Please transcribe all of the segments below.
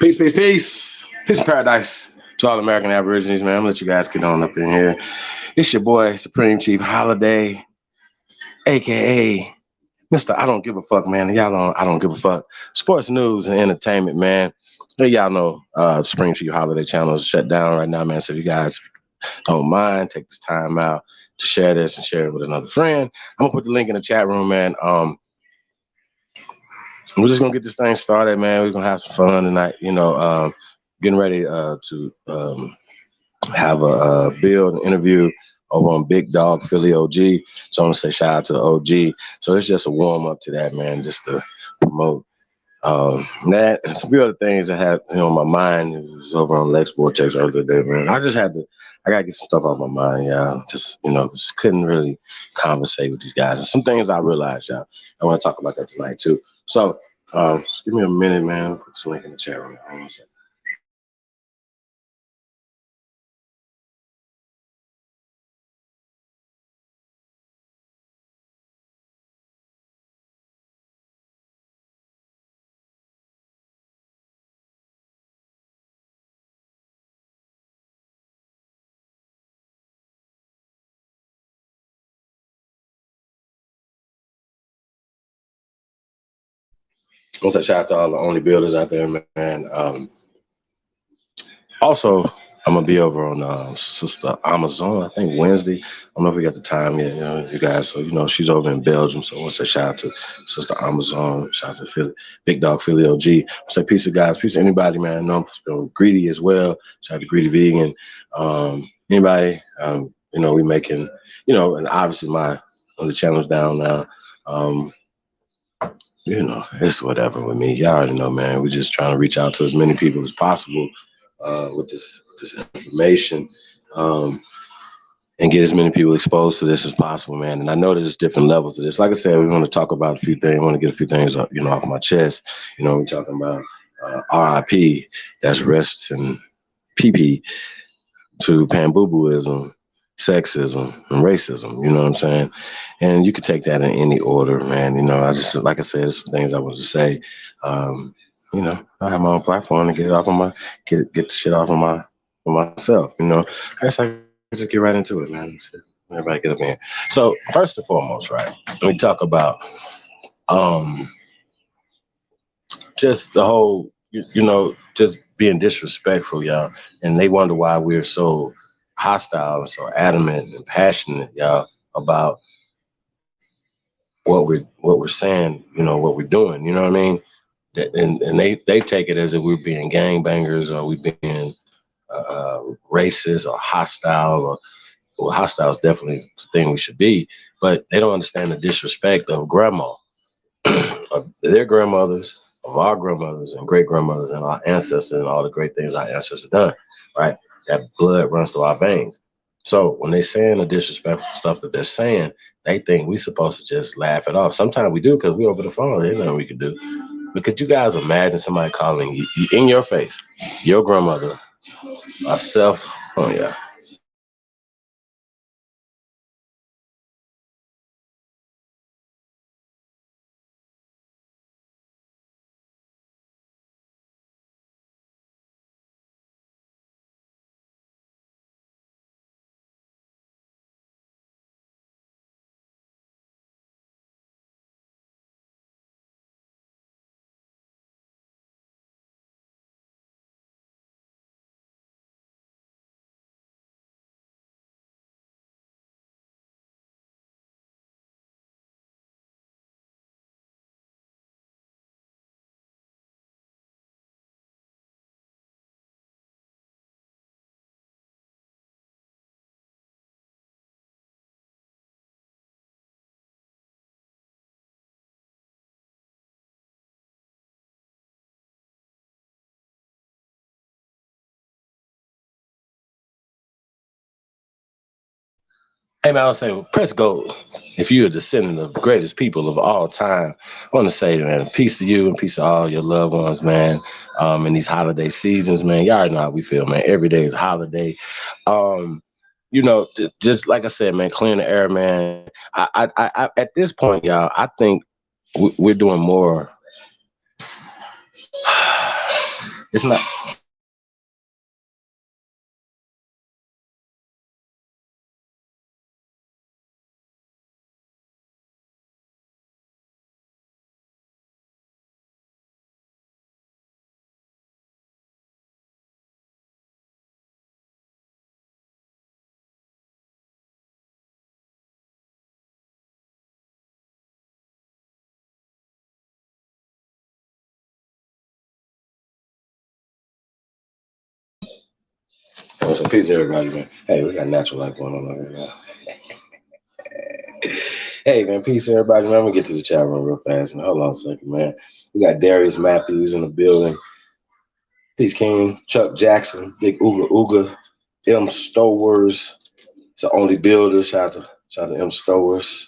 Peace, peace, peace. Peace and paradise to all American Aborigines, man. I'm gonna let you guys get on up in here. It's your boy, Supreme Chief Holiday, aka Mr. I don't give a fuck, man. Y'all know I don't give a fuck. Sports news and entertainment, man. Y'all know Supreme Chief Holiday channel is shut down right now, man. So if you guys don't mind, take this time out to share this and share it with another friend. I'm gonna put the link in the chat room, man. We're just gonna get this thing started, man. We're gonna have some fun tonight, getting ready to have a build an interview over on Big Dog Philly OG. So I want to say shout out to the OG. So it's just a warm up to that, man, just to promote that and some other things that have on my mind. It was over on Lex Vortex earlier today, man. I gotta get some stuff off my mind, y'all. Just couldn't really conversate with these guys. And some things I realized, y'all. I want to talk about that tonight too. So just give me a minute, man. Put some link in the chat room. Hold on a second. I want to say shout out to all the OnlyBuilders out there, man. Also, I'm gonna be over on Sister Amazon, I think Wednesday. I don't know if we got the time yet, you guys. So, she's over in Belgium. So I want to say shout out to Sister Amazon, shout out to Philly, Big Dog Philly OG. I say peace to guys, peace to anybody, man. I know I'm feeling greedy as well. Shout out to Greedy Vegan. Anybody, we making, and obviously the channel's down now. It's whatever with me. Y'all already know, man. We're just trying to reach out to as many people as possible with this information and get as many people exposed to this as possible, man. And I know there's different levels of this. Like I said, we want to talk about a few things. I want to get a few things off my chest. We're talking about R.I.P. That's rest and PP to Panboo-booism, sexism, and racism, you know what I'm saying? And you can take that in any order, man. I just, like I said, there's some things I wanted to say. I have my own platform to get it off of get the shit off of myself, I guess I just get right into it, man. Everybody get up in here. So first and foremost, right, we talk about just the whole, just being disrespectful, y'all. And they wonder why we're so hostile, so adamant and passionate, y'all, about what we're saying, what we're doing, you know what I mean? And they take it as if we're being gangbangers or we being racist or hostile. Well, hostile is definitely the thing we should be, but they don't understand the disrespect of grandma, of their grandmothers, of our grandmothers and great grandmothers and our ancestors and all the great things our ancestors done, right? That blood runs through our veins. So when they're saying the disrespectful stuff that they're saying, they think we're supposed to just laugh it off. Sometimes we do because we're over the phone. There's nothing we can do. But could you guys imagine somebody calling you in your face, your grandmother, herself? Oh, yeah. Hey, man, I was saying, press gold. If you're a descendant of the greatest people of all time, I want to say, man, peace to you and peace to all your loved ones, man. In these holiday seasons, man, y'all already know how we feel, man. Every day is a holiday. Just like I said, man, clearing the air, man. I at this point, y'all, I think we're doing more. It's not. Oh, so peace, everybody, man. Hey, we got natural light going on over here, y'all. Hey, man, peace, everybody, man. I'm gonna get to the chat room real fast, man. Hold on a second, man. We got Darius Matthews in the building. Peace, King. Chuck Jackson, Big Ooga Ooga, M. Stowers. It's the Only Builder. Shout out to M. Stowers.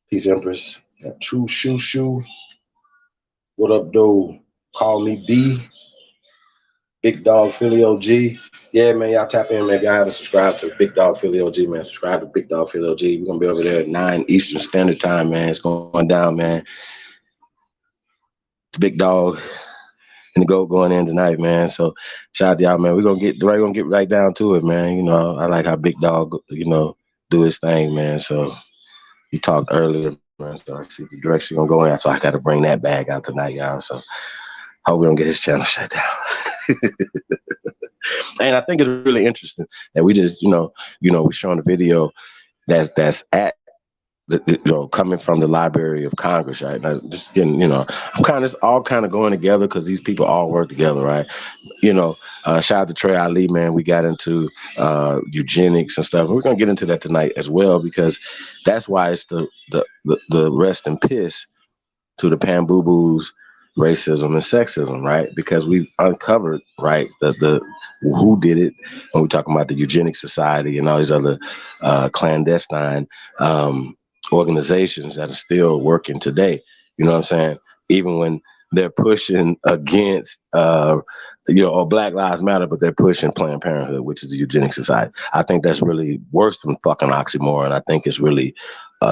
Peace, Empress. Got True Shoo Shoo. What up, though? Call me B. Big Dog Philly OG. Yeah, man, y'all tap in, man. If y'all haven't subscribed to Big Dog Philly OG, man, subscribe to Big Dog Philly OG. We're going to be over there at 9 Eastern Standard Time, man. It's going down, man. The Big Dog and the GOAT going in tonight, man. So shout out to y'all, man. We're going to get right down to it, man. You know, I like how Big Dog, you know, do his thing, man. So you talked earlier, man. So I see the direction you're going to go in. So I got to bring that bag out tonight, y'all. So hope we don't get his channel shut down. And I think it's really interesting that we just, we're showing a video that's at the, coming from the Library of Congress, right? Now, just getting, it's all kind of going together because these people all work together, right? Shout out to Trey Ali, man. We got into eugenics and stuff. We're gonna get into that tonight as well because that's why it's the rest and piss to the Pan-Boo-Boos, racism and sexism, right? Because we've uncovered, right, the who did it when we're talking about the Eugenics Society and all these other clandestine organizations that are still working today. You know what I'm saying? Even when they're pushing against, or Black Lives Matter, but they're pushing Planned Parenthood, which is the Eugenics Society. I think that's really worse than fucking oxymoron. I think it's really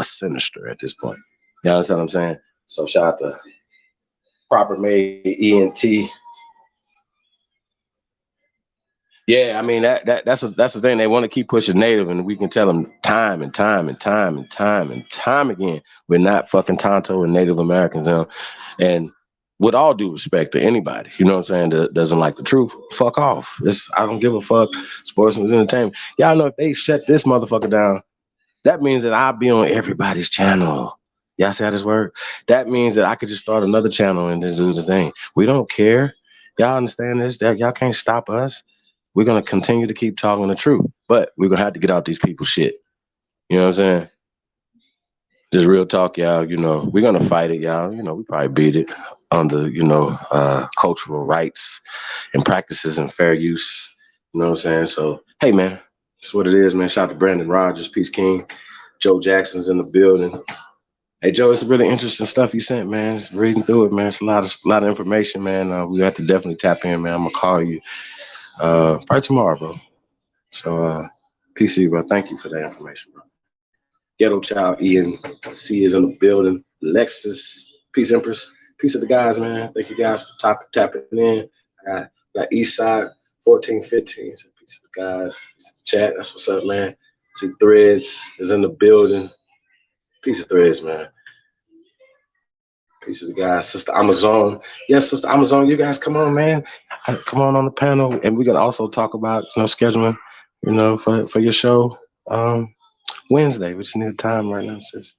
sinister at this point. You understand what I'm saying? So shout out to Proper Made ENT. Yeah, I mean that's the thing. They want to keep pushing native, and we can tell them time and time again, we're not fucking Tonto and Native Americans. And with all due respect to anybody, you know what I'm saying, that doesn't like the truth, fuck off. I don't give a fuck. Sports and entertainment. Y'all know if they shut this motherfucker down, that means that I'll be on everybody's channel. Y'all see how this works? That means that I could just start another channel and just do the thing. We don't care. Y'all understand this? That y'all can't stop us. We're going to continue to keep talking the truth, but we're going to have to get out these people's shit. You know what I'm saying? Just real talk, y'all. We're going to fight it, y'all. We probably beat it under, cultural rights and practices and fair use. You know what I'm saying? So, hey, man, that's what it is, man. Shout out to Brandon Rogers, Peace King. Joe Jackson's in the building. Hey, Joe, it's really interesting stuff you sent, man. Just reading through it, man. It's a lot of information, man. We have to definitely tap in, man. I'm going to call you probably tomorrow, bro. So, PC, bro, thank you for that information, bro. Ghetto Child Ian C is in the building. Lexus, Peace Empress, peace of the guys, man. Thank you guys for tapping in. I got Eastside 1415. So peace of the guys. Peace of the chat. That's what's up, man. See Threads is in the building. Peace of Threads, man. Peace of the guys. Sister Amazon. Yes, Sister Amazon, you guys come on, man. Come on the panel. And we're gonna also talk about, scheduling, for your show. Wednesday. We just need a time right now, sis.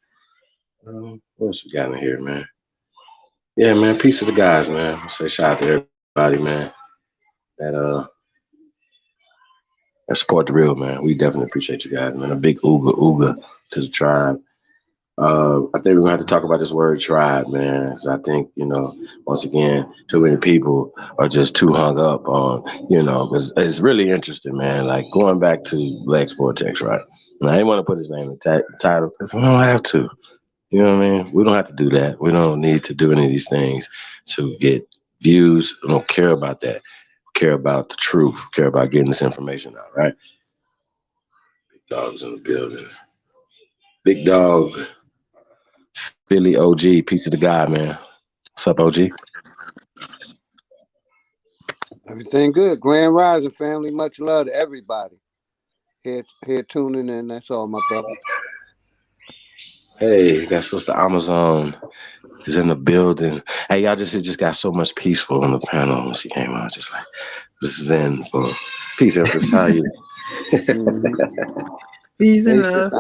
What else we got in here, man? Yeah, man. Peace to the guys, man. I say shout out to everybody, man. That support the real, man. We definitely appreciate you guys, man. A big ooga to the tribe. I think we're gonna have to talk about this word tribe, man. Because I think, once again, too many people are just too hung up on, because it's really interesting, man. Like going back to Lex Vortex, right? And I didn't want to put his name in the title because we don't have to. You know what I mean? We don't have to do that. We don't need to do any of these things to get views. We don't care about that. We care about the truth. We care about getting this information out, right? Big Dog's in the building. Big Dog, Philly OG, piece of the guy, man. What's up, OG? Everything good. Grand Rising family. Much love to everybody. Here tuning in. That's all, my brother. Hey, that sister Amazon is in the building. Hey, y'all just got so much peaceful on the panel when she came out. Just like this is in for peace, Empress. How are you? Peace and love.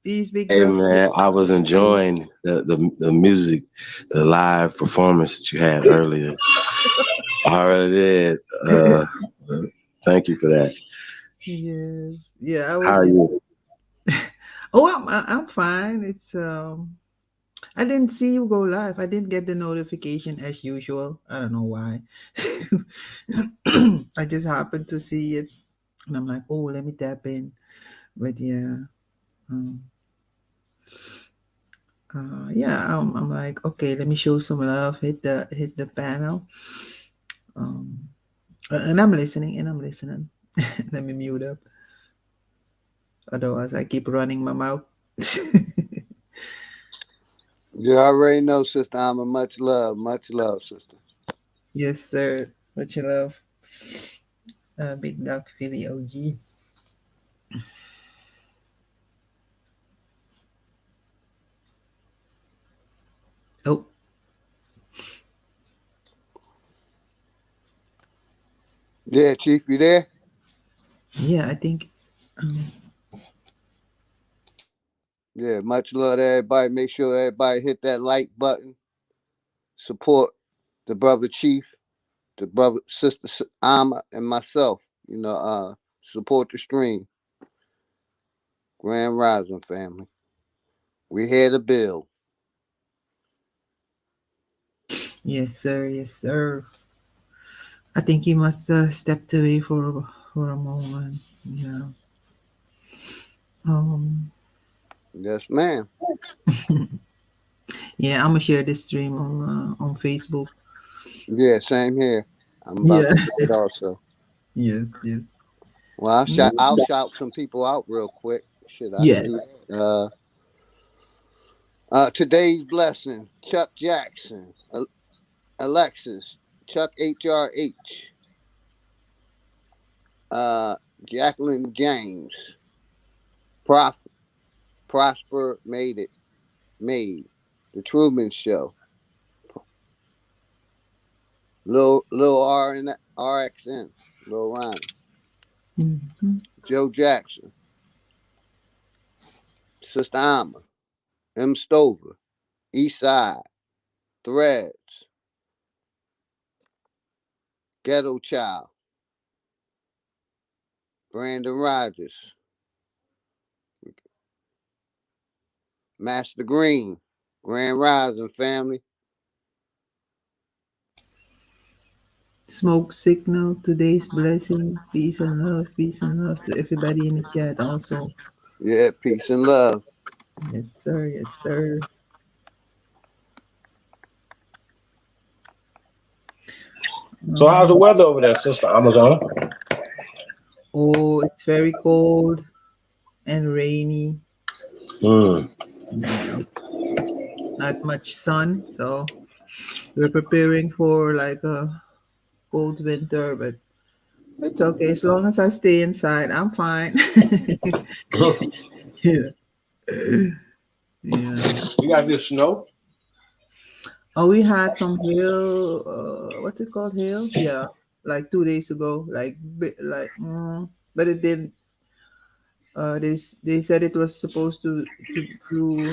Peace, big Hey dog. man, I was enjoying the music, the live performance that you had earlier. I really did. Thank you for that. Yes. Yeah, I How was are just. you? Oh, I'm fine. It's I didn't see you go live. I didn't get the notification as usual. I don't know why. I just happened to see it, and I'm like, oh, let me tap in. But yeah, um, I'm like, okay, let me show some love. Hit the panel. Um, and I'm listening. Let me mute up. Otherwise, I keep running my mouth. You already know, Sister Alma. Much love, sister. Yes, sir. What you love? Big Dog Philly OG. Oh, Yeah, Chief, you there? yeah, I think. Um, Yeah, much love to everybody. Make sure everybody hit that like button. Support the brother Chief, the brother sister Alma, and myself. Support the stream. Grand Rising family. We here to build. yes, sir. Yes, sir. I think he must stepped away for a moment. Yeah. Um. Yes, ma'am. Yeah, I'm gonna share this stream on Facebook. Yeah, same here. I'm about Yeah. to do it also. Yes. Yes. Well, Yeah. I'll shout some people out real quick. Shit, I can Yeah. do that. Today's blessing: Chuck Jackson, Alexis, Chuck HRH, uh, Jacqueline James, Prosper made the Truman Show, Lil R and RXN, Lil Ronnie, Mhm. Joe Jackson, Sister Alma, M. Stover, Eastside, Threads, Ghetto Child, Brandon Rogers, Master Green, Grand Rising family. Smoke signal. Today's blessing. Peace and love. Peace and love to everybody in the chat. Also. Yeah, peace and love. Yes, sir. Yes, sir. So how's the Um, weather over there, sister Amazon? oh, it's very cold and rainy. Mm. Yeah, not much sun, so we're preparing for like a cold winter, but it's okay as long as I stay inside. I'm fine. Yeah, yeah. You guys get snow? Oh, we had some hail. What's it called? Hail? Yeah, like 2 days ago. But it didn't. They said it was supposed to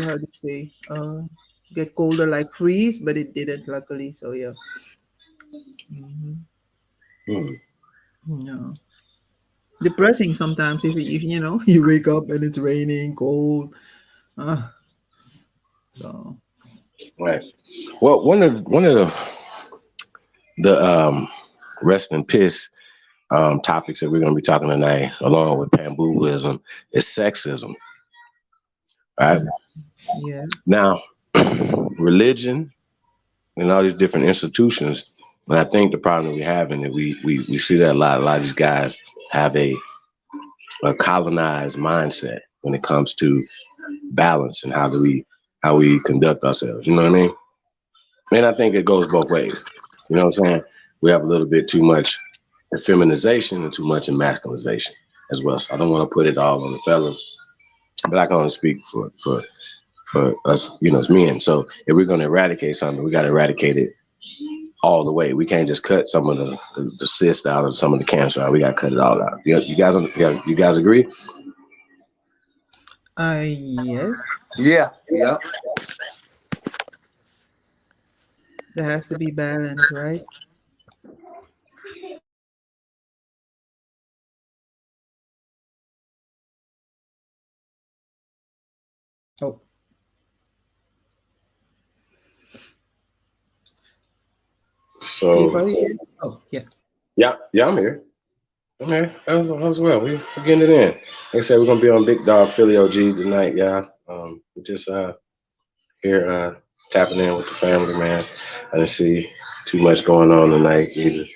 how do you say get colder like freeze, but it didn't luckily. So yeah. Hmm. Mm. Yeah. Depressing sometimes if you know you wake up and it's raining, cold. Uh, so Right. Well, one of the rest in peace topics that we're going to be talking tonight, along with Pambulism, is sexism. Right yeah. now, religion and all these different institutions. And I think the problem that we have in it, we see that a lot. A lot of these guys have a colonized mindset when it comes to balance and how we conduct ourselves. You know what I mean? And I think it goes both ways. You know what I'm saying? we have a little bit too much feminization and too much masculinization as well. So I don't want to put it all on the fellas, but I can only speak for us, you know, as men. So if we're going to eradicate something, we got to eradicate it all the way. We can't just cut some of the cyst out of some of the cancer out. We got to cut it all out. You guys agree? Yes. Yeah, yeah. There has to be balance, right? Oh, Chief, So are you here? Oh, yeah. yeah, I'm here. Okay, as well. We're getting it in. Like I said, we're gonna be on Big Dog Philly OG tonight, y'all. We just here tapping in with the family, man. I didn't see too much going on tonight either.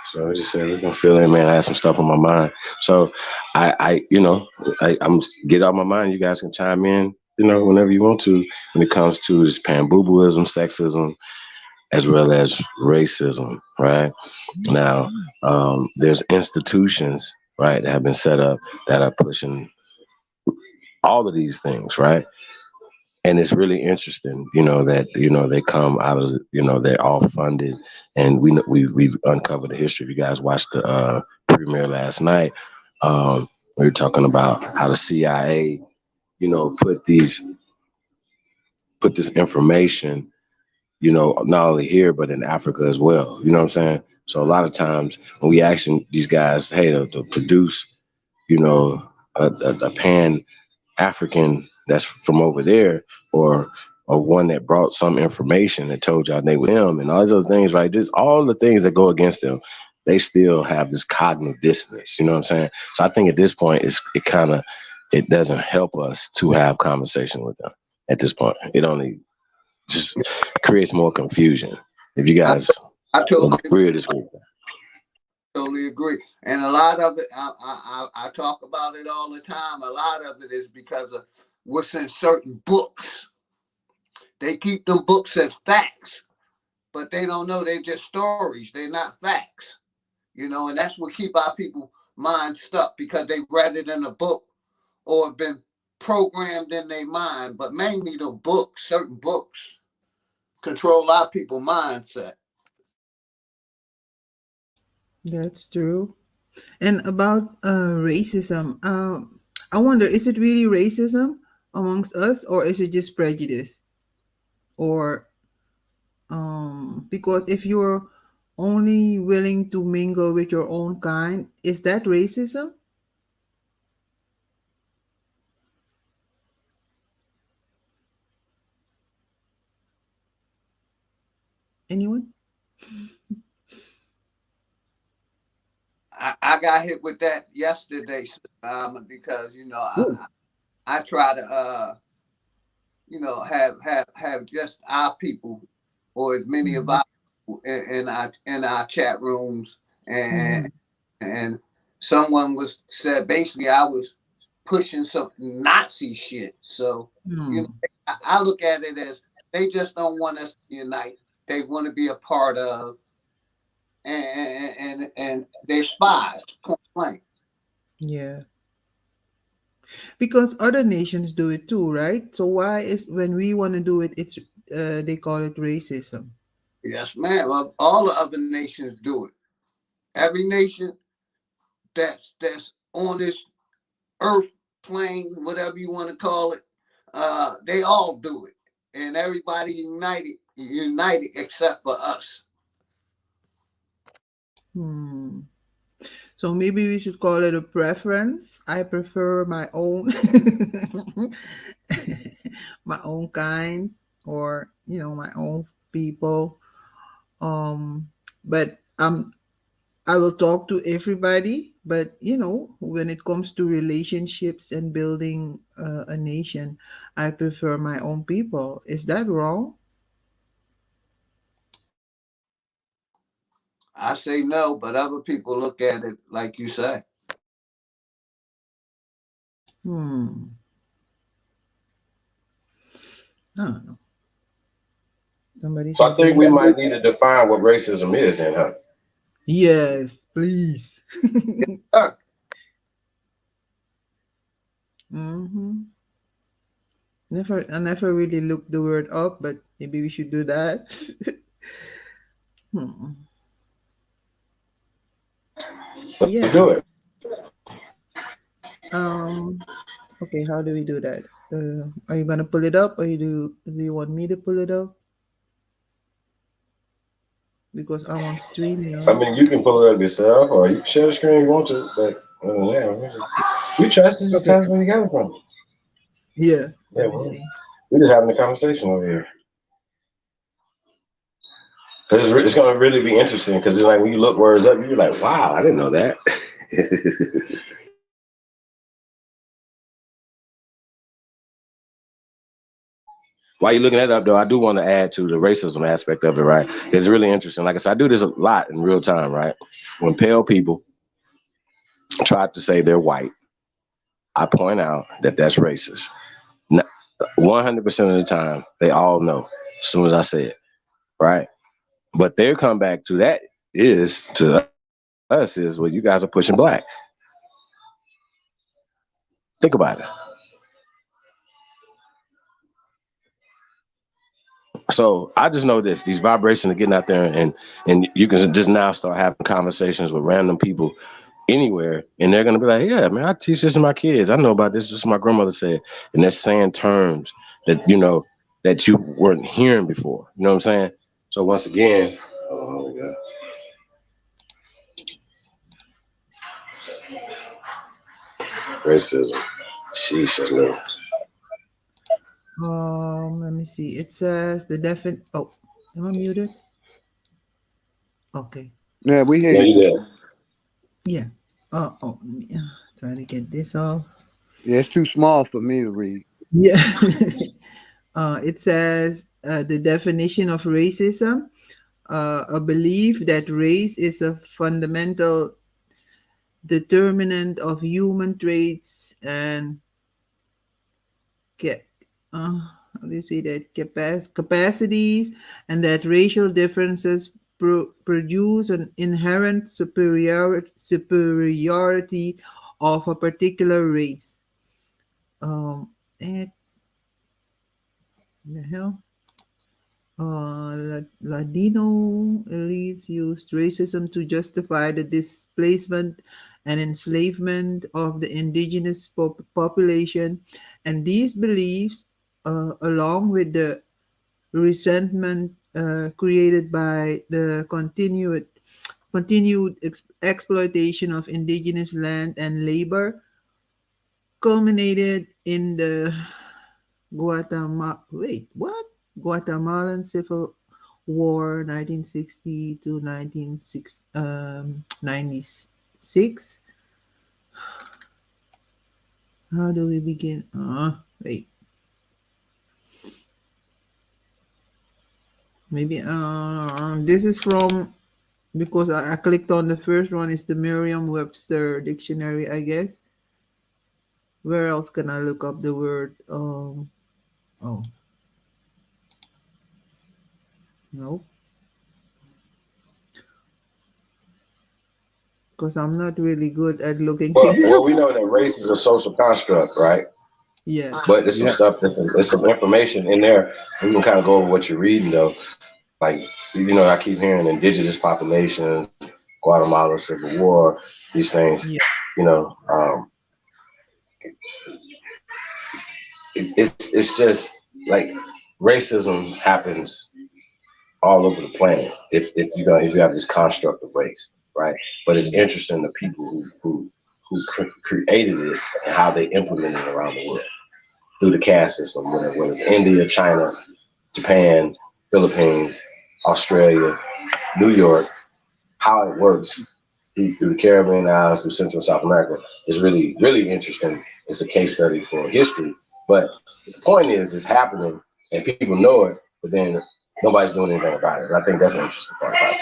So I just said we're gonna fill in, man. I had some stuff on my mind. So I'm get out my mind. You guys can chime in, you know, whenever you want to when it comes to this panbooboism, sexism, as well as racism, right? Now, there's institutions, right, that have been set up that are pushing all of these things, right? And it's really interesting, you know, that, you know, they come out of, you know, they're all funded, and we've uncovered the history. If you guys watched the premiere last night, we were talking about how the CIA, you know, put this information, you know, not only here, but in Africa as well. You know what I'm saying? So a lot of times when we asking these guys, hey, to produce, you know, a pan African that's from over there, or one that brought some information that told y'all they were them and all these other things, right? Just all the things that go against them, they still have this cognitive dissonance. You know what I'm saying? So I think at this point, it doesn't help us to have conversation with them at this point. It only just creates more confusion. If you I, guys I totally agree or disagree. totally agree. And a lot of it, I talk about it all the time. A lot of it is because of what's in certain books. They keep them books as facts, but they don't know they're just stories. They're not facts, you know, and that's what keep our people mind stuck, because they read it in a book or have been programmed in their mind. But mainly the books, certain books, control our people mindset. That's true. And about racism, I wonder, is it really racism amongst us, or is it just prejudice? Or because if you're only willing to mingle with your own kind, is that racism? Anyone? I got hit with that yesterday, because you know I try to have just our people, or as many of Mhm. our people in our chat rooms, and Mhm. and someone said basically I was pushing some Nazi shit. So you know, Hmm. I look at it as they just don't want us to unite. They want to be a part of, and they're spies. Point blank. Yeah, because other nations do it too, right? So why is when we want to do it, it's they call it racism? Yes, ma'am. Well, all the other nations do it. Every nation that's on this earth plane, whatever you want to call it, they all do it, and everybody united except for us. Hmm. So maybe we should call it a preference. I prefer my own, my own kind, or my own people. But I will talk to everybody. But when it comes to relationships and building a nation, I prefer my own people. Is that wrong? I say no, but other people look at it like you say. Hmm. I don't know. Somebody So I said think bring we it. might need to define what racism is then, huh? Yes, please. Ah, Mm-hmm. I never really looked the word up, but maybe we should do that. Hmm. let's Yeah. do it. Um. Okay. How do we do that? Are you gonna pull it up, or do you want me to pull it up? Because I'm on stream I now. mean, you can pull it up yourself, or you can share the screen if you want to. But yeah, Okay. we trust you. Just Okay. tell us where you got it from. Yeah. Yeah, Let me see. we're just having a conversation over here. Cause it's gonna really be interesting. Cause like when you look words up, you're like, wow, I didn't know that. While you're looking that up, though, I do want to add to the racism aspect of it. Right, it's really interesting. Like I said, I do this a lot in real time. Right, when pale people try to say they're white, I point out that that's racist. 100% of the time, they all know as soon as I say it. Right, but their comeback to that is to us is, well, you guys are pushing black. Think about it. So I just know this: these vibrations are getting out there, and you can just now start having conversations with random people anywhere, and they're gonna be like, "Yeah, man, I teach this to my kids. I know about this. This is what my grandmother said," and they're saying terms that that you weren't hearing before. You know what I'm saying? So once again, oh my God, racism. Sheesh, that's little. Let me see. It says the defin. Oh, am I muted? Okay. Yeah, we hear Yeah, you, you sister. did. Yeah. Let me try to get this off. Yeah, it's too small for me to read. Yeah. It says the definition of racism: a belief that race is a fundamental determinant of human traits and ca- how do you say that, capacities, and that racial differences produce an inherent superiority of a particular race. And the hell. Ladino elites used racism to justify the displacement and enslavement of the indigenous population, and these beliefs, along with the resentment created by the continued exploitation of indigenous land and labor, culminated in the Guatemalan Civil War 1960 to 1996. How do we begin? Wait. Maybe this is from, because I clicked on the first one, is the Merriam-Webster dictionary, I guess. Where else can I look up the word? Oh, no, because I'm not really good at looking things Well, up. we know that race is a social construct, right? Yes. But there's some Yes. stuff, there's some information in there. We can kind of go over what you're reading, though. Like, I keep hearing indigenous populations, Guatemala Civil War, these things. Yeah. You know, it's just like racism happens all over the planet. If you have this construct of race, right? But it's interesting the people who created it and how they implement it around the world through the caste system, whether it's India, China, Japan, Philippines, Australia, New York, how it works through the Caribbean Islands, through Central and South America is really, really interesting. It's a case study for history. But the point is, it's happening and people know it, but then nobody's doing anything about it. And I think that's an interesting part about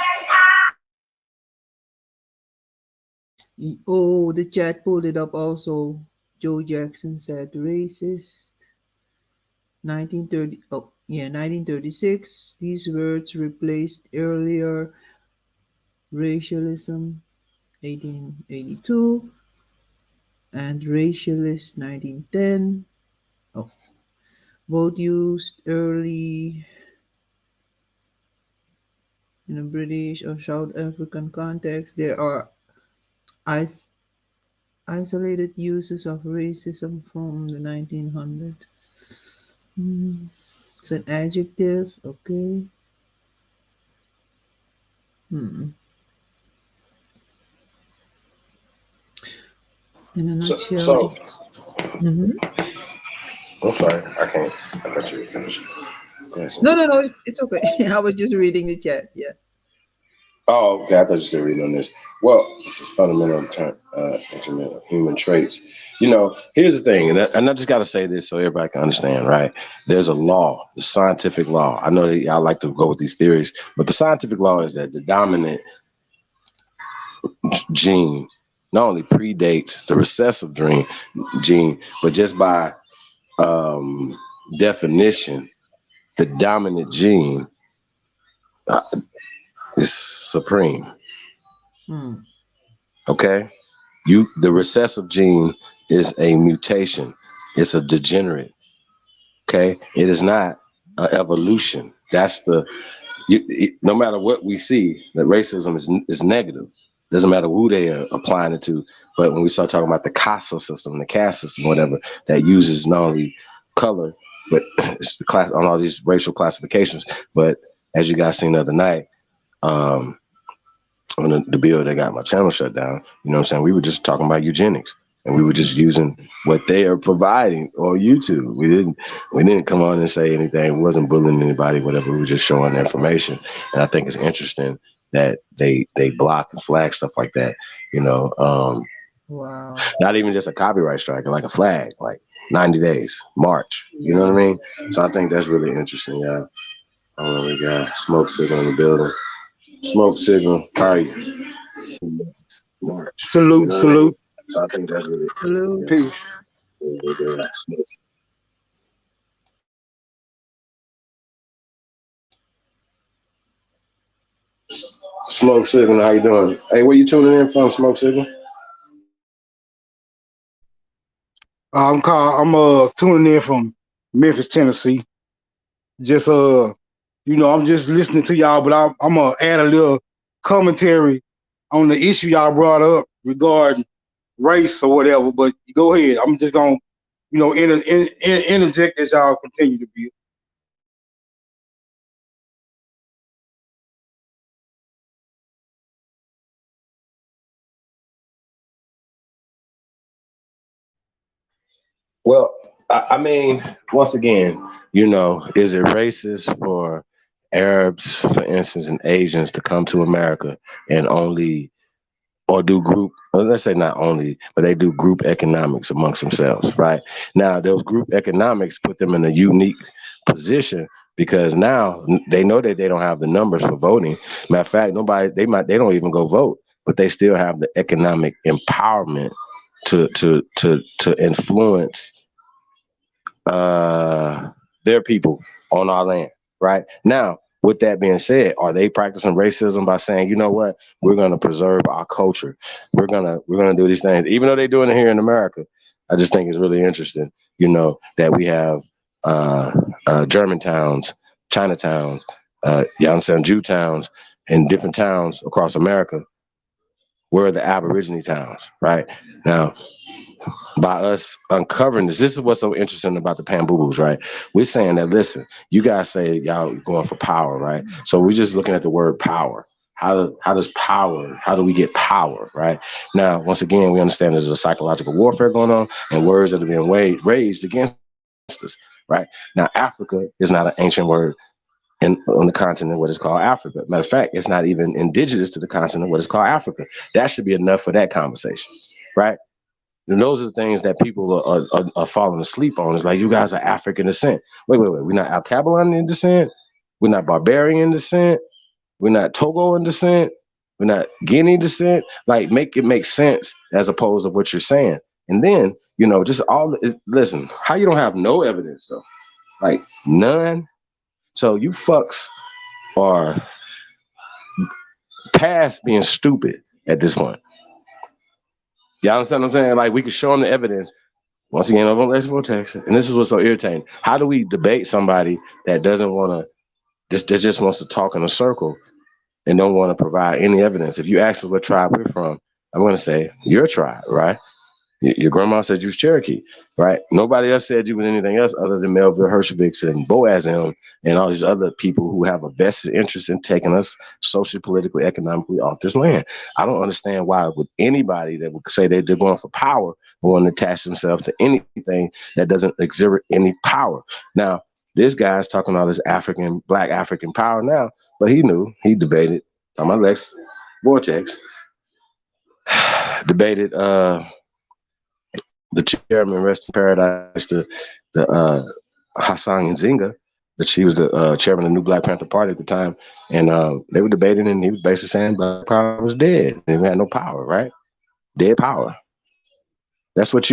it. Oh, the chat pulled it up also. Joe Jackson said racist. 1930. Oh, yeah, 1936. These words replaced earlier Racialism 1882, and Racialist 1910. Oh, both used early in a British or South African context. There are is- isolated uses of racism from the 1900s. It's an adjective, okay. Hmm. In a So, nutshell. so Mhm. I'm sorry, I can't. I thought you were finished. Go ahead, No, son. no, no, it's okay. I was just reading the chat. Yeah. Oh, okay. I thought you were still reading on this. Well, this is fundamental human traits. Here's the thing, and I just got to say this so everybody can understand, right? There's a law, the scientific law. I know that y'all like to go with these theories, but the scientific law is that the dominant gene not only predates the recessive gene, but just by definition, the dominant gene uh, is supreme. Hmm. Okay, the recessive gene is a mutation. It's a degenerate. Okay, it is not evolution. That's no matter what we see, that racism is negative. Doesn't matter who they are applying it to. But when we start talking about the CASA system, the caste system, whatever, that uses not only color, but it's the class on all these racial classifications. But as you guys seen the other night, on the bill that got my channel shut down, you know what I'm saying? We were just talking about eugenics. And we were just using what they are providing on YouTube. We didn't come on and say anything. We wasn't bullying anybody, whatever. We were just showing the information. And I think it's interesting that they block and flag stuff like that. Wow. Not even just a copyright strike, like a flag, like 90 days, March. You know what I mean? So I think that's really interesting, yeah. We got Smoke Signal in the building. Smoke Signal, how are you? March. Salute, You know what I mean? salute. So I think that's really interesting. Salute. Peace. Yeah. Smoke Signal, how you doing? Hey, where you tuning in from, Smoke Signal? I'm tuning in from Memphis, Tennessee. Just I'm just listening to y'all, but I'm gonna add a little commentary on the issue y'all brought up regarding race or whatever. But go ahead. I'm just gonna interject as y'all continue to be. Well, I mean, once again, is it racist for Arabs, for instance, and Asians to come to America and or do group, or let's say not only, but they do group economics amongst themselves, right? Now, those group economics put them in a unique position because now they know that they don't have the numbers for voting. Matter of fact, they don't even go vote, but they still have the economic empowerment to influence their people on our land, right? Now, with that being said, are they practicing racism by saying, you know what, we're going to preserve our culture, we're gonna do these things, even though they're doing it here in America? I just think it's really interesting, that we have German towns, Chinatowns, Yonsan Jew towns, and different towns across America. Where are the Aborigine towns, right? Now, by us uncovering this is what's so interesting about the Pambubus, right? We're saying that, listen, you guys say y'all going for power, right? So we're just looking at the word power. How do we get power, right? Now, once again, we understand there's a psychological warfare going on and words that are being waged against us, right? Now, Africa is not an ancient word on the continent what is called Africa. Matter of fact, it's not even indigenous to the continent what is called Africa. That should be enough for that conversation, right? And those are the things that people are falling asleep on. It's like, you guys are African descent. Wait. We're not Alkebulan in descent. We're not Barbarian descent. We're not Togo in descent. We're not Guinea descent. Like, make it make sense as opposed to what you're saying. And then, just listen, how you don't have no evidence though? Like, none. So you fucks are past being stupid at this point. Y'all understand what I'm saying? Like, we could show them the evidence. Once again, over on Vortex, and this is what's so irritating. How do we debate somebody that doesn't want to, just wants to talk in a circle and don't want to provide any evidence? If you ask us what tribe we're from, I'm going to say your tribe, right? Your grandma said you was Cherokee, right? Nobody else said you was anything else other than Melville Hershovitz and Boaz and all these other people who have a vested interest in taking us socially, politically, economically off this land. I don't understand why would anybody that would say they're going for power want to attach themselves to anything that doesn't exhibit any power. Now, this guy's talking all this black African power now, but he debated on my Lex Vortex, debated the chairman, rest in paradise, the Hassan Nzinga, that she was the chairman of the New Black Panther Party at the time, and they were debating, and he was basically saying black power was dead, and we had no power, right? Dead power. That's what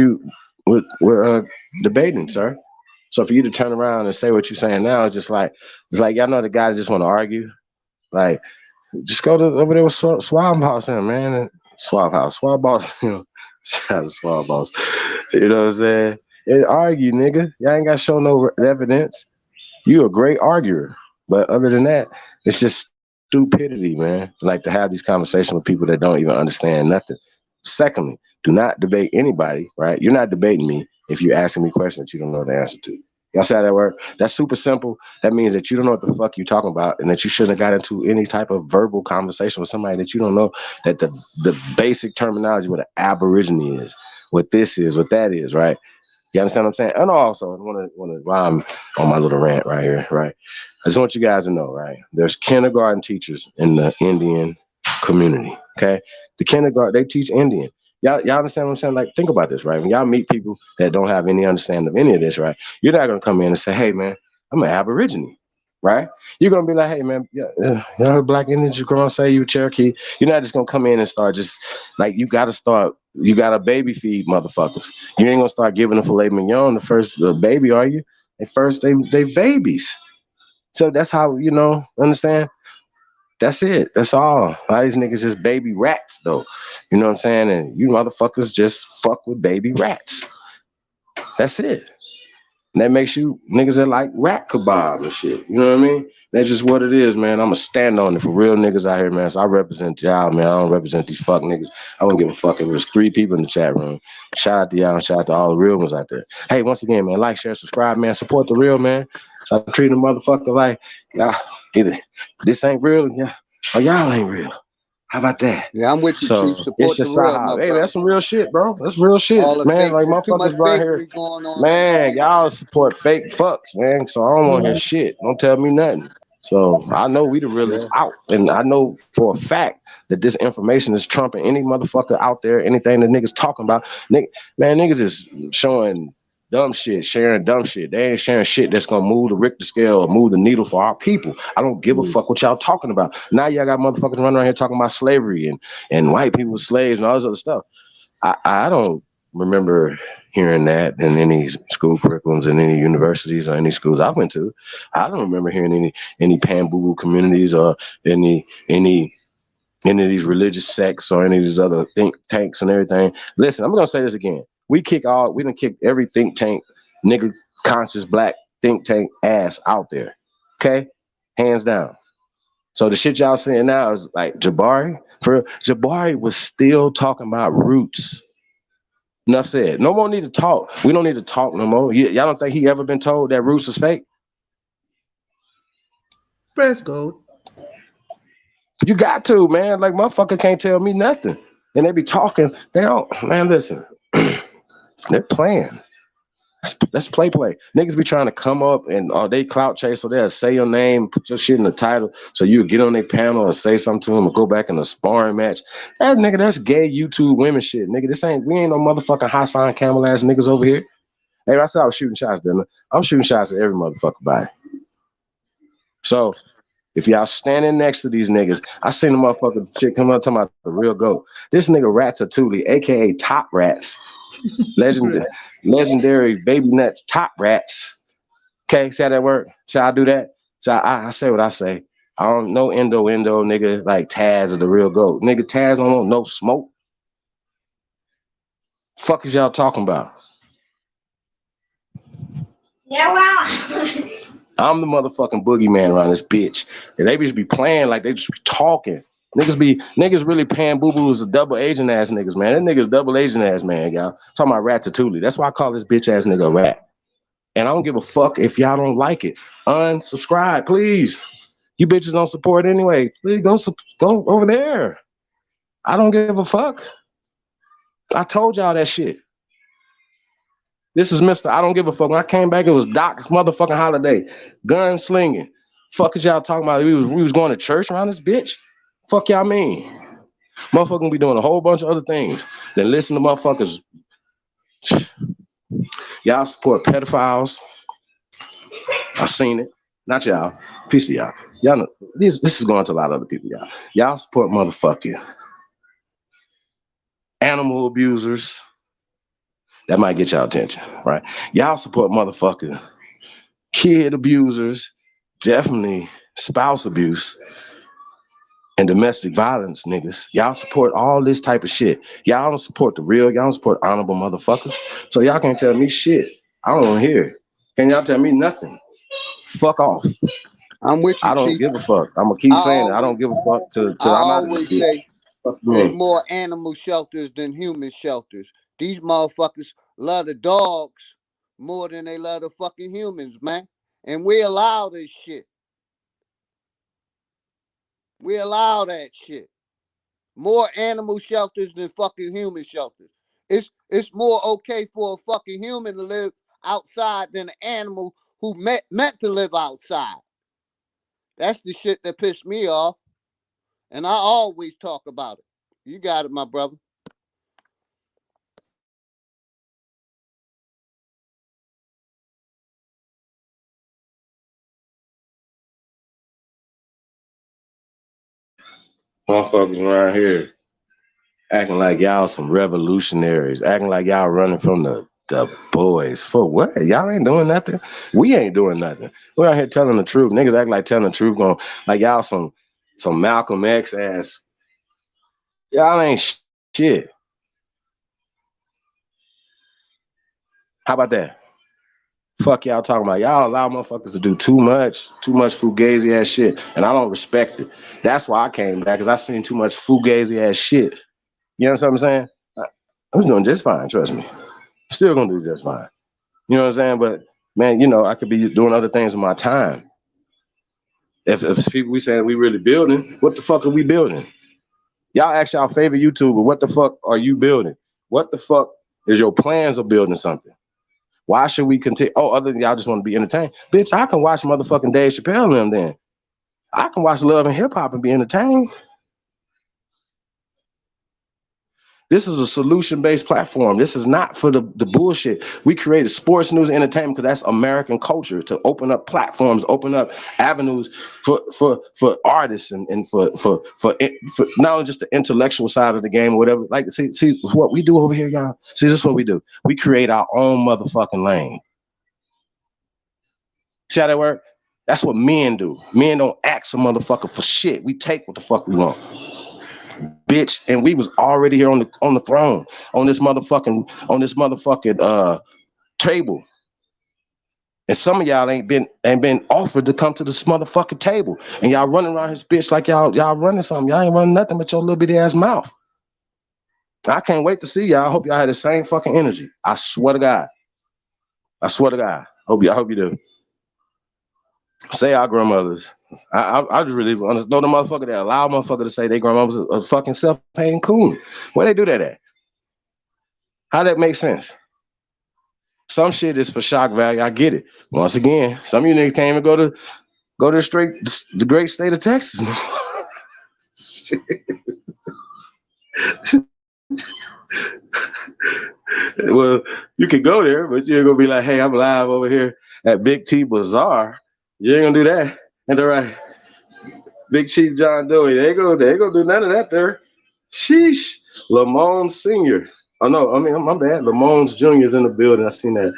we're debating, sir. So for you to turn around and say what you're saying now, it's like y'all know the guy that just want to argue, like just go over there with Swab House, man, Swab House, Swab Boss, shout out to Swab Boss. You know what I'm saying? And argue, nigga. Y'all ain't got to show no evidence. You a great arguer. But other than that, it's just stupidity, man. Like to have these conversations with people that don't even understand nothing. Secondly, do not debate anybody, right? You're not debating me if you're asking me questions that you don't know the answer to. Y'all see how that work? That's super simple. That means that you don't know what the fuck you're talking about and that you shouldn't have got into any type of verbal conversation with somebody that you don't know, that the basic terminology, what an aborigine is, what this is, what that is, right? You understand what I'm saying? And also, I want to while I'm on my little rant right here, right? I just want you guys to know, right? There's kindergarten teachers in the Indian community, okay? The kindergarten, they teach Indian. Y'all understand what I'm saying? Like, think about this, right? When y'all meet people that don't have any understanding of any of this, right? You're not going to come in and say, hey, man, I'm an aborigine, right? You're going to be like, hey, man, you heard black Indians, you're going to say you Cherokee. You're not just going to come in and start just, like, you got to baby feed motherfuckers. You ain't going to start giving a filet mignon the first baby, are you? They babies. So that's how, understand? That's it. That's all. A lot of these niggas just baby rats, though. You know what I'm saying? And you motherfuckers just fuck with baby rats. That's it. And that makes you niggas that like rat kebab and shit. You know what I mean? That's just what it is, man. I'm going to stand on it for real niggas out here, man. So I represent y'all, man. I don't represent these fuck niggas. I don't give a fuck if there's 3 people in the chat room. Shout out to y'all and shout out to all the real ones out there. Hey, once again, man, like, share, subscribe, man. Support the real, man. So I treat a motherfucker like, y'all, either this ain't real, yeah, or y'all ain't real. How about that? Yeah, I'm with you, So Chief. Support it's the just real, my hey, brother. that's some real shit, bro. That's real shit, All the man. fake, Like too much motherfuckers around here, fakery going on. man. Y'all support fake fucks, man. So I don't want to hear shit. Don't tell me nothing. So I know we the realest out, and I know for a fact that this information is trumping any motherfucker out there. Anything that niggas talking about, niggas is showing dumb shit, sharing dumb shit. They ain't sharing shit that's gonna move the Richter scale or move the needle for our people. I don't give a fuck what y'all talking about. Now y'all got motherfuckers running around here talking about slavery and white people slaves and all this other stuff. I don't remember hearing that in any school curriculums in any universities or any schools I went to. I don't remember hearing any pan-boo-boo communities or any of these religious sects or any of these other think tanks and everything. Listen, I'm gonna say this again. We done kick every think tank, nigga conscious black think tank ass out there. Okay? Hands down. So the shit y'all saying now is like Jabari. Jabari was still talking about roots. Enough said. No more need to talk. We don't need to talk no more. Y'all don't think he ever been told that roots is fake? Press go. You got to, man. Like, motherfucker can't tell me nothing. And they be talking. They don't, man, listen. They're playing. That's play. Niggas be trying to come up and they clout chase, so they'll say your name, put your shit in the title, so you get on their panel and say something to them or go back in a sparring match. That nigga, that's gay YouTube women shit. Nigga, we ain't no motherfucking Hassan Camel ass niggas over here. Hey, I said I was shooting shots, didn't I? I'm shooting shots at every motherfucker body. So if y'all standing next to these niggas, I seen the motherfucker shit come up talking about the real GOAT. This nigga Ratatouille, aka Top Rats. Legendary baby nuts, Top Rats. Okay, see how that work? See how I do that? So I say what I say. I don't know endo, nigga, like Taz is the real GOAT. Nigga, Taz don't want no smoke. Fuck is y'all talking about? Yeah, well. I'm the motherfucking boogeyman around this bitch. And they just be playing like they just be talking. Niggas really paying boo-boos as double agent ass niggas, man. That nigga's double agent ass, man, y'all. Talking about Ratatouille. That's why I call this bitch ass nigga a rat. And I don't give a fuck if y'all don't like it. Unsubscribe, please. You bitches don't support anyway. Please go over there. I don't give a fuck. I told y'all that shit. This is Mr. I don't give a fuck. When I came back, it was Doc motherfucking Holiday. Gun slinging. Fuck is y'all talking about? We was going to church around this bitch? Fuck y'all mean? Motherfucker be doing a whole bunch of other things than listen to motherfuckers. Y'all support pedophiles. I seen it. Not y'all. Peace to y'all. Y'all know this is going to a lot of other people, y'all. Y'all support motherfucking animal abusers. That might get y'all attention, right? Y'all support motherfucking kid abusers, definitely spouse abuse, and domestic violence niggas. Y'all support all this type of shit. Y'all don't support the real. Y'all don't support honorable motherfuckers. So y'all can't tell me shit. I don't want to hear it. Can y'all tell me nothing? Fuck off. I'm with you, I don't Chief. give a fuck. I'm gonna keep saying it. I don't give a fuck till I'm out of this bitch. Say fuck there's me. more animal shelters than human shelters. These motherfuckers love the dogs more than they love the fucking humans, man. And we allow this shit. We allow that shit. More animal shelters than fucking human shelters. It's more okay for a fucking human to live outside than an animal who meant to live outside. That's the shit that pissed me off. And I always talk about it. You got it, my brother. Motherfuckers around here acting like y'all some revolutionaries, acting like y'all running from the boys. For what? Y'all ain't doing nothing. We ain't doing nothing. We're out here telling the truth. Niggas act like telling the truth, going like y'all some Malcolm X ass. Y'all ain't shit. How about that? Fuck y'all talking about. Y'all allow motherfuckers to do too much fugazi ass shit, and I don't respect it. That's why I came back, because I seen too much fugazi ass shit. You know what I'm saying? I was doing just fine, trust me. Still gonna do just fine. You know what I'm saying? But man, you know, I could be doing other things with my time. If people we saying we really building, what the fuck are we building? Y'all ask y'all favorite YouTuber, what the fuck are you building? What the fuck is your plans of building something? Why should we continue? Oh, other than y'all just want to be entertained. Bitch, I can watch motherfucking Dave Chappelle and them then. I can watch Love and Hip Hop and be entertained. This is a solution-based platform. This is not for the bullshit. We created sports, news, and entertainment because that's American culture, to open up platforms, open up avenues for artists and for not only just the intellectual side of the game or whatever. Like, see what we do over here, y'all. See, this is what we do. We create our own motherfucking lane. See how that work? That's what men do. Men don't ask a motherfucker for shit. We take what the fuck we want. Bitch, and we was already here on the throne, on this motherfucking table. And some of y'all ain't been offered to come to this motherfucking table. And y'all running around his bitch like y'all running something. Y'all ain't running nothing but your little bitty ass mouth. I can't wait to see y'all. I hope y'all had the same fucking energy. I swear to God. I swear to God. Hope you do. Say our grandmothers. I just really know the motherfucker that allow motherfucker to say their grandma was a fucking self-paying coon. Where they do that at? How that make sense? Some shit is for shock value. I get it. Once again, some of you niggas can't even go to the great state of Texas. Well, you can go there, but you ain't gonna be like, hey, I'm live over here at Big T Bazaar. You ain't gonna do that. And they're right. Big Chief John Doe, they ain't gonna do none of that there. Sheesh. Lamone Sr. Oh no, I mean, my bad. Lamone's Jr. is in the building. I seen that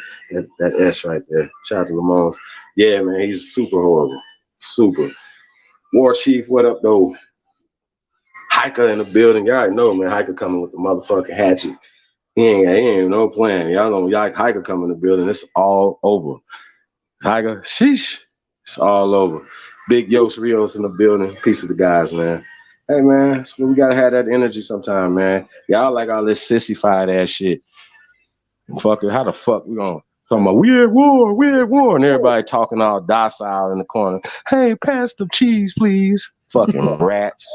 S right there. Shout out to Lamone's. Yeah, man, he's super horrible. Super. War Chief, what up, though? Hiker in the building. Y'all already know, man. Hiker coming with the motherfucking hatchet. He ain't no plan. Y'all know Hiker coming in the building. It's all over. Hiker, sheesh. It's all over. Big Yos Rios in the building. Peace to the guys, man. Hey, man, so we gotta have that energy sometime, man. Y'all like all this sissified ass shit. Fuck it. How the fuck we gonna talking about we at war, and everybody talking all docile in the corner. Hey, pass the cheese, please. Fucking rats.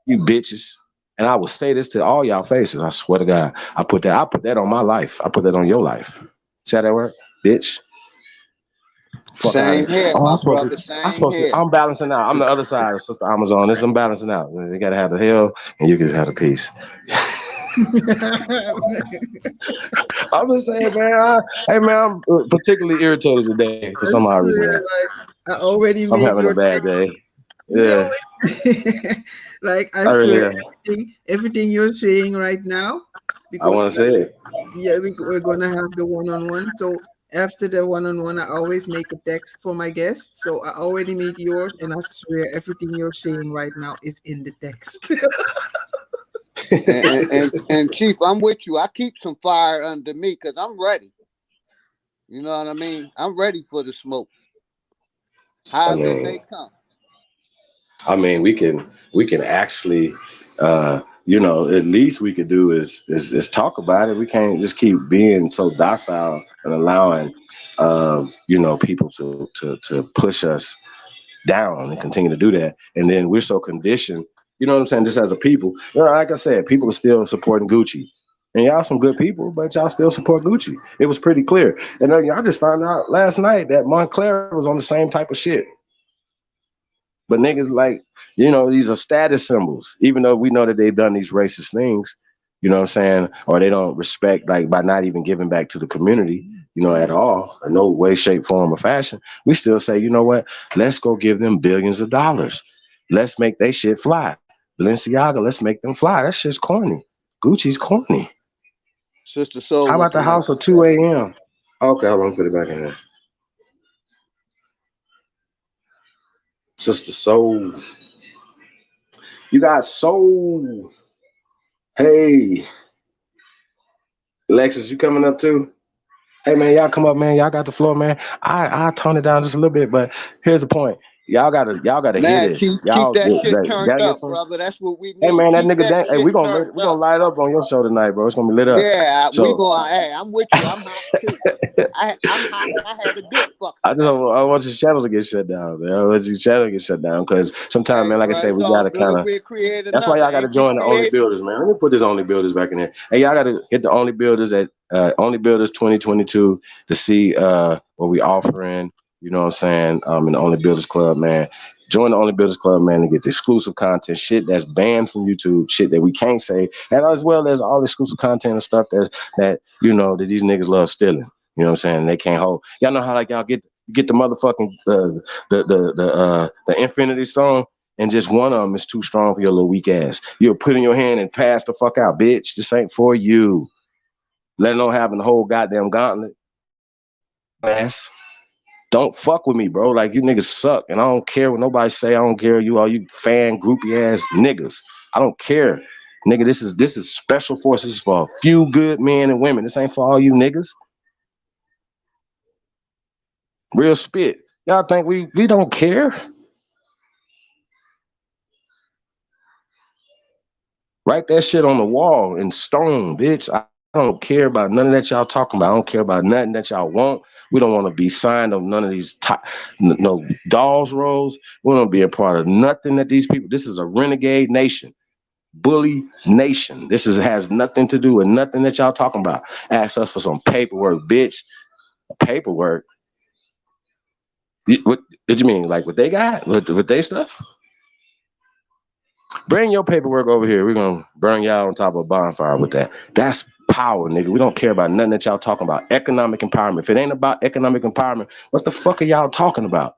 You bitches. And I will say this to all y'all faces. I swear to God. I put that on my life. I put that on your life. See how that work? Bitch. Fuck out Same of here, here. Oh, my brother. Same here. I'm balancing out. I'm the other side of Sister Amazon. I'm balancing out. You gotta have the hell and you can have the peace. I'm just saying, man. Hey, man, I'm particularly irritated today for some odd reason. I already I'm read having your a bad day. Yeah. Like I really swear, everything you're saying right now, I want to say it. Yeah, we're gonna have the one-on-one. So after the one-on-one, I always make a text for my guests. So I already made yours, and I swear everything you're saying right now is in the text. and Chief, I'm with you. I keep some fire under me because I'm ready. You know what I mean? I'm ready for the smoke. However it may come. I mean, we can actually, at least we could do is talk about it. We can't just keep being so docile and allowing, people to push us down and continue to do that. And then we're so conditioned, you know what I'm saying? Just as a people, like I said, people are still supporting Gucci. And y'all some good people, but y'all still support Gucci. It was pretty clear. And I just found out last night that Montclair was on the same type of shit. But niggas like, these are status symbols, even though we know that they've done these racist things, you know what I'm saying? Or they don't respect, like, by not even giving back to the community, at all, in no way, shape, form, or fashion. We still say, you know what? Let's go give them billions of dollars. Let's make they shit fly. Balenciaga, let's make them fly. That shit's corny. Gucci's corny. Sister Soul. How about the house at 2 a.m.? Okay, hold on, put it back in there. Sister Soul. You got soul. Hey. Alexis, you coming up too? Hey, man, y'all come up, man. Y'all got the floor, man. I tone it down just a little bit, but here's the point. Y'all gotta hear this. Keep that shit turned up, brother. That's what we need. Hey, man, that keep nigga, hey, we're gonna light up on your show tonight, bro. It's gonna be lit up. Yeah, hey, I'm with you. I'm hot too. I'm hot. I had a good fuck. I want your channel to get shut down, man. I want your channel to get shut down because sometimes, man, like I said, we gotta kind of. That's why y'all gotta join the OnlyBuilders, man. Let me put this OnlyBuilders back in there. Hey, y'all gotta hit the OnlyBuilders at OnlyBuilders 2022 to see what we offering. You know what I'm saying? In the OnlyBuilders Club, man. Join the OnlyBuilders Club, man, to get the exclusive content, shit that's banned from YouTube, shit that we can't say, and as well as all the exclusive content and stuff that that these niggas love stealing. You know what I'm saying? They can't hold. Y'all know how like y'all get the motherfucking the Infinity Stone, and just one of them is too strong for your little weak ass. You'll put in your hand and pass the fuck out, bitch. This ain't for you. Let alone having the whole goddamn gauntlet. Ass. Don't fuck with me, bro. Like, you niggas suck. And I don't care what nobody say. I don't care you all you fan groupie ass niggas. I don't care. Nigga, this is special forces for a few good men and women. This ain't for all you niggas. Real spit. Y'all think we don't care? Write that shit on the wall in stone, bitch. I don't care about none of that y'all talking about. I don't care about nothing that y'all want. We don't want to be signed on none of these no dolls roles. We don't be a part of nothing that these people. This is a renegade nation, bully nation. This has nothing to do with nothing that y'all talking about. Ask us for some paperwork, bitch. Paperwork. What did you mean? Like what they got? With they stuff? Bring your paperwork over here. We're going to burn y'all on top of a bonfire with that. That's power, nigga. We don't care about nothing that y'all talking about. Economic empowerment. If it ain't about economic empowerment, what the fuck are y'all talking about?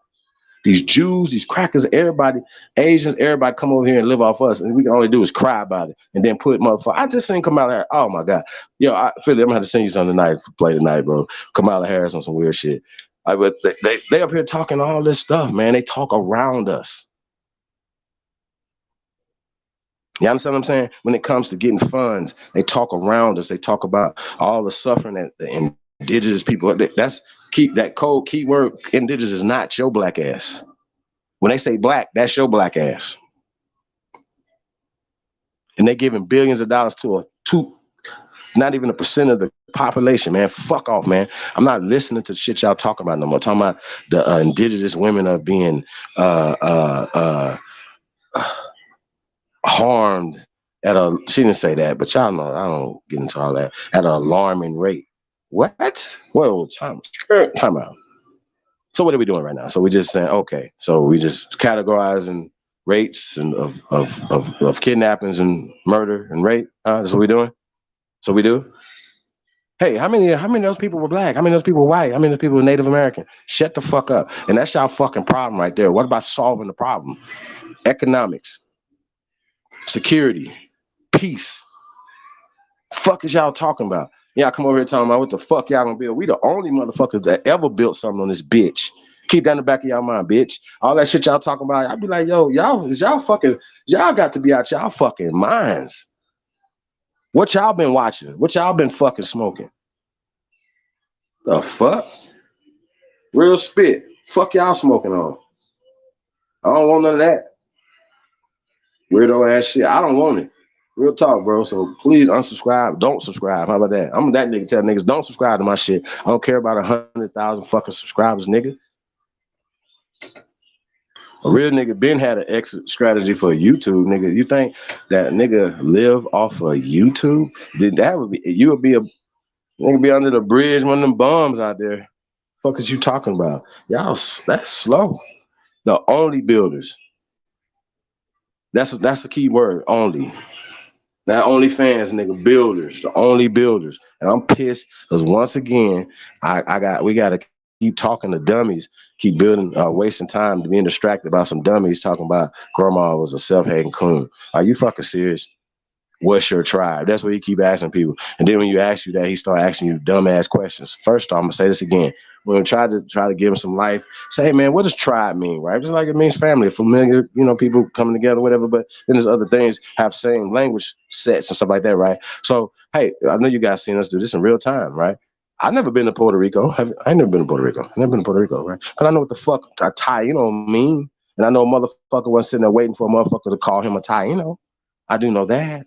These Jews, these crackers, everybody, Asians, everybody come over here and live off us. And we can only do is cry about it and then put motherfucker. I just seen Kamala Harris. Oh, my God. Yo, Philly, I'm going to have to send you something tonight to play tonight, bro. Kamala Harris on some weird shit. But they up here talking all this stuff, man. They talk around us. You understand what I'm saying? When it comes to getting funds, they talk around us. They talk about all the suffering that the indigenous people. That's keep that code keyword. Indigenous is not your black ass. When they say black, that's your black ass. And they giving billions of dollars to not even 1% of the population, man. Fuck off, man. I'm not listening to shit y'all talking about no more. I'm talking about the indigenous women are being harmed at a, she didn't say that, but y'all know I don't get into all that, at an alarming rate. What? Whoa, time out. So what are we doing right now? So we just saying, okay, so we just categorizing rates and of kidnappings and murder and rape. That's what we doing? So we do? Hey, how many of those people were black? How many of those people were white? How many of those people were Native American? Shut the fuck up. And that's y'all fucking problem right there. What about solving the problem? Economics, security, peace. Fuck is y'all talking about? Y'all come over here talking about what the fuck y'all gonna build. We the only motherfuckers that ever built something on this bitch. Keep that in the back of y'all mind, bitch. All that shit y'all talking about, I'd be like, yo, y'all got to be out y'all fucking minds. What y'all been watching? What y'all been fucking smoking? The fuck? Real spit. Fuck y'all smoking on. I don't want none of that. Weirdo ass shit. I don't want it. Real talk, bro. So please unsubscribe. Don't subscribe. How about that? I'm that nigga tell niggas don't subscribe to my shit. I don't care about 100,000 fucking subscribers, nigga. A real nigga been had an exit strategy for YouTube, nigga. You think that nigga live off of YouTube? Then that would be, you would be a nigga be under the bridge, one of them bums out there. Fuck is you talking about? Y'all, that's slow. The only builders. That's the key word, only. Not only fans, nigga, builders, the only builders. And I'm pissed because once again, we gotta keep talking to dummies, keep building, wasting time being distracted by some dummies talking about grandma was a self-hating coon. Are you fucking serious? What's your tribe? That's what he keep asking people. And then when you ask you that, he start asking you dumbass questions. First off, I'm gonna say this again. We're gonna try to give him some life. Say, hey, man, what does tribe mean, right? Just like it means family, familiar, people coming together, whatever. But then there's other things have same language sets and stuff like that, right? So, hey, I know you guys seen us do this in real time, right? I've never been to Puerto Rico. I never been to Puerto Rico. I've never been to Puerto Rico, right? But I know what the fuck a taino mean. And I know a motherfucker wasn't sitting there waiting for a motherfucker to call him a taino. I do know that.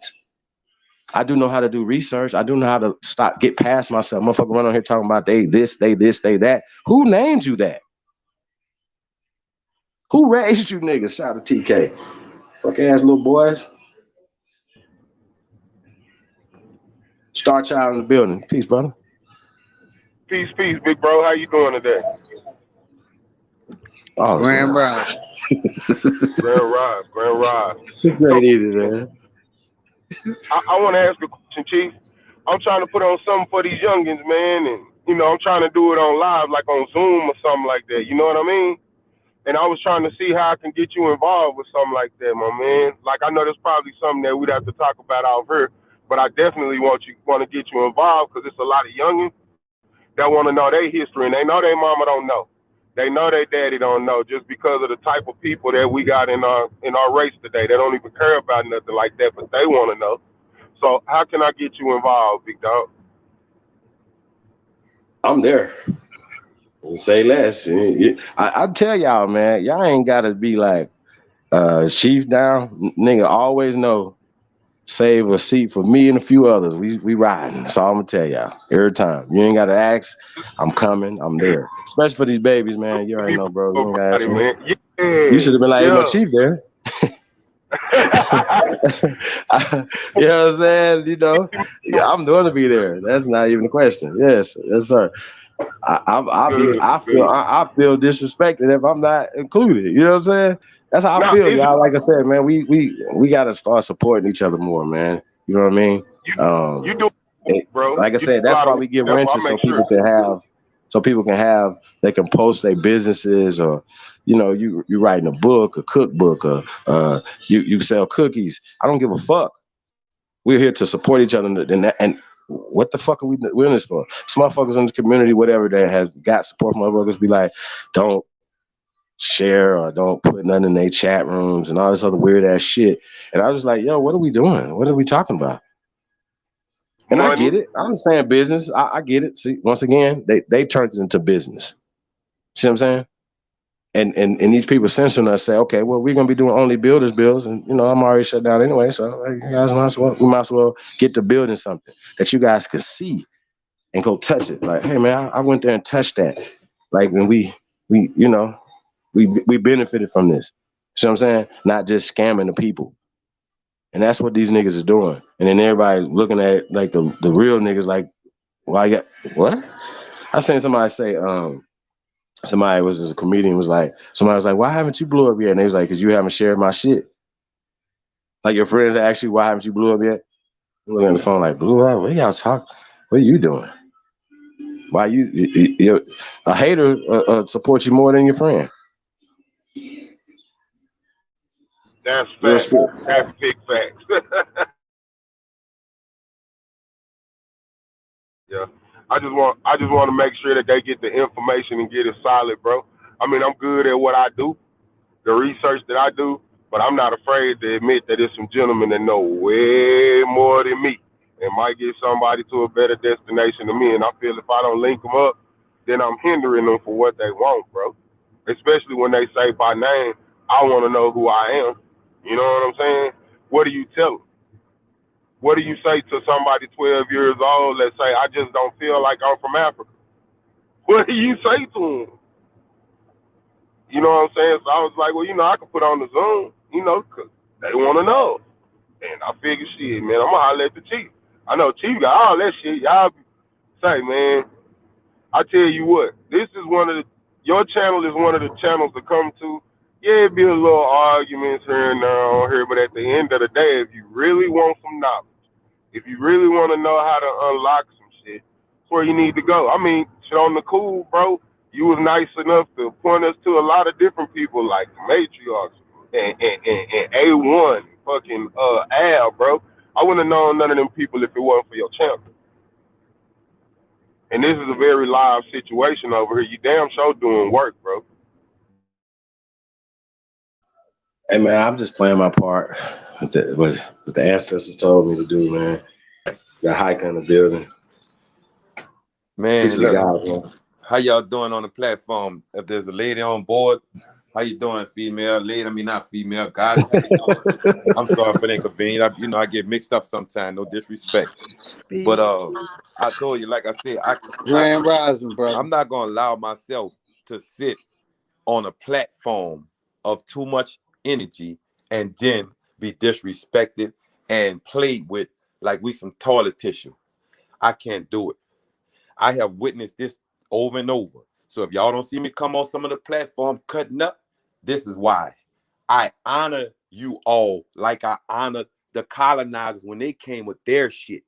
I do know how to do research. I do know how to get past myself. Motherfucker run on here talking about they this, they that. Who named you that? Who raised you niggas? Shout out to TK. Fuck ass little boys. Star Child in the building. Peace, brother. Peace, big bro. How you doing today? Oh, Grand Ride. Grand Ride. It's great either, man. I want to ask a question, Chief. I'm trying to put on something for these youngins, man, and I'm trying to do it on live, like on Zoom or something like that. You know what I mean? And I was trying to see how I can get you involved with something like that, my man. Like, I know there's probably something that we'd have to talk about out here, but I definitely want to get you involved because it's a lot of youngins that want to know their history, and they know their mama don't know. They know their daddy don't know, just because of the type of people that we got in our race today. They don't even care about nothing like that, but they want to know. So how can I get you involved, big dog? I'm there. Say less. I tell y'all, man, y'all ain't gotta be like Chief down. Nigga, always know. Save a seat for me and a few others. We riding. That's all I'm gonna tell y'all. Every time. You ain't gotta ask. I'm coming. I'm there. Especially for these babies, man. You already know, bro. You ain't gotta ask me. Yeah, You should have been like, hey, my Chief there. You know what I'm saying? Yeah, I'm going to be there. That's not even a question. Yes, sir. I feel disrespected if I'm not included. You know what I'm saying? That's how I feel, y'all. Like I said, man, we gotta start supporting each other more, man. You know what I mean? You do it, bro. Like I said, that's why we give renters so people can have, they can post their businesses, or you writing a book, a cookbook, or you sell cookies. I don't give a fuck. We're here to support each other, and what the fuck are we in this for? Some motherfuckers in the community, whatever, that has got support from motherfuckers, be like, don't share or don't put nothing in their chat rooms and all this other weird ass shit. And I was like, yo, what are we doing? What are we talking about? And I get Money. it. I understand business. I get it. See, once again, they turned it into business. See what I'm saying? And these people censoring us say, okay, well, we're gonna be doing OnlyBuilders bills, and I'm already shut down anyway. So hey, you guys we might as well get to building something that you guys can see and go touch it. Like, hey man, I went there and touched that. Like when we benefited from this. See what I'm saying? Not just scamming the people. And that's what these niggas is doing. And then everybody looking at it like the real niggas like, well, I got what? I seen somebody say, somebody was a comedian was like, somebody was like, why haven't you blew up yet? And they was like, because you haven't shared my shit. Like your friends are actually, why haven't you blew up yet? I'm looking at the phone like, blew up? What are y'all talking? What are you doing? Why you a hater supports you more than your friend? That's Real facts. spirit. That's big facts. Yeah. I just want to make sure that they get the information and get it solid, bro. I mean, I'm good at what I do, the research that I do, but I'm not afraid to admit that there's some gentlemen that know way more than me and might get somebody to a better destination than me. And I feel if I don't link them up, then I'm hindering them for what they want, bro. Especially when they say by name, I want to know who I am. You know what I'm saying? What do you tell them? What do you say to somebody 12 years old that say, I just don't feel like I'm from Africa? What do you say to them? You know what I'm saying? So I was like, well, I could put on the Zoom, because they want to know. And I figured, shit, man, I'm going to holler at the chief. I know Chief got all that shit. Y'all say, man, I tell you what, this is your channel is one of the channels to come to. Yeah, it'd be a little arguments here and there on here, but at the end of the day, if you really want some knowledge, if you really want to know how to unlock some shit, that's where you need to go. I mean, shit on the cool, bro. You was nice enough to point us to a lot of different people like the Matriarchs and A1, fucking Al, bro. I wouldn't have known none of them people if it wasn't for your channel. And this is a very live situation over here. You damn sure doing work, bro. Hey man, I'm just playing my part. What the ancestors told me to do, man. Got hiker in the building. Man, This is look, God, man. how y'all doing on the platform? If there's a lady on board, how you doing, female? Lady, I mean not female. Goddess, how you doing? I'm sorry for the inconvenience. I get mixed up sometimes. No disrespect, but I told you, like I said, Grand Rising, brother. I'm not gonna allow myself to sit on a platform of too much energy and then be disrespected and played with like we some toilet tissue. I can't do it. I have witnessed this over and over. So if y'all don't see me come on some of the platform cutting up, this is why. I honor you all like I honor the colonizers when they came with their shit.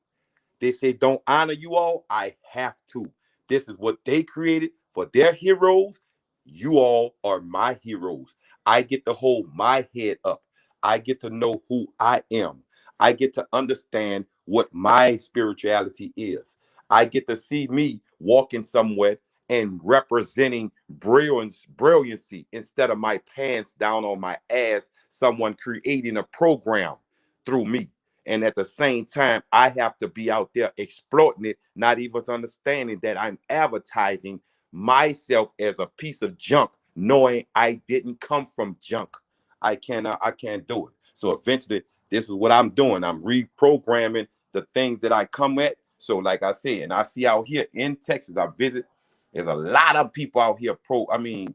They say don't honor you all. I have to. This is what they created for their heroes. You all are my heroes. I get to hold my head up. I get to know who I am. I get to understand what my spirituality is. I get to see me walking somewhere and representing brilliancy instead of my pants down on my ass, someone creating a program through me. And at the same time, I have to be out there exploiting it, not even understanding that I'm advertising myself as a piece of junk, knowing I didn't come from junk. I can't do it. So eventually, this is what I'm doing. I'm reprogramming the things that I come at. So like I said, and I see out here in Texas, I visit, there's a lot of people out here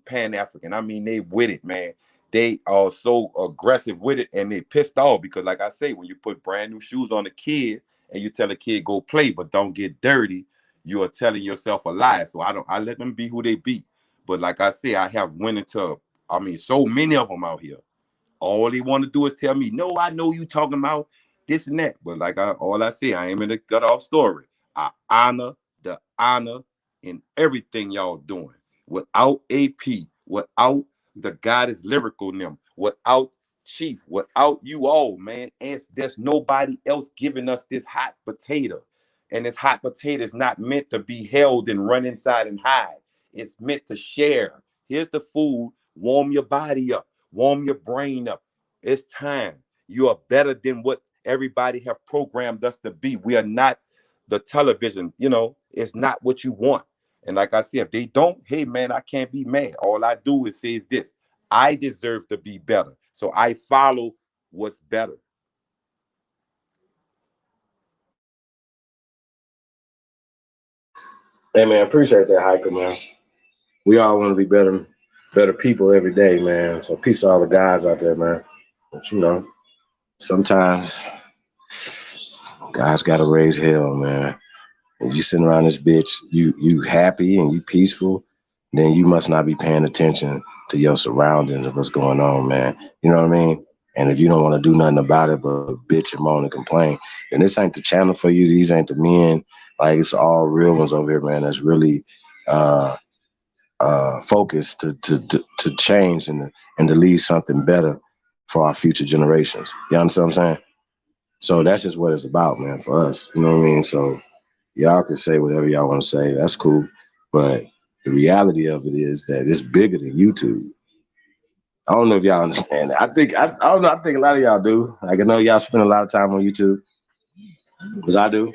Pan-African. I mean, they with it, man. They are so aggressive with it and they pissed off because like I say, when you put brand new shoes on a kid and you tell a kid go play but don't get dirty, you are telling yourself a lie. So I let them be who they be. But like I say, I have went into, so many of them out here. All they want to do is tell me, no, I know you talking about this and that. But like all I say, I am in a gut off story. I honor the honor in everything y'all doing. Without AP, without the goddess lyrical them, without Chief, without you all, man, and there's nobody else giving us this hot potato. And this hot potato is not meant to be held and run inside and hide. It's meant to share. Here's the food Warm your body up. Warm your brain up. It's time. You are better than what everybody have programmed us to be. We are not the television. It's not what you want. And like I said, if they don't, hey man, I can't be mad. All I do is say this: I deserve to be better, so I follow what's better. Hey man, appreciate that, Hiker, man. We all want to be better people every day, man. So peace to all the guys out there, man. But sometimes guys gotta raise hell, man. If you sitting around this bitch, you happy and you peaceful, then you must not be paying attention to your surroundings of what's going on, man. You know what I mean? And if you don't want to do nothing about it but bitch and moan and complain, then this ain't the channel for you. These ain't the men. Like, it's all real ones over here, man. That's really focused to change and to leave something better for our future generations. You understand what I'm saying? So that's just what it's about, man, for us. You know what I mean? So y'all can say whatever y'all want to say. That's cool. But the reality of it is that it's bigger than YouTube. I don't know if y'all understand that. I don't know. I think a lot of y'all do. Like, I know y'all spend a lot of time on YouTube, because I do.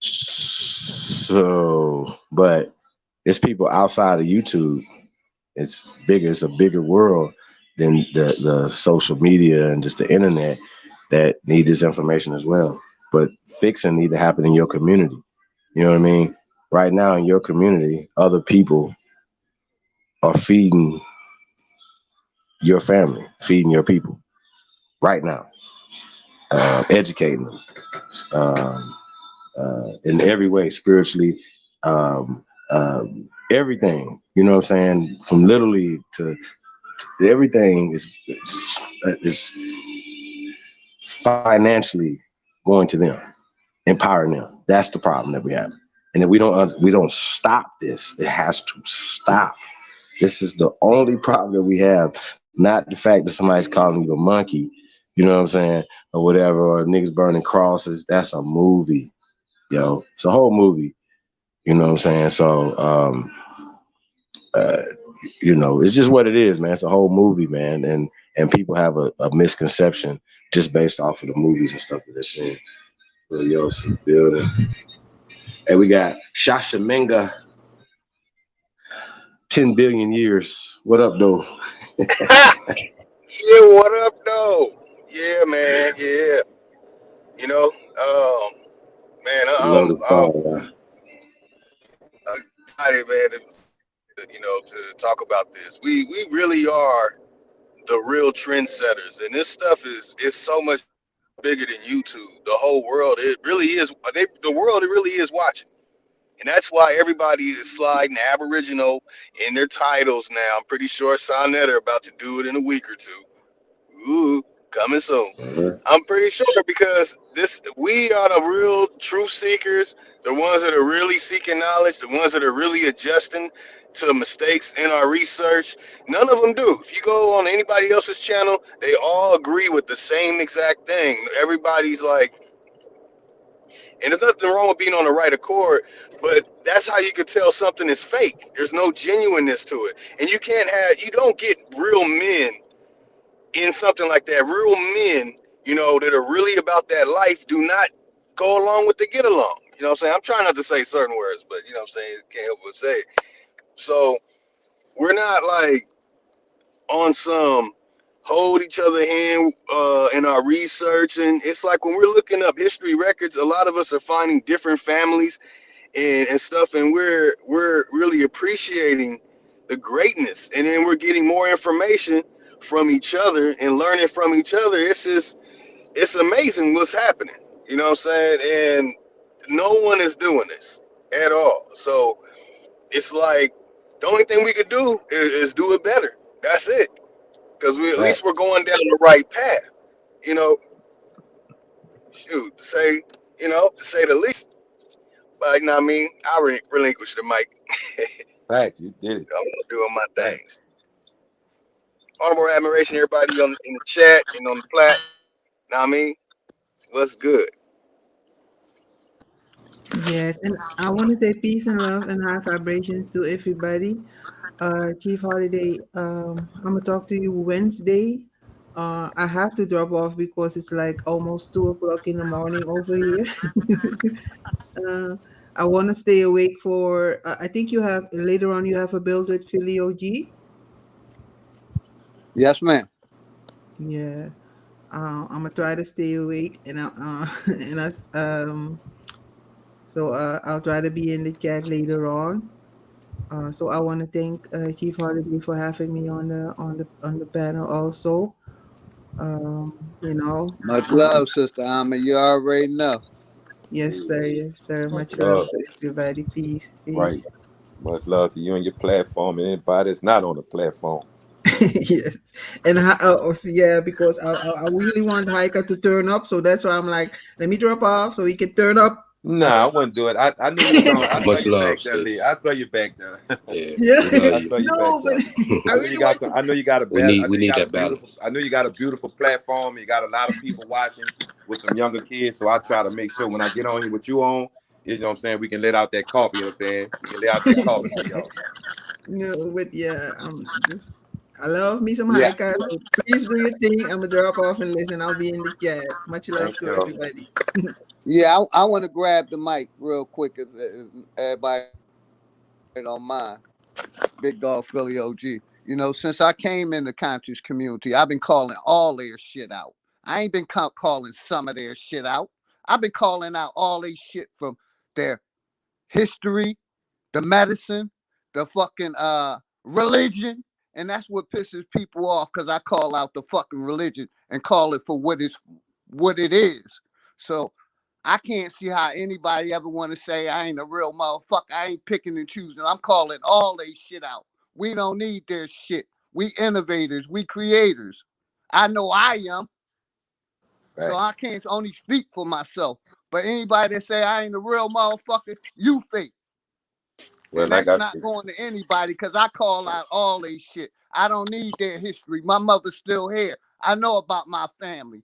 So, but it's people outside of YouTube. It's bigger. It's a bigger world than the social media and just the internet that need this information as well. But fixing need to happen in your community. You know what I mean? Right now in your community, other people are feeding your family, feeding your people right now, educating them in every way, spiritually, everything. You know what I'm saying? From literally to everything is financially going to them, empowering them. That's the problem that we have. And if we don't stop this, it has to stop. This is the only problem that we have, not the fact that somebody's calling you a monkey, you know what I'm saying, or whatever, or niggas burning crosses. That's a movie, yo. It's a whole movie, you know what I'm saying? So, it's just what it is, man. It's a whole movie, man. And people have a misconception just based off of the movies and stuff that they're seeing. Yo, building. And we got Shashaminga, 10 billion years. What up, though? Yeah, what up, though? Yeah, man, yeah. You know, man, Love the I'm excited, man, to talk about this. We really are the real trendsetters, and this stuff is so much bigger than YouTube. The whole world, it really is. The world, it really is watching. And that's why everybody is sliding Aboriginal in their titles now. I'm pretty sure Sonnet are about to do it in a week or two. Ooh, coming soon. I'm pretty sure, because we are the real truth seekers, the ones that are really seeking knowledge, the ones that are really adjusting to mistakes in our research. None of them do. If you go on anybody else's channel, they all agree with the same exact thing. Everybody's like, and there's nothing wrong with being on the right accord, but that's how you could tell something is fake. There's no genuineness to it. And you don't get real men in something like that. Real men, that are really about that life, do not go along with the get along. You know what I'm saying? I'm trying not to say certain words, but you know what I'm saying? Can't help but say it. So we're not like on some hold each other hand in our research. And it's like when we're looking up history records, a lot of us are finding different families and stuff, and we're really appreciating the greatness, and then we're getting more information from each other and learning from each other. It's amazing what's happening, you know what I'm saying? And no one is doing this at all. So it's like the only thing we could do is do it better. That's it, because at Right. least we're going down the right path, you know. Shoot, to say the least. But you know what I mean, I relinquish the mic. Fact, you did it. I'm doing my Fact. things. Honorable admiration, everybody in the chat and on the plat. Know what I mean? What's good? Yes, and I want to say peace and love and high vibrations to everybody. Chief Holiday, I'm gonna talk to you Wednesday. I have to drop off because it's like almost 2 o'clock in the morning over here. uh, I want to stay awake for. I think you have later on. You have a build with Philly OG. Yes, ma'am. Yeah. I'm gonna try to stay awake, and and I'll try to be in the chat later on. So I want to thank Chief Holiday for having me on the panel also. You know, Much love, Sister Alma. You already know. yes sir, yes sir. Much Much love love. to everybody. Peace, Right. peace. Much love to you and your platform and anybody that's not on the platform. Yes, and yeah, because I really want Hiker to turn up, so that's why I'm like, let me drop off so he can turn up. Nah, I wouldn't do it. I knew you was on. I saw Much you love, back there, Lee. sis. I saw you back there. Yeah, Yeah, we love I you. saw you back no, but there. I I know you really got want some. to. I know you got a We bad. I need know we you need got a that beautiful. balance. I know you got a beautiful platform. You got a lot of people watching with some younger kids. So I try to make sure when I get on here with you on, you know what I'm saying, we can let out that coffee. You know what I'm saying? We can lay out that coffee for y'all. No, but yeah, just I love me some Yeah. Hiker. So please do your thing. I'm gonna drop off and listen. I'll be in the chat. Much love Thank to you. everybody. Yeah, I want to grab the mic real quick if everybody don't mind. Big dog Philly OG. You know, since I came in the conscious community, I've been calling all their shit out. I ain't been calling some of their shit out. I've been calling out all their shit from their history, the medicine, the fucking religion. And that's what pisses people off because I call out the fucking religion and call it for what it is. So I can't see how anybody ever want to say I ain't a real motherfucker. I ain't picking and choosing. I'm calling all they shit out. We don't need their shit. We innovators. We creators. I know I am. So I Facts. can't only speak for myself. But anybody that say I ain't a real motherfucker, you fake. Well, And like that's I not said, going to anybody because I call out all they shit. I don't need their history. My mother's still here. I know about my family.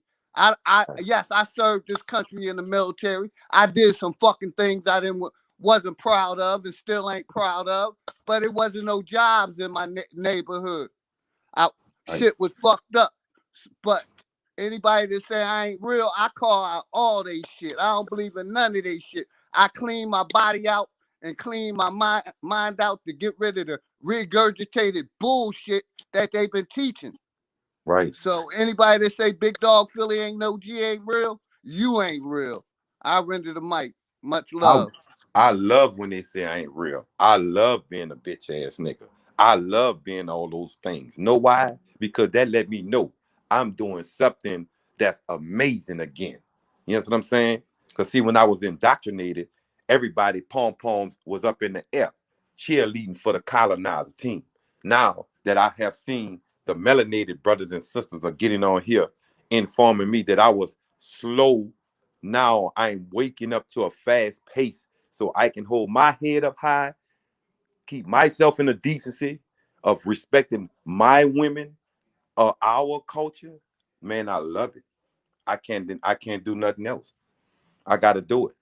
Yes, I served this country in the military. I did some fucking things I wasn't proud of and still ain't proud of. But it wasn't no jobs in my neighborhood. right, Shit was fucked up. But anybody that say I ain't real, I call out all they shit. I don't believe in none of they shit. I clean my body out and clean my mind out to get rid of the regurgitated bullshit that they've been teaching. right. So anybody that say Big Dog Philly ain't no G ain't real, you ain't real. I render the mic. Much I love. I love when they say I ain't real. I love being a bitch ass nigga. I love being all those things. Know why? Because that let me know I'm doing something that's amazing again. You know what I'm saying? Because see, when I was indoctrinated, everybody pom poms was up in the air, cheerleading for the colonizer team. Now that I have seen the melanated brothers and sisters are getting on here, informing me that I was slow. Now I'm waking up to a fast pace so I can hold my head up high, keep myself in the decency of respecting my women, our culture. Man, I love it. I can't do nothing else. I gotta do it.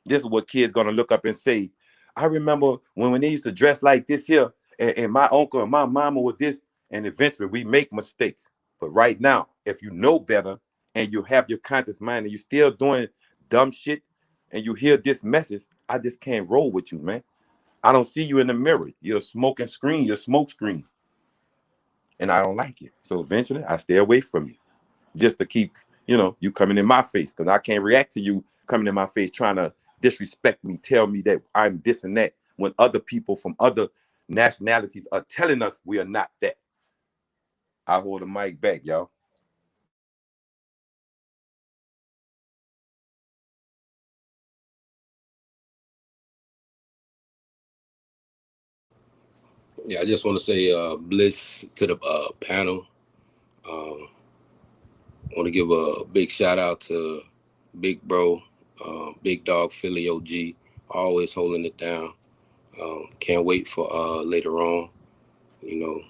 This is what kids gonna look up and say. I remember when they used to dress like this here, and my uncle and my mama was this, and eventually we make mistakes. But right now, if you know better and you have your conscious mind and you still doing dumb shit and you hear this message, I just can't roll with you, man. I don't see you in the mirror. You're a smoking screen, you're a smoke screen. And I don't like it. So eventually I stay away from you. Just to keep, you coming in my face. Because I can't react to you coming in my face trying to disrespect me, tell me that I'm this and that, when other people from other nationalities are telling us we are not that. I hold the mic back, y'all. Yeah, I just want to say bliss to the panel. Want to give a big shout out to Big Bro, Big Dog Philly OG, always holding it down. Can't wait for later on. You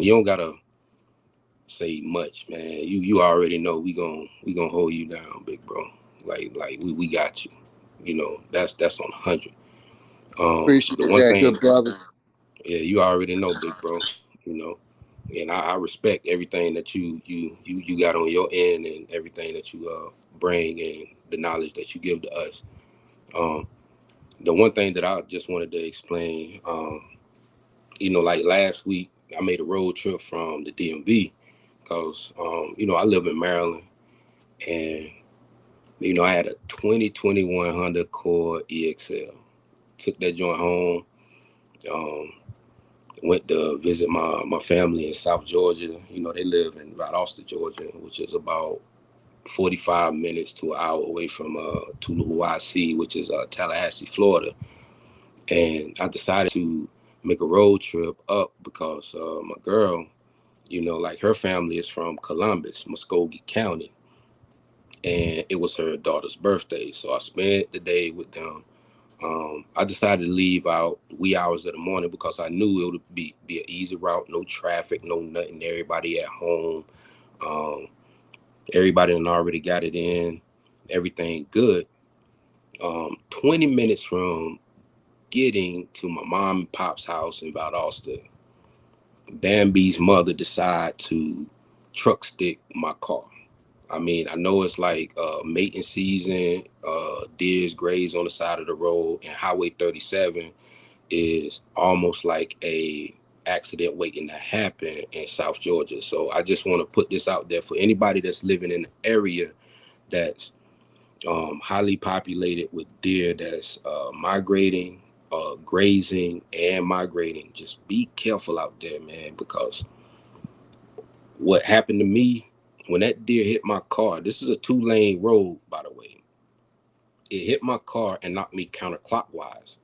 don't gotta say much, man. You already know we gonna hold you down, big bro. Like we got you. That's on 100. Appreciate The one that, thing, good brother. Yeah, you already know, big bro. You know, and I respect everything that you got on your end and everything that you bring and the knowledge that you give to us. The one thing that I just wanted to explain, you know, like last week I made a road trip from the DMV because you know, I live in Maryland, and you know, I had a 2021 Honda Accord EXL. Took that joint home. Went to visit my family in South Georgia. You know, they live in Valdosta, Georgia, which is about 45 minutes to an hour away from Tulahuasi, which is Tallahassee, Florida. And I decided to make a road trip up because my girl, you know, like her family is from Columbus, Muskogee County. And it was her daughter's birthday. So I spent the day with them. I decided to leave out wee hours of the morning because I knew it would be an easy route, no traffic, no nothing, everybody at home. Everybody had already got it in, everything good. 20 minutes from getting to my mom and pop's house in Valdosta, Bambi's mother decided to truck stick my car. I mean, I know it's like mating season, deers graze on the side of the road, and Highway 37 is almost like a accident waiting to happen in South Georgia. So I just want to put this out there for anybody that's living in an area that's highly populated with deer that's migrating, grazing, and migrating. Just be careful out there, man, because what happened to me when that deer hit my car, this is a 2-lane road, by the way. It hit my car and knocked me counterclockwise.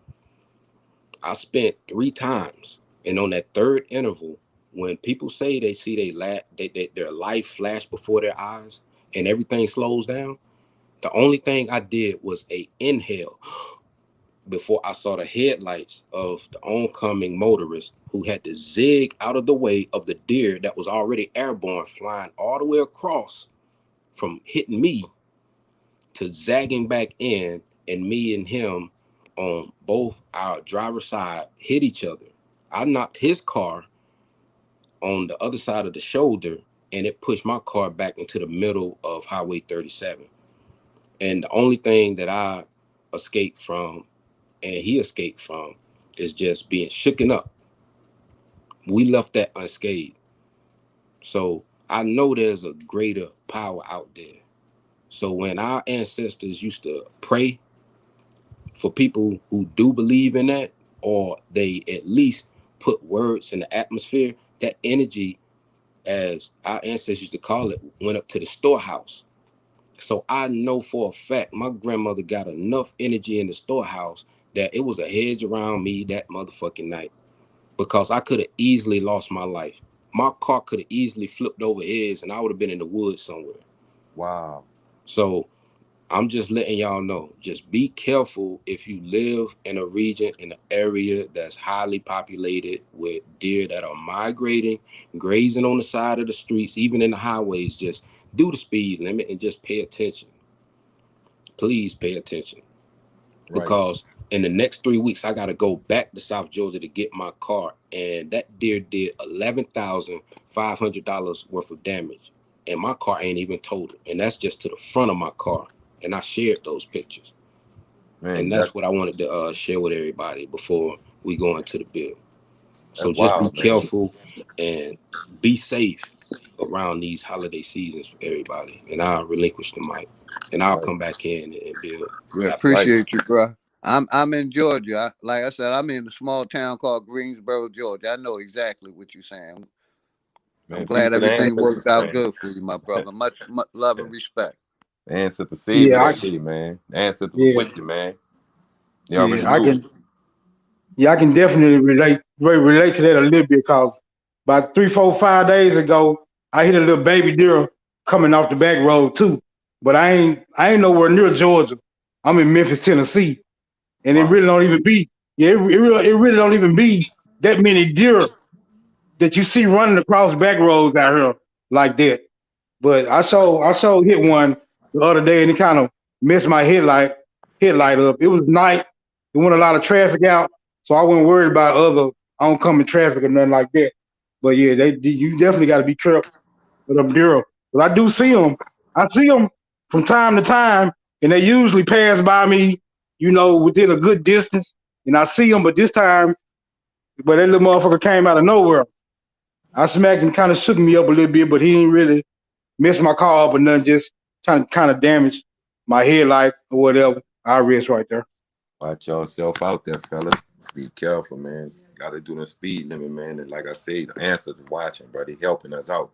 I spent 3 times, and on that third interval, when people say they see their life flash before their eyes and everything slows down, the only thing I did was a inhale before I saw the headlights of the oncoming motorist who had to zig out of the way of the deer that was already airborne, flying all the way across from hitting me to zagging back in, and me and him on both our driver's side hit each other. I knocked his car on the other side of the shoulder, and it pushed my car back into the middle of Highway 37. And the only thing that I escaped from and he escaped from is just being shooken up. We left that unscathed. So I know there's a greater power out there. So when our ancestors used to pray for people who do believe in that, or they at least put words in the atmosphere, that energy, as our ancestors used to call it, went up to the storehouse. So I know for a fact my grandmother got enough energy in the storehouse that it was a hedge around me that motherfucking night, because I could have easily lost my life. My car could have easily flipped over his and I would have been in the woods somewhere. Wow. So I'm just letting y'all know, just be careful if you live in a region, in an area that's highly populated with deer that are migrating, grazing on the side of the streets, even in the highways. Just do the speed limit and just pay attention. Please pay attention. Right. Because in the next 3 weeks, I got to go back to South Georgia to get my car. And that deer did $11,500 worth of damage. And my car ain't even totaled. And that's just to the front of my car. And I shared those pictures. Man, and that's what I wanted to share with everybody before we go into the bill. So just wild, be careful and be safe around these holiday seasons for everybody. And I'll relinquish the mic. And I'll come back in and build. Yeah, appreciate you, bro. I'm in Georgia. Like I said, I'm in a small town called Greensboro, Georgia. I know exactly what you're saying. I'm glad everything worked out good for you, my brother. Much love and respect. Ancestor saved me, man. Ancestor was with you, man. I can definitely relate to that a little bit, because about 3, 4, 5 days ago, I hit a little baby deer coming off the back road too. But I ain't nowhere near Georgia. I'm in Memphis, Tennessee, and it really don't even be. Yeah, it really don't even be that many deer that you see running across back roads out here like that. But I saw hit one the other day, and it kind of messed my headlight up. It was night. There wasn't a lot of traffic out, so I wasn't worried about I don't come in traffic or nothing like that. But yeah, you definitely got to be careful with them deer. Because I do see them. I see them from time to time, and they usually pass by me, within a good distance. And I see them, but this time, that little motherfucker came out of nowhere. I smacked him, kind of shook me up a little bit, but he ain't really messed my car up or nothing, just trying to kind of damage my headlight or whatever. I rest right there. Watch yourself out there, fellas. Be careful, man. Gotta do the speed limit, man. And like I say, the Ancestry is watching, bro. They helping us out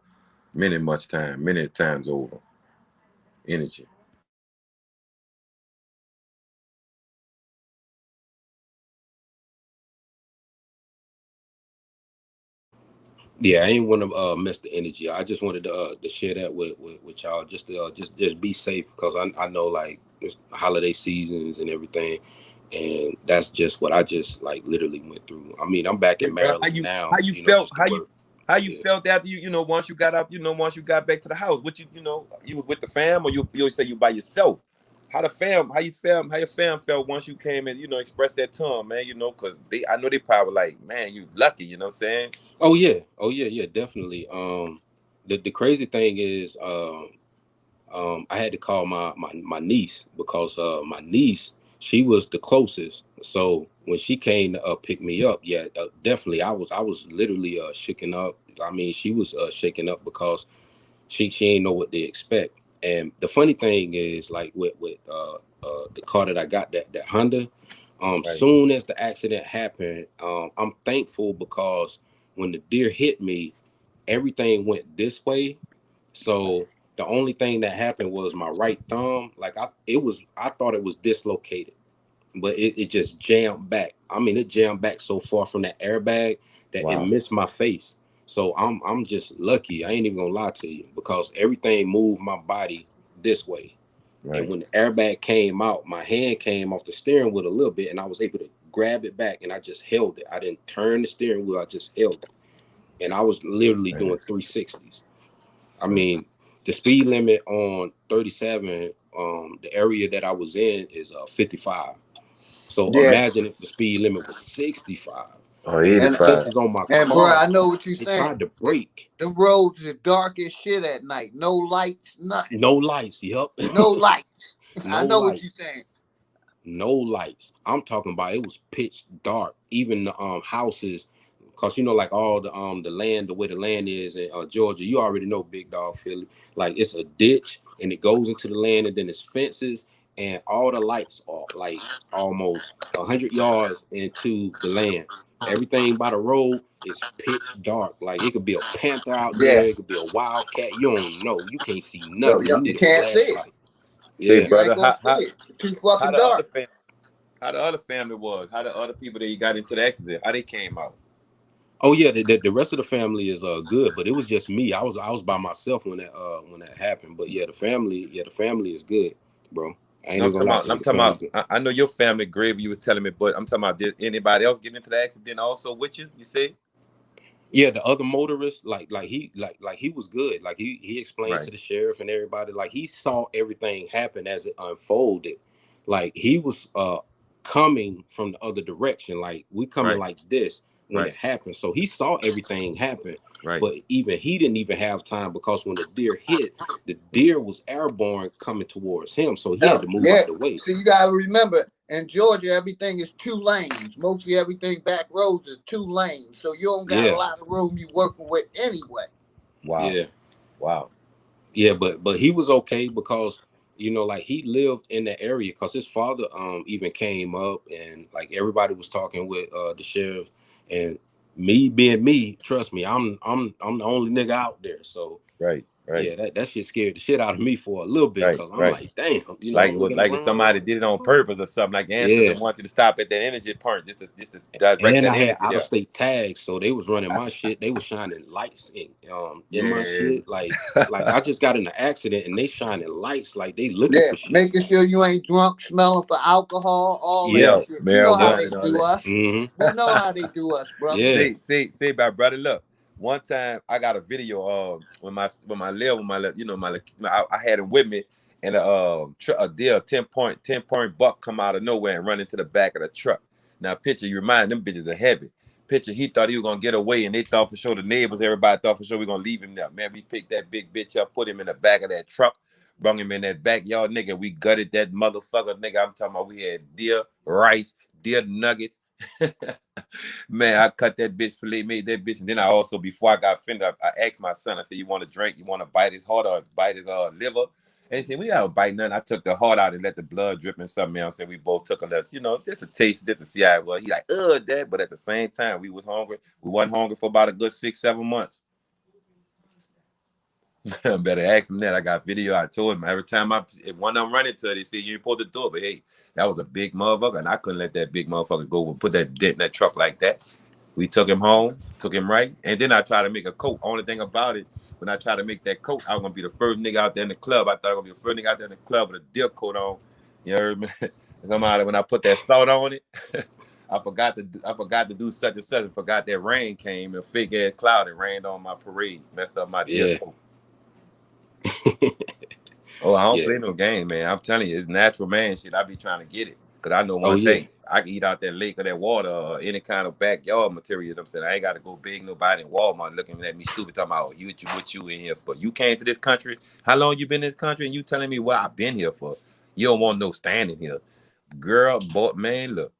many times over. Energy. Yeah, I ain't want to miss the energy. I just wanted to share that with y'all, just to just be safe, because I know, like, it's holiday seasons and everything, and that's just what I just like literally went through. I mean, I'm back in Maryland now. How you felt? How you Yeah. felt after once you got up, once you got back to the house? What you was with the fam, or you say you by yourself? How your fam felt once you came and expressed that tongue, man? Because I know they probably like, man, you lucky. You know what I'm saying? Oh yeah, definitely. The crazy thing is, I had to call my niece, because my niece, she was the closest. So when she came to pick me up, yeah, definitely, I was literally shaken up. I mean, she was shaken up because she ain't know what they expect. And the funny thing is, like, with the car that I got, that Honda, Right. soon as the accident happened, I'm thankful, because when the deer hit me, everything went this way. So the only thing that happened was my right thumb. Like, I thought it was dislocated, but it just jammed back. I mean, it jammed back so far from that airbag that it missed my face. So I'm just lucky. I ain't even gonna lie to you, because everything moved my body this way. Right. And when the airbag came out, my hand came off the steering wheel a little bit, and I was able to grab it back, and I just held it. I didn't turn the steering wheel, I just held it. And I was literally doing 360s. I mean, the speed limit on 37, the area that I was in is 55. So Yeah. imagine if the speed limit was 65. Or And the 85. sensors on my And bro, car, I know what you're it saying. tried to brake. The roads are dark as shit at night. No lights, nothing. No lights. Yep. No lights. No I know lights. what you're saying. No lights. I'm talking about, it was pitch dark. Even the houses, because like all the land, the way the land is in Georgia, you already know, Big Dog Philly. Like, it's a ditch and it goes into the land, and then it's fences, and all the lights are like almost 100 yards into the land. Everything by the road is pitch dark. Like, it could be a panther out there, Yeah. it could be a wildcat. You don't know. You can't see Yo, nothing. You you need a can't see it. flashlight. Say, Yeah. You ain't brother, gonna see it. It's too fucking dark. How the other family was? How the other people that you got into the accident? How they came out? Oh yeah, the rest of the family is good, but it was just me. I was by myself when that happened. But yeah, the family is good, bro. I ain't No, even gonna lie to you. I'm The talking family's about. good. I know your family grave. You was telling me, but I'm talking about, did anybody else get into the accident also with you? You say? Yeah, the other motorist, like he was good. Like, he explained to Right. the sheriff and everybody. Like, he saw everything happen as it unfolded. Like, he was coming from the other direction. Like, we coming Right. like this when Right. it happened. So he saw everything happen. Right. But even he didn't even have time, because when the deer hit, the deer was airborne coming towards him. So he had to move Yeah. out the way. So you gotta remember, in Georgia, everything is 2 lanes. Mostly everything back roads is 2 lanes. So you don't got a Yeah. lot of room you working with anyway. Wow. Yeah. Wow. Yeah, but he was okay, because like, he lived in that area, because his father even came up, and like, everybody was talking with the sheriff, and me being me, trust me, I'm the only nigga out there. So Right. Right. yeah, that shit scared the shit out of me for a little bit, Right. because I'm Right. like, damn, Like I'm it was looking like if around somebody like, did it on purpose or something. Like the yeah. ancestors wanted to stop at that energy point, just to direct And that I had energy out of there. state tags, so they was running my shit. They was shining lights in my Yeah. shit. Like I just got in an accident, and they shining lights, like they looking Yeah, for shit. making sure you ain't drunk, smelling for alcohol, all Yeah. that shit. You know how they Marijuana and all do that. us. Mm-hmm. We know how they do us, brother. Yeah. Say, my brother, look. One time I got a video when my I had him with me, and a deer 10 point buck come out of nowhere and run into the back of the truck. Now picture, you remind them bitches are heavy. picture. He thought he was gonna get away, and they thought for sure, the neighbors, everybody thought for sure we gonna leave him there. Man, we picked that big bitch up, put him in the back of that truck, brung him in that backyard, nigga. We gutted that motherfucker, nigga. I'm talking about we had deer, rice, deer nuggets. Man, I cut that bitch, fillet, made that bitch, and then I also, before I got finished, I asked my son, I said, you want to drink? You want to bite his heart or bite his liver? And he said, we don't bite nothing. I took the heart out and let the blood drip and something else. And we both took a little, you know, just a taste, just to see how it was. He like, Dad. But at the same time, we was hungry. We wasn't hungry for about a good 6-7 months. Better ask him that. I got video. I told him every time if one of them run into it, they say you ain't supposed to do it. But hey, that was a big motherfucker, and I couldn't let that big motherfucker go and put that dent in that truck like that. We took him home, took him right, and then I tried to make a coat. Only thing about it, when I tried to make that coat, I was gonna be the first nigga out there in the club. I thought I was gonna be the first nigga out there in the club with a dip coat on. You heard me? Come out when I put that salt on it. I forgot to do such and such, and forgot that rain came and fake ass cloud. It rained on my parade, messed up my dip coat. Oh, I don't play no game, man. I'm telling you, it's natural man shit. I be trying to get it. Because I know one thing. I can eat out that lake or that water or any kind of backyard material. You know what I'm saying? I ain't got to go big nobody in Walmart looking at me stupid talking about, what you in here for? You came to this country? How long you been in this country? And you telling me what I've been here for? You don't want no standing here. Girl, boy, man, look.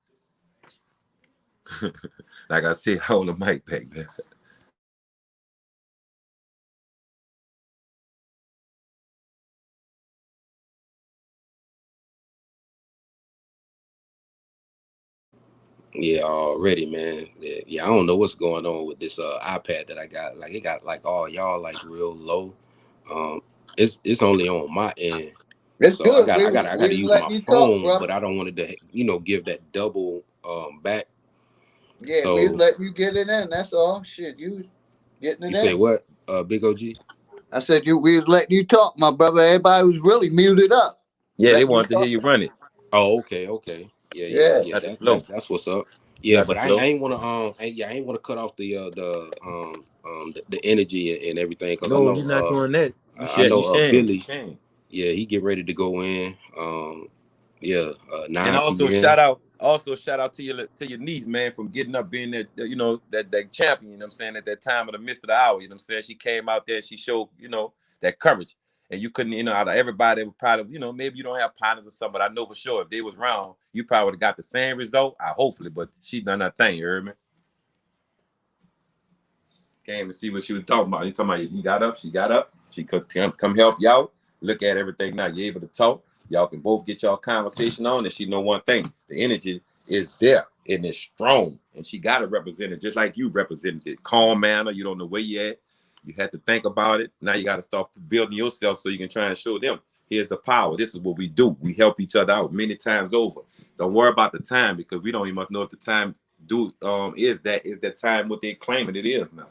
Like I said, hold the mic back, man. Yeah, already, man. Yeah, I don't know what's going on with this iPad that I got. Like, it got like all y'all like real low. It's only on my end. It's So good. I got to use my phone, but I don't want it to, give that double back. Yeah, so we let you get it in. That's all. Shit, you getting it in. You say what, Big OG? I said we letting you talk, my brother. Everybody was really muted up. Yeah, they wanted to hear you run it. Oh, okay. Yeah. That's what's up. Yeah, but I ain't want to I ain't want to cut off the energy and everything, because I know you're not doing that. I know Philly. Yeah, he get ready to go in. And also shout out to your niece, man, from getting up being that, that champion, you know what I'm saying, at that time of the midst of the hour, you know what I'm saying? She came out there and she showed, that courage. And you couldn't, out of everybody, would probably, maybe you don't have partners or something, but I know for sure if they was wrong, you probably would have got the same result. Hopefully, but she done her thing, you heard me? Came and see what she was talking about. You talking about he got up, she got up, she could come help y'all. Look at everything now. You're able to talk. Y'all can both get y'all conversation on, and she know one thing: the energy is there and it's strong, and she got to represent it just like you represented it. Calm manner. You don't know where you at. You had to think about it. Now you got to start building yourself so you can try and show them. Here's the power. This is what we do. We help each other out many times over. Don't worry about the time, because we don't even know if the time is that time what they claiming it is now.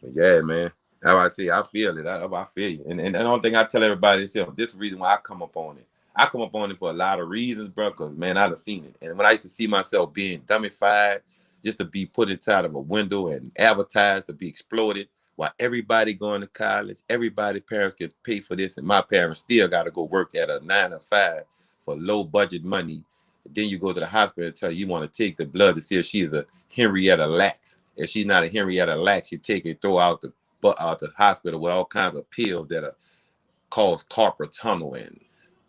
But yeah, man. How I say, I feel it. I feel you. And I don't think I tell everybody this. This is the reason why I come up on it. I come up on it for a lot of reasons, bro, because, man, I've seen it. And when I used to see myself being dummified, just to be put inside of a window and advertised to be exploited, while everybody going to college, everybody parents get paid for this, and my parents still got to go work at a 9 to 5 for low budget money. Then you go to the hospital and tell you want to take the blood to see if she is a Henrietta Lacks. If she's not a Henrietta Lacks, you take it, throw out the hospital with all kinds of pills that cause carpal tunnel and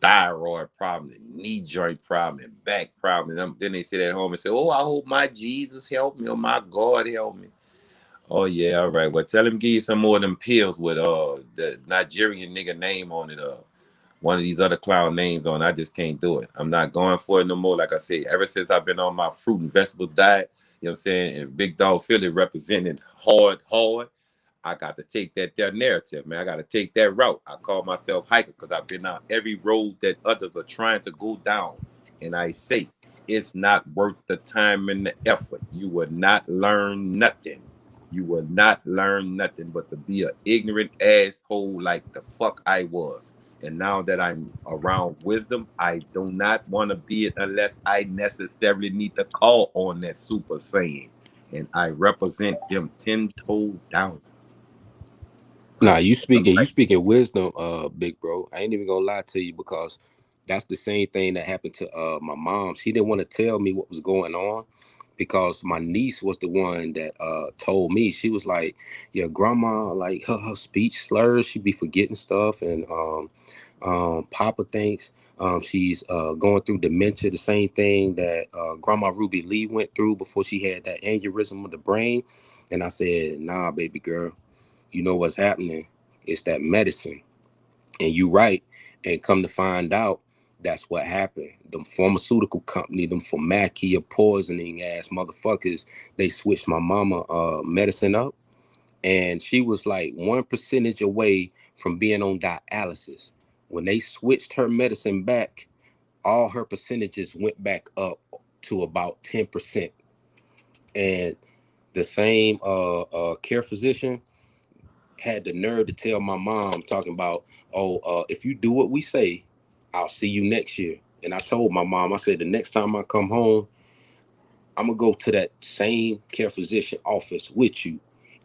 thyroid problem and knee joint problem and back problem. And then they sit at home and say, "Oh, I hope my Jesus help me or my God help me." Oh yeah, all right. Well, tell him give you some more of them pills with the Nigerian nigga name on it. One of these other clown names on. I just can't do it. I'm not going for it no more. Like I said, ever since I've been on my fruit and vegetable diet, you know what I'm saying, and Big Dog Philly represented hard. I got to take that narrative, man. I got to take that route. I call myself hiker because I've been on every road that others are trying to go down. And I say, it's not worth the time and the effort. You will not learn nothing. You will not learn nothing but to be an ignorant asshole like the fuck I was. And now that I'm around wisdom, I do not want to be it unless I necessarily need to call on that super saiyan. And I represent them 10 toes down. Nah, you speaking wisdom, big bro. I ain't even gonna lie to you, because That's the same thing that happened to my mom. She didn't want to tell me what was going on because my niece was the one that told me. She was like, "Your grandma, like her speech slurs, she be forgetting stuff, and Papa thinks she's going through dementia, the same thing that Grandma Ruby Lee went through before she had that aneurysm of the brain." And I said, "Nah, baby girl, you know what's happening? It's that medicine." And you right. And come to find out, that's what happened. Them pharmaceutical company, them pharmacia poisoning ass motherfuckers, they switched my mama medicine up. And she was like 1% away from being on dialysis. When they switched her medicine back, all her percentages went back up to about 10%. And the same care physician had the nerve to tell my mom, talking about, "Oh, if you do what we say, I'll see you next year." And I told my mom, I said, the next time I come home, I'm gonna go to that same care physician office with you,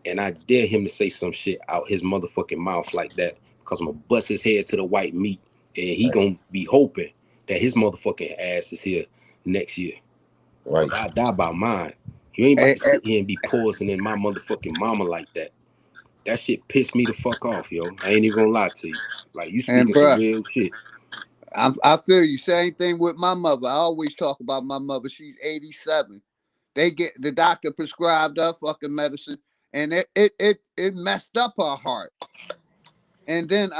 and I dare him to say some shit out his motherfucking mouth like that, because I'm gonna bust his head to the white meat, and he gonna be hoping that his motherfucking ass is here next year. Right. Because I die by mine. You ain't about Hey, to sit here and be poisoning my motherfucking mama like that. That shit pissed me the fuck off, yo. I ain't even gonna lie to you. Like, you and speaking some bruh, real shit. I feel you. Same thing with my mother. I always talk about my mother. She's 87. The doctor prescribed her fucking medicine, and it messed up her heart. And then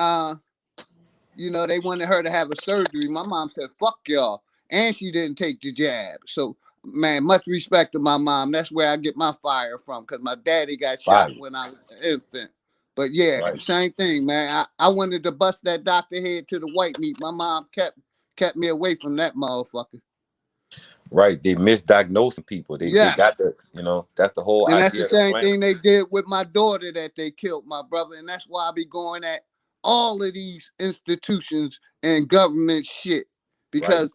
they wanted her to have a surgery. My mom said, "Fuck y'all," and she didn't take the jab. So, man, much respect to my mom. That's where I get my fire from, because my daddy got Fire. shot when I was an infant. But yeah, Right. same thing, man. I wanted to bust that doctor head to the white meat. My mom kept me away from that motherfucker. Right. They misdiagnosing people. They Yes. got the, that's the whole And that's the idea of the same plan. thing they did with my daughter that they killed my brother. And that's why I be going at all of these institutions and government shit. Because,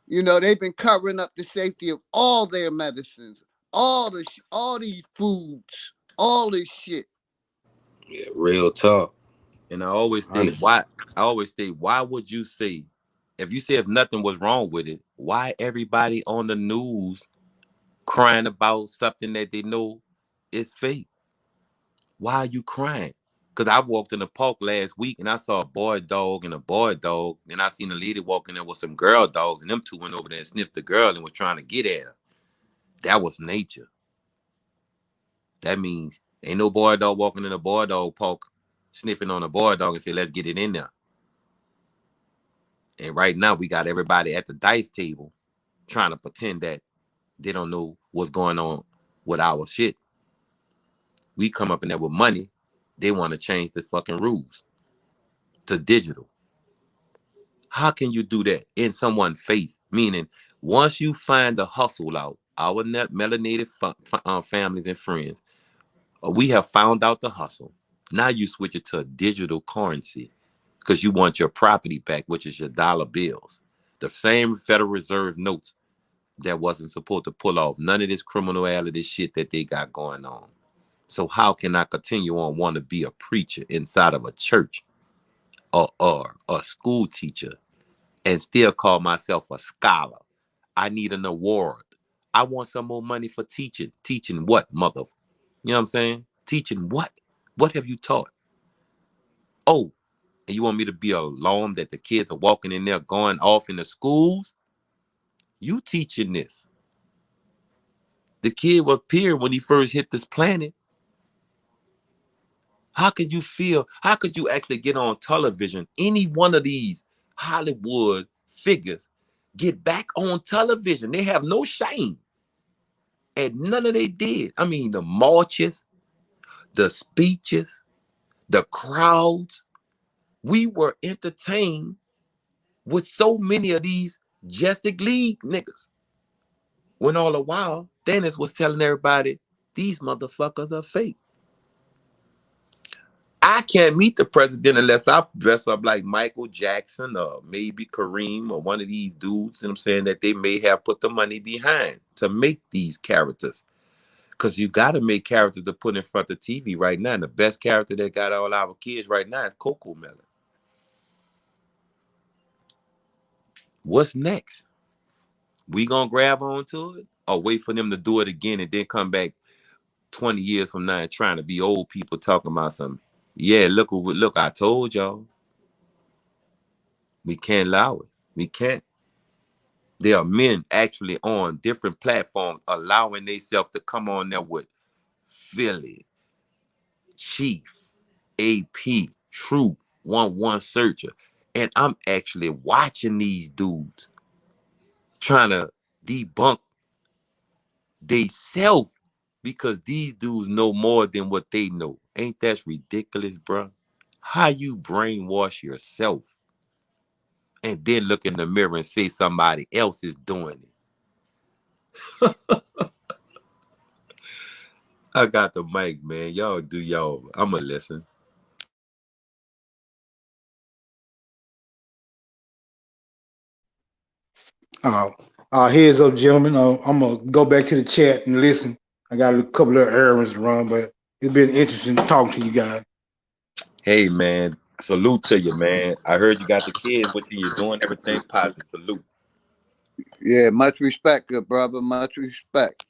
Right. they've been covering up the safety of all their medicines, all these foods, all this shit. Yeah, real talk. And I always think, Honest. why would you say, if nothing was wrong with it, why everybody on the news crying about something that they know is fake? Why are you crying? Because I walked in the park last week and I saw a boy dog and a boy dog. Then I seen a lady walking there with some girl dogs, and them two went over there and sniffed the girl and was trying to get at her. That was nature. That means ain't no boy dog walking in a boy dog park sniffing on a boy dog and say, "Let's get it in there." And right now we got everybody at the dice table trying to pretend that they don't know what's going on with our shit. We come up in there with money. They want to change the fucking rules to digital. How can you do that in someone's face? Meaning, once you find the hustle out, our melanated families and friends, we have found out the hustle. Now you switch it to a digital currency because you want your property back, which is your dollar bills. The same Federal Reserve notes that wasn't supposed to pull off none of this criminality shit that they got going on. So how can I continue on want to be a preacher inside of a church or a school teacher and still call myself a scholar? I need an award. I want some more money for teaching. Teaching what, mother? You know what I'm saying? Teaching what? What have you taught? Oh, and you want me to be alarmed that the kids are walking in there going off in the schools? You teaching this. The kid was pure when he first hit this planet. How could you feel? How could you actually get on television? Any one of these Hollywood figures get back on television. They have no shame. And none of they did. I mean, the marches, the speeches, the crowds. We were entertained with so many of these Justice League niggas. When all the while, Dennis was telling everybody, these motherfuckers are fake. I can't meet the president unless I dress up like Michael Jackson or maybe Kareem or one of these dudes, and I'm saying that they may have put the money behind to make these characters. Because you got to make characters to put in front of TV right now. And the best character that got all our kids right now is Coco Melon. What's next? We gonna grab onto it or wait for them to do it again and then come back 20 years from now and trying to be old people talking about something? Yeah, look, I told y'all. We can't allow it. We can't. There are men actually on different platforms allowing themselves to come on there with Philly, Chief, AP, True, 1-1 Searcher. And I'm actually watching these dudes trying to debunk they self because these dudes know more than what they know. Ain't that ridiculous, bro? How you brainwash yourself and then look in the mirror and say somebody else is doing it? I got the mic, man. Y'all do y'all. I'ma listen. Heads up, gentlemen. I'm gonna go back to the chat and listen. I got a couple of errands to run, but it's been interesting to talk to you guys. Hey, man. Salute to you, man. I heard you got the kids with you. You're doing everything positive. Salute. Yeah, much respect, good brother. Much respect.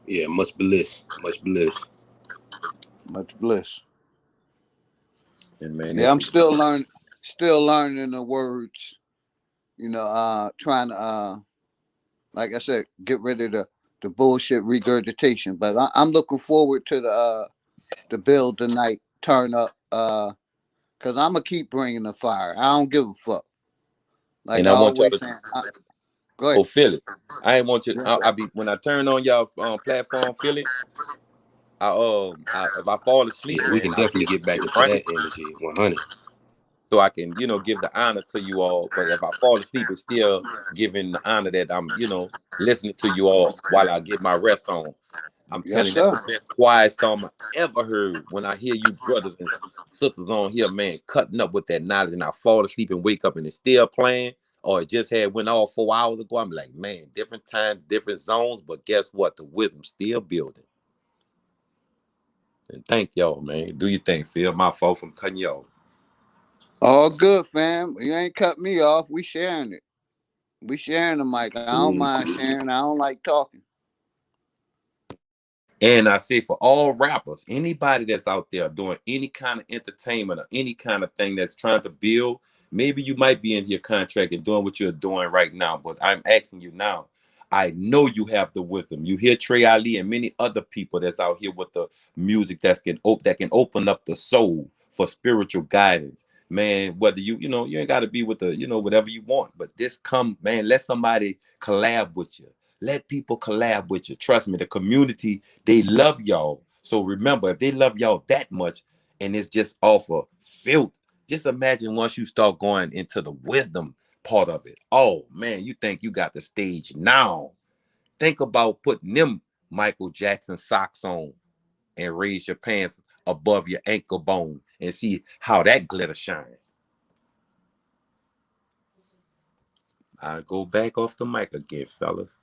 Yeah, much bliss. Much bliss. Much bliss. And man, Yeah, that's I'm still learning the words, trying to like I said, get rid of the bullshit regurgitation. But I'm looking forward to the build tonight turn up, cause I'm gonna keep bringing the fire. I don't give a fuck. Like and I I want y'all always to saying, go ahead. feel it. I ain't want you. Yeah. I be when I turn on y'all platform, feel it. If I fall asleep, Yeah, we man, can I definitely get get back into running that energy. 100. so I can, give the honor to you all. But if I fall asleep, it's still giving the honor that I'm, listening to you all while I get my rest on. I'm Yes, telling you, that's sir. the best quiet storm I ever heard. When I hear you brothers and sisters on here, man, cutting up with that knowledge, and I fall asleep and wake up and it's still playing, or it just had went off 4 hours ago. I'm like, man, different times, different zones, but guess what? The wisdom still building. And thank y'all, man. Do you think, Phil? My fault from cutting y'all. All good, fam. You ain't cut me off. We sharing it. We sharing the mic. I don't Cool, mind cool. sharing. I don't like talking. And I say for all rappers, anybody that's out there doing any kind of entertainment or any kind of thing that's trying to build, maybe you might be in your contract and doing what you're doing right now. But I'm asking you now. I know you have the wisdom. You hear Trey Ali and many other people that's out here with the music that can open up the soul for spiritual guidance. Man, whether you ain't got to be with the, whatever you want, but this come, man, let somebody collab with you. Let people collab with you. Trust me, the community, they love y'all. So remember, if they love y'all that much and it's just off of filth, just imagine once you start going into the wisdom part of it. Oh man, you think you got the stage now. Think about putting them Michael Jackson socks on and raise your pants above your ankle bone and see how that glitter shines. I go back off the mic again, fellas.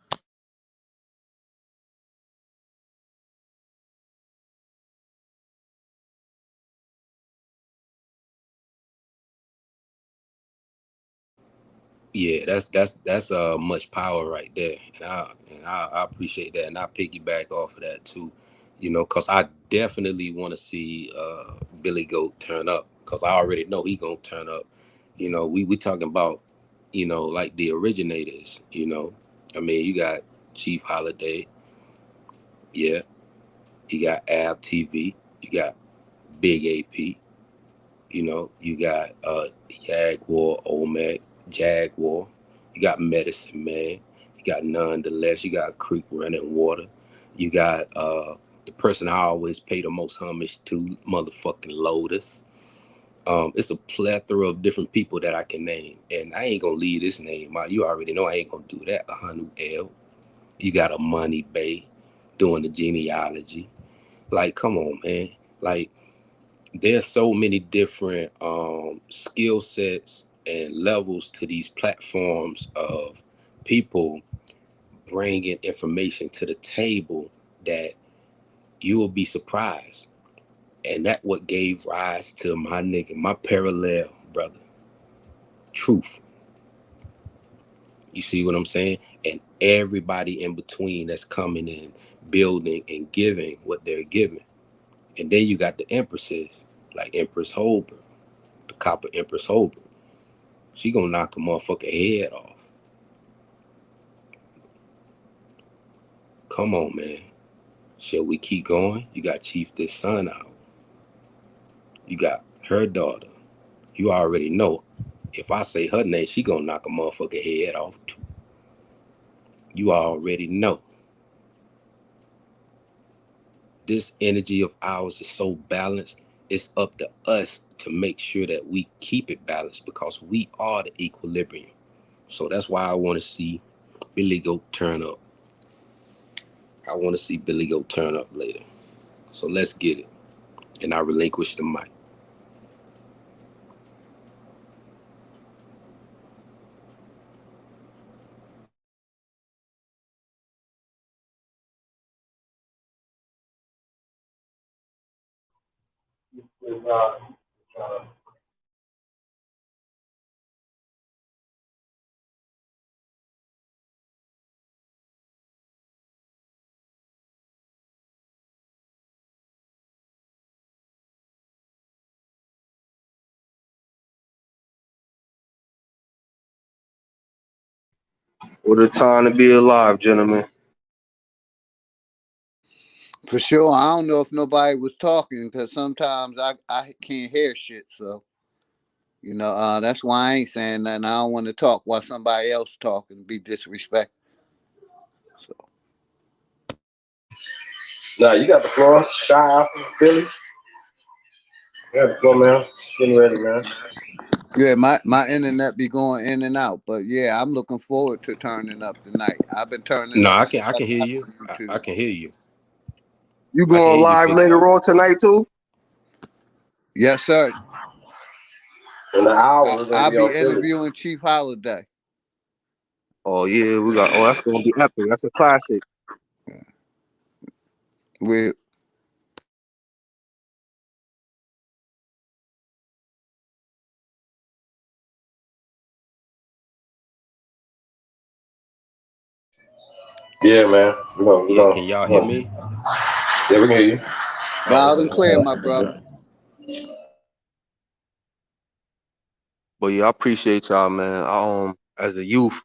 Yeah, that's much power right there, and I appreciate that, and I piggyback off of that too, because I definitely want to see Billy Goat turn up, because I already know he gonna turn up. We talking about, like the originators. I mean, you got Chief Holiday, yeah, you got Ab TV, you got Big AP, you got Jaguar, Omeg, Jaguar, you got Medicine Man, you got Nonetheless, you got Creek Running Water, you got the person I always pay the most homage to, motherfucking Lotus. It's a plethora of different people that I can name, and I ain't gonna leave this name out. You already know I ain't gonna do that. Ahanu L. You got a Money Bay doing the genealogy. Like, come on, man. Like, there's so many different skill sets and levels to these platforms of people bringing information to the table that you will be surprised. And that what gave rise to my parallel brother. truth. You see what I'm saying? And everybody in between that's coming in, building and giving what they're giving. And then you got the empresses, like Empress Holber, the copper Empress Holber. She gonna knock a motherfucker head off. Come on, man. Shall we keep going? You got Chief this son out. You got her daughter. You already know. If I say her name, she gonna knock a motherfucker head off too. You already know. This energy of ours is so balanced. It's up to us to make sure that we keep it balanced because we are the equilibrium. So that's why I want to see Billy Goat turn up. I want to see Billy Goat turn up later. So let's get it. And I relinquish the mic. What a time to be alive, gentlemen. For sure. I don't know if nobody was talking because sometimes I can't hear shit. So, that's why I ain't saying nothing. I don't want to talk while somebody else talking and be disrespectful. So. Nah, you got the floor. Shy Philly. You got the floor, man. Getting ready, man. Yeah, my internet be going in and out, but yeah, I'm looking forward to turning up tonight. I've been turning No, up. I can hear you. I can hear you. You I can going hear you, live big later dog. on tonight too? Yes, sir. In an hour, we're gonna I'll be on be Philly. interviewing Chief Holiday. Oh yeah, that's gonna be epic. That's a classic. We Yeah, man. We're Yeah, gonna, can y'all hear me? Yeah, we can hear you. loud and clear, my brother. But yeah, I appreciate y'all, man. As a youth,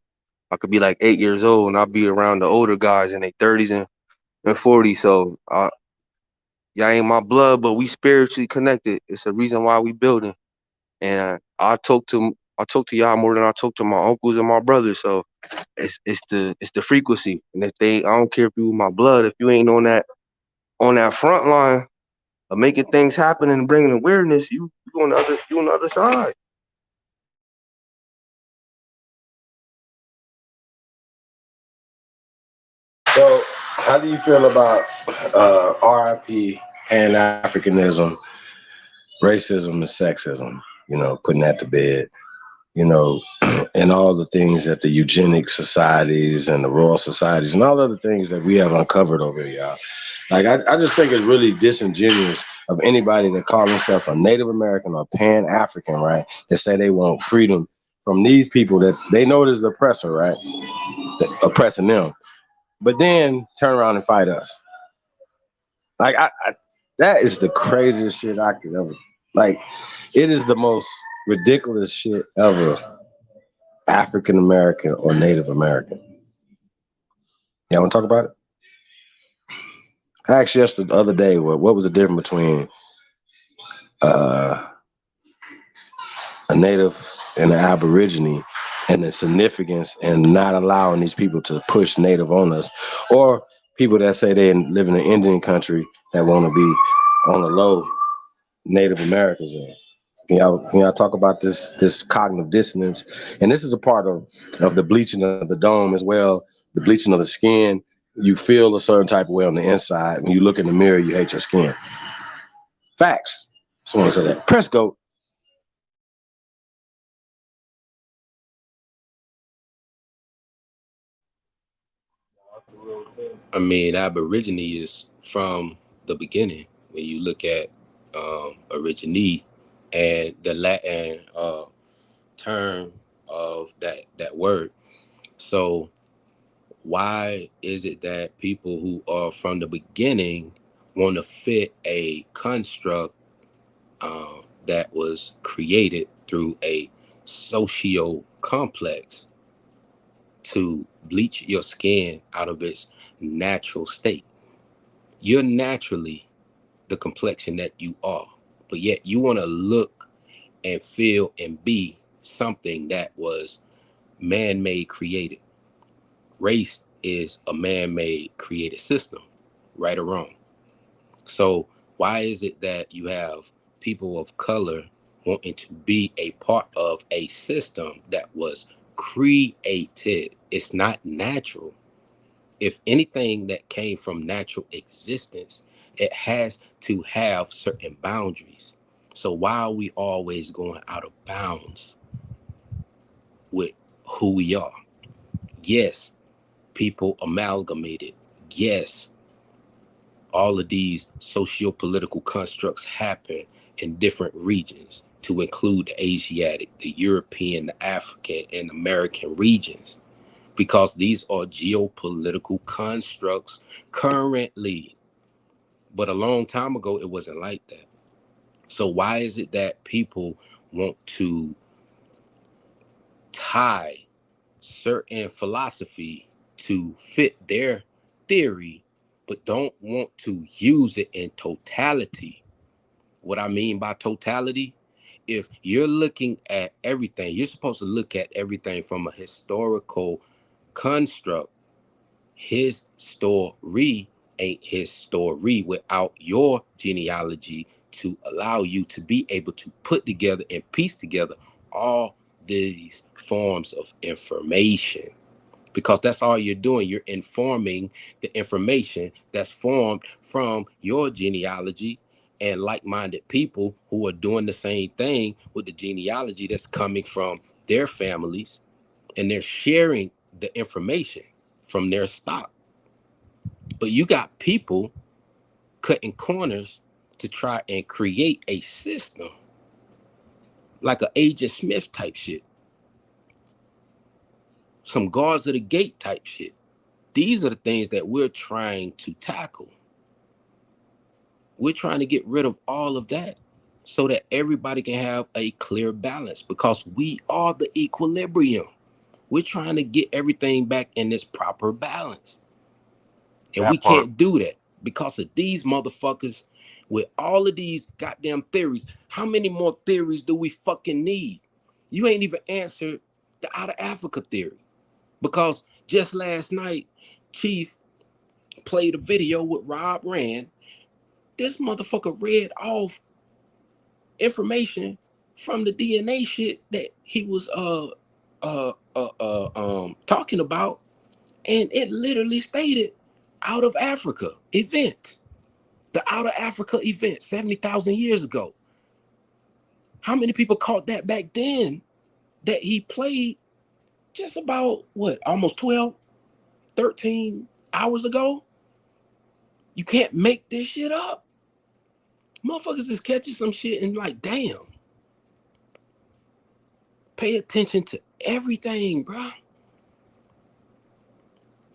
I could be like 8 years old and I'll be around the older guys in their 30s and 40s. So y'all ain't my blood, but we spiritually connected. It's a reason why we building. And I talk to y'all more than I talk to my uncles and my brothers. So it's the frequency. And if I don't care if you my blood, if you ain't on that front line of making things happen and bringing awareness, you on the other side. So, how do you feel about R.I.P. Pan-Africanism, racism, and sexism? Putting that to bed. And all the things that the Eugenics societies and the Royal Societies and all other things that we have uncovered over here, y'all. Like, I just think it's really disingenuous of anybody that call themselves a Native American or Pan-African, right, that say they want freedom from these people that they know is the oppressor, right, that oppressing them, but then turn around and fight us. Like, that is the craziest shit I could ever, like, it is the most ridiculous shit ever. African American or Native American. Y'all want to talk about it? I asked yesterday, the other day, what was the difference between a Native and an Aborigine, and the significance in not allowing these people to push Native on us, or people that say they live in an Indian country that want to be on the low Native Americans in. Can y'all talk about this cognitive dissonance? And this is a part of the bleaching of the dome as well, the bleaching of the skin. You feel a certain type of way on the inside. When you look in the mirror, you hate your skin. Facts. Someone said that. Press go. I mean, Aborigine is from the beginning. When you look at Origine and the Latin term of that word. So why is it that people who are from the beginning want to fit a construct that was created through a socio complex to bleach your skin out of its natural state? You're naturally the complexion that you are, but yet you want to look and feel and be something that was man-made created. Race is a man-made created system, right or wrong. So why is it that you have people of color wanting to be a part of a system that was created? It's not natural. If anything that came from natural existence, it has to have certain boundaries. So why are we always going out of bounds with who we are? Yes, people amalgamated. Yes, all of these socio-political constructs happen in different regions to include the Asiatic, the European, the African, and American regions, because these are geopolitical constructs currently. But a long time ago, it wasn't like that. So why is it that people want to tie certain philosophy to fit their theory, but don't want to use it in totality? What I mean by totality, if you're looking at everything, you're supposed to look at everything from a historical construct. His story ain't his story without your genealogy to allow you to be able to put together and piece together all these forms of information. Because that's all you're doing. You're informing the information that's formed from your genealogy and like-minded people who are doing the same thing with the genealogy that's coming from their families, and they're sharing the information from their stock. But you got people cutting corners to try and create a system like an Agent Smith type shit, some guards of the gate type shit. These are the things that we're trying to tackle. We're trying to get rid of all of that so that everybody can have a clear balance, because we are the equilibrium. We're trying to get everything back in this proper balance. And we can't do that because of these motherfuckers with all of these goddamn theories. How many more theories do we fucking need? You ain't even answered the out of Africa theory, because just last night, Chief played a video with Rob Rand. This motherfucker read off information from the DNA shit that he was talking about, and it literally stated out of Africa event. The out of Africa event 70,000 years ago. How many people caught that back then that he played just about almost 12, 13 hours ago? You can't make this shit up. Motherfuckers is catching some shit and like, damn. Pay attention to everything, bro.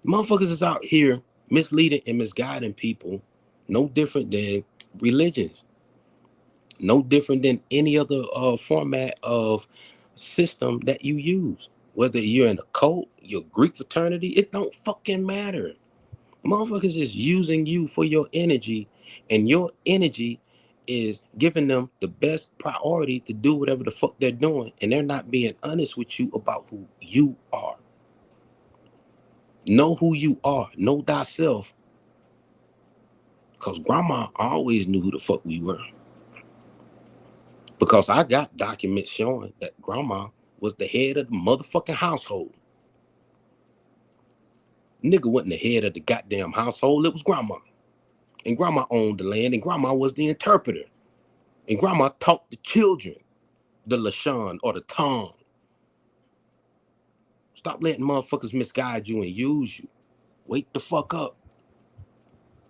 Motherfuckers is out here misleading and misguiding people, no different than religions, no different than any other format of system that you use. Whether you're in a cult, your Greek fraternity, it don't fucking matter. Motherfuckers is using you for your energy, and your energy is giving them the best priority to do whatever the fuck they're doing, and they're not being honest with you about who you are. Know who you are. Know thyself. Because grandma always knew who the fuck we were. Because I got documents showing that grandma was the head of the motherfucking household. Nigga wasn't the head of the goddamn household. It was grandma. And grandma owned the land, and grandma was the interpreter. And grandma taught the children the Lashon or the tongue. Stop letting motherfuckers misguide you and use you. Wake the fuck up.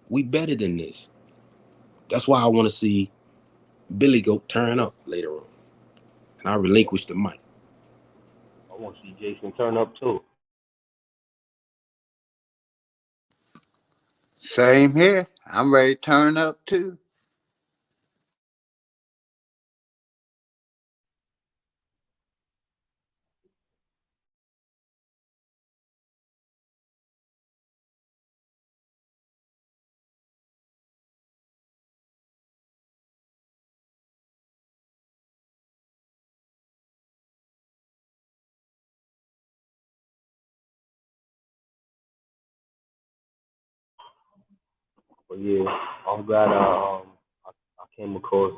We better than this. That's why I want to see Billy Goat turn up later on. And I relinquish the mic. want to see Jason turn up too. Same here. I'm ready to turn up too. But yeah, I'm glad I came across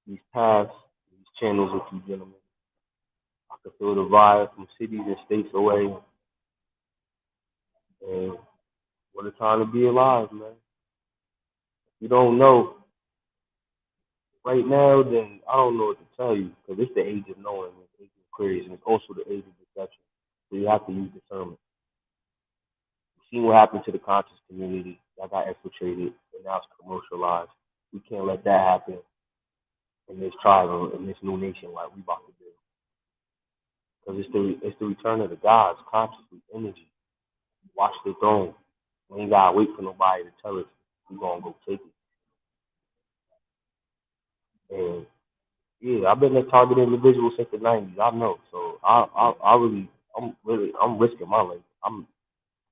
these paths, these channels with you gentlemen. I could feel the vibe from cities and states away. And what a time to be alive, man. If you don't know right now, then I don't know what to tell you. Because it's the age of knowing, it's the age of queries, and it's also the age of deception. So you have to use discernment. You've seen what happened to the conscious community that got infiltrated and now it's commercialized. We can't let that happen in this tribe or in this new nation like we about to do. Because it's the return of the gods, consciously, energy. Watch the throne. We ain't gotta wait for nobody to tell us. We gonna go take it. And yeah, I've been a targeted individual since the '90s. I know, so I'm risking my life.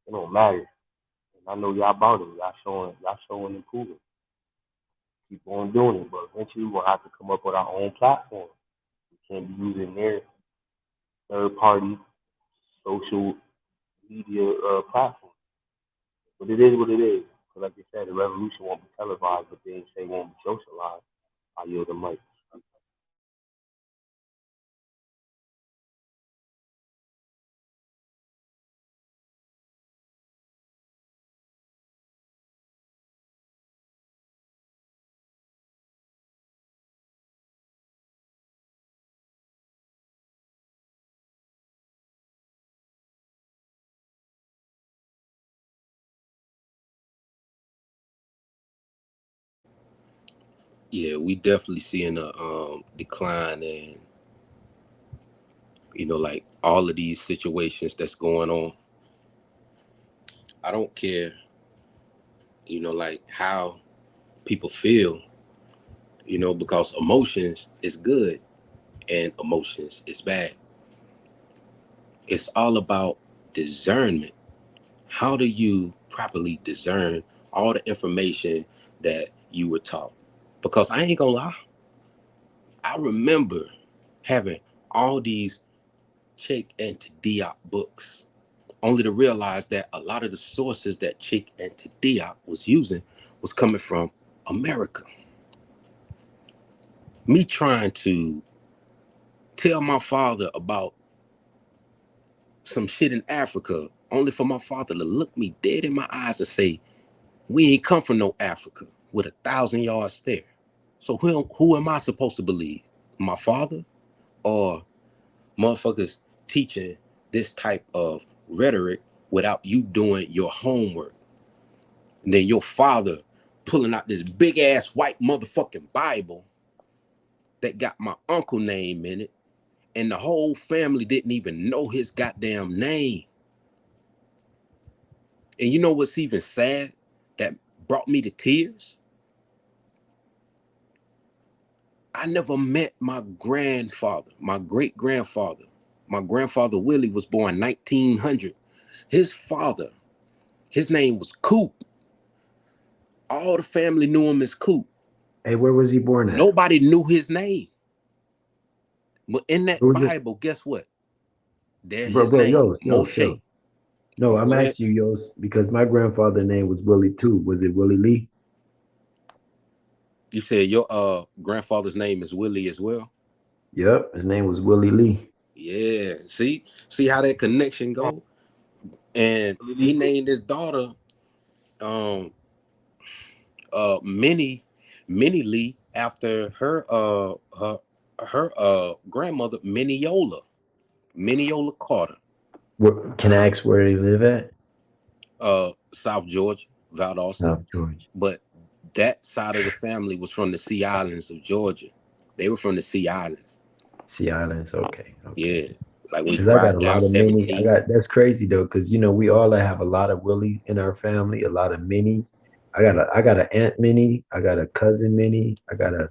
It don't matter. And I know y'all about it. Y'all showing improvement. Keep on doing it, but eventually we'll have to come up with our own platform. We can't be using their third-party social media platform. But it is what it is. So like you said, the revolution won't be televised, but they say it won't be socialized. I yield the mic. Yeah, we definitely seeing a decline in, like all of these situations that's going on. I don't care, like how people feel, because emotions is good and emotions is bad. It's all about discernment. How do you properly discern all the information that you were taught? Because I ain't gonna lie, I remember having all these Cheikh Anta Diop books, only to realize that a lot of the sources that Cheikh Anta Diop was using was coming from America. Me trying to tell my father about some shit in Africa, only for my father to look me dead in my eyes and say, we ain't come from no Africa, with 1,000-yard stare. So who am I supposed to believe? My father or motherfuckers teaching this type of rhetoric without you doing your homework? And then your father pulling out this big ass white motherfucking Bible that got my uncle name in it, and the whole family didn't even know his goddamn name. And you know what's even sad that brought me to tears? I never met my grandfather, my great-grandfather. My grandfather Willie was born 1900. His father, his name was Coop. All the family knew him as Coop. Hey, where was he born at? Nobody knew his name. But in that Bible, guess what? There's his name, Moshe. No, I'm asking you, Yos, because my grandfather's name was Willie too. Was it Willie Lee? You said your grandfather's name is Willie as well? Yep, his name was Willie Lee. Yeah, see how that connection go? And he named his daughter Minnie Lee after her grandmother Mineola Carter. Can I ask where he live at? South Georgia, Valdosta. South Georgia. But that side of the family was from the Sea Islands of Georgia. They were from the Sea Islands. Sea Islands. Okay. Yeah, like when you Because I got ride a down lot of mini. 17. That's crazy though, because we all have a lot of Willie in our family, a lot of minis. I got an aunt mini, I got a cousin mini, I got a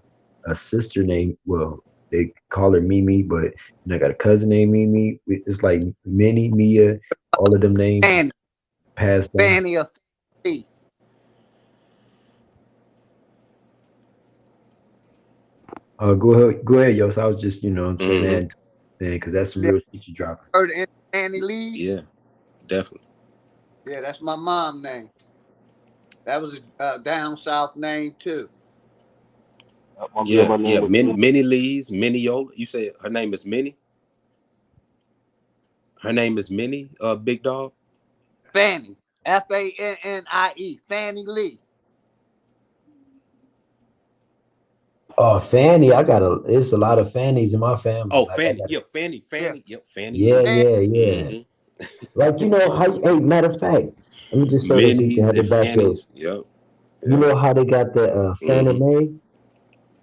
sister named, well, they call her Mimi, but I got a cousin named Mimi. It's like Minnie, Mia, all of them names Fanny, passed down. Fanny or Fanny. Go ahead, yo. So I was just, saying Mm-hmm. that, saying because that's some Yeah, real shit you dropping. heard of Fanny Lee's? Yeah, definitely. Yeah, that's my mom name. That was a down south name too. My Yeah, grandma yeah. name was Minnie Lee's, Minnie Yola. You say her name is Minnie? Her name is Minnie, Big Dog? Fanny, Fannie, Fanny Lee. Oh, Fanny, it's a lot of Fannies in my family. Oh, Like I Fanny. got, Yeah, Fanny, Yeah, Fanny. Yep, Fanny yeah, Lee. Fanny. yeah, yeah. Mm-hmm. Like how, hey, matter of fact, let me just say this so you can Minnie's have and it back up. Fannies. Yep. You know how they got the Fannie Mm-hmm. Mae?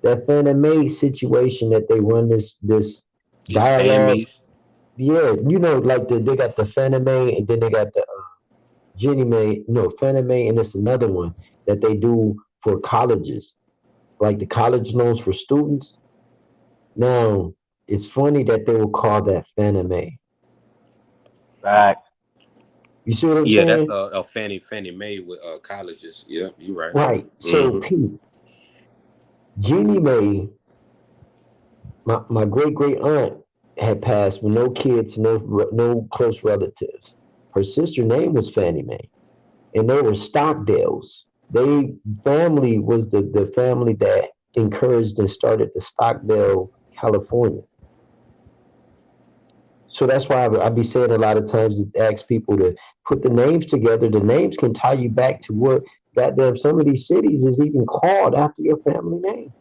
That Fannie Mae situation that they run this And dialogue. Sammy's. Yeah, like they got the Fannie Mae and then they got the Jenny Mae. No, Fannie Mae and it's another one that they do for colleges, like the college loans for students. Now, it's funny that they will call that Fannie Mae. back. You see what I'm Yeah, that's saying? Fannie Mae with colleges. Yep, you're right. Right. So, Mm-hmm. Pete, Jeannie Mae, my great great aunt had passed with no kids, no close relatives. Her sister name was Fannie Mae, and they were Stockdales. They family was the family that encouraged and started the Stockdale, California. So that's why I be saying a lot of times it asks people to put the names together. The names can tie you back to what goddamn some of these cities is even called after your family name.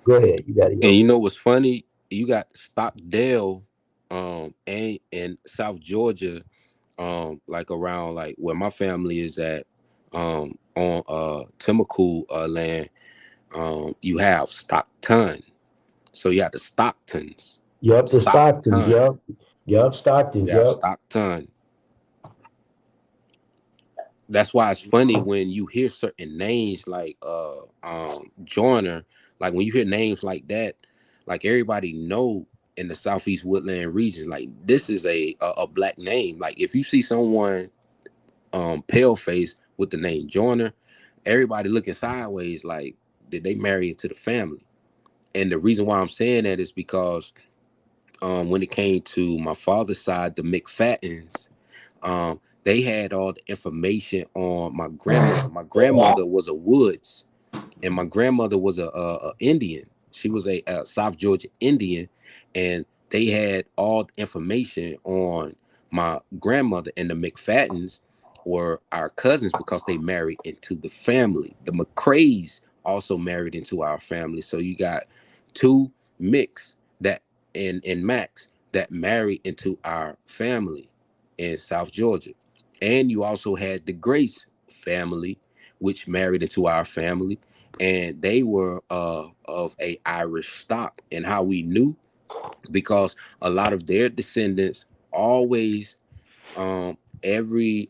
Go ahead, you got it, And yo. you know what's funny? You got Stockdale, and in South Georgia, like around like where my family is at, on Timacool land, you have Stockton. So you have the Stocktons. Yup, the Stocktons. Stockton. Yup, You Stocktons. have Yup. Stockton. That's why it's funny when you hear certain names like Joyner, like when you hear names like that, like everybody know in the Southeast Woodland region, like this is a black name. Like if you see someone pale face with the name Joyner, everybody looking sideways like did they marry into the family? And the reason why I'm saying that is because when it came to my father's side, the McFattens, they had all the information on my grandmother. My grandmother was a Woods, and my grandmother was a Indian. She was a South Georgia Indian, and they had all the information on my grandmother. And the McFattens were our cousins because they married into the family. The McCrays also married into our family. So you got two mix that and Max that married into our family in South Georgia. And you also had the Grace family, which married into our family, and they were of a Irish stock. And how we knew, because a lot of their descendants always, every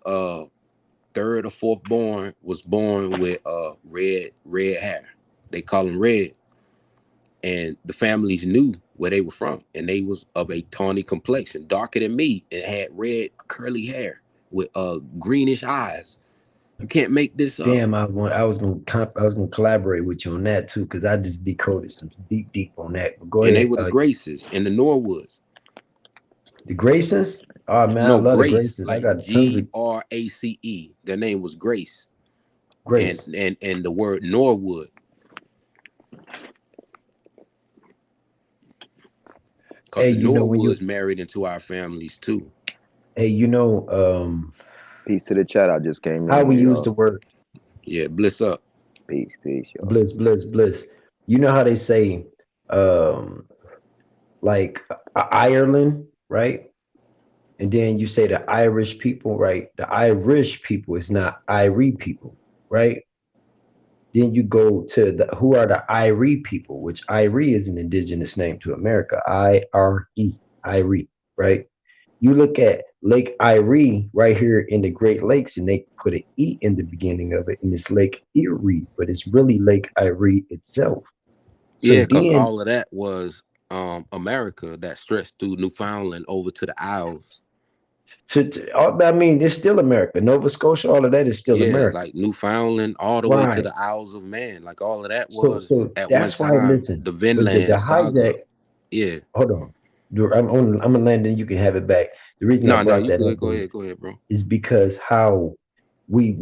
third or fourth born was born with red hair. They call them red, and the families knew where they were from, and they was of a tawny complexion, darker than me, and had red curly hair with greenish eyes. You can't make this up. Damn, I was gonna collaborate with you on that too, because I just decoded some deep on that. But go And they ahead. were the Graces and the Norwoods. The Graysons? Oh man, I No, love the Grace, Graysons. I like got tons of Grace. Their name was Grace, Grace. and the word Norwood, because Hey, the when you Norwoods married into our families too. hey, Peace to the chat. I just came how in we here, use y'all. the word Yeah, bliss up. Peace, y'all. bliss. You know how they say um like Ireland, right? And then you say the Irish people, right? The Irish people is not Irie people, right? Then you go to who are the I.R.I. people, which I.R.I. is an indigenous name to America. I.R.E. I.R.I. Right? You look at Lake Erie right here in the Great Lakes, and they put an E in the beginning of it, and it's Lake Erie, but it's really Lake Erie itself. So Yeah, because then, all of that was America that stretched through Newfoundland over to the Isles. I mean, it's still America. Nova Scotia, all of that is still Yeah, America. like Newfoundland all the way to Right. the Isles of Man. Like all of that So, was so at one that's why, time listen, the but the Vinland saga. hijack, Yeah. hold on. I'm gonna land and you can have it back. The reason I No, brought you that good. up Go ahead, bro. is because how we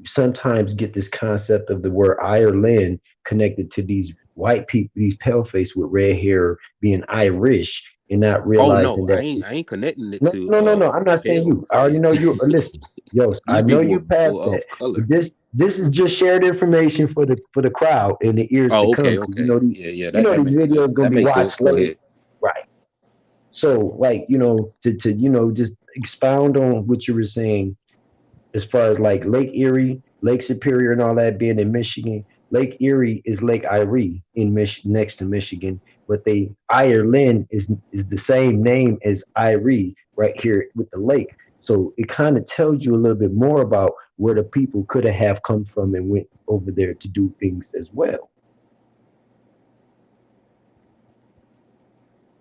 sometimes get this concept of the word Ireland connected to these white people, these pale face with red hair being Irish, and not Oh no, realizing that I ain't connecting it no, to no, no, no. I'm not saying pale you. I already face. know you. Listen, yo, I These know people you're past were that. of color. But this is just shared information for the crowd in the ears to Oh, come. okay, 'Cause okay. Yeah, that these makes sense. videos gonna That be makes sense. watched Go later, ahead. right? So, like, to just expound on what you were saying as far as like Lake Erie, Lake Superior, and all that being in Michigan. Lake Erie is Lake Erie in next to Michigan, but Ireland is the same name as Erie right here with the lake. So it kind of tells you a little bit more about where the people could have come from and went over there to do things as well.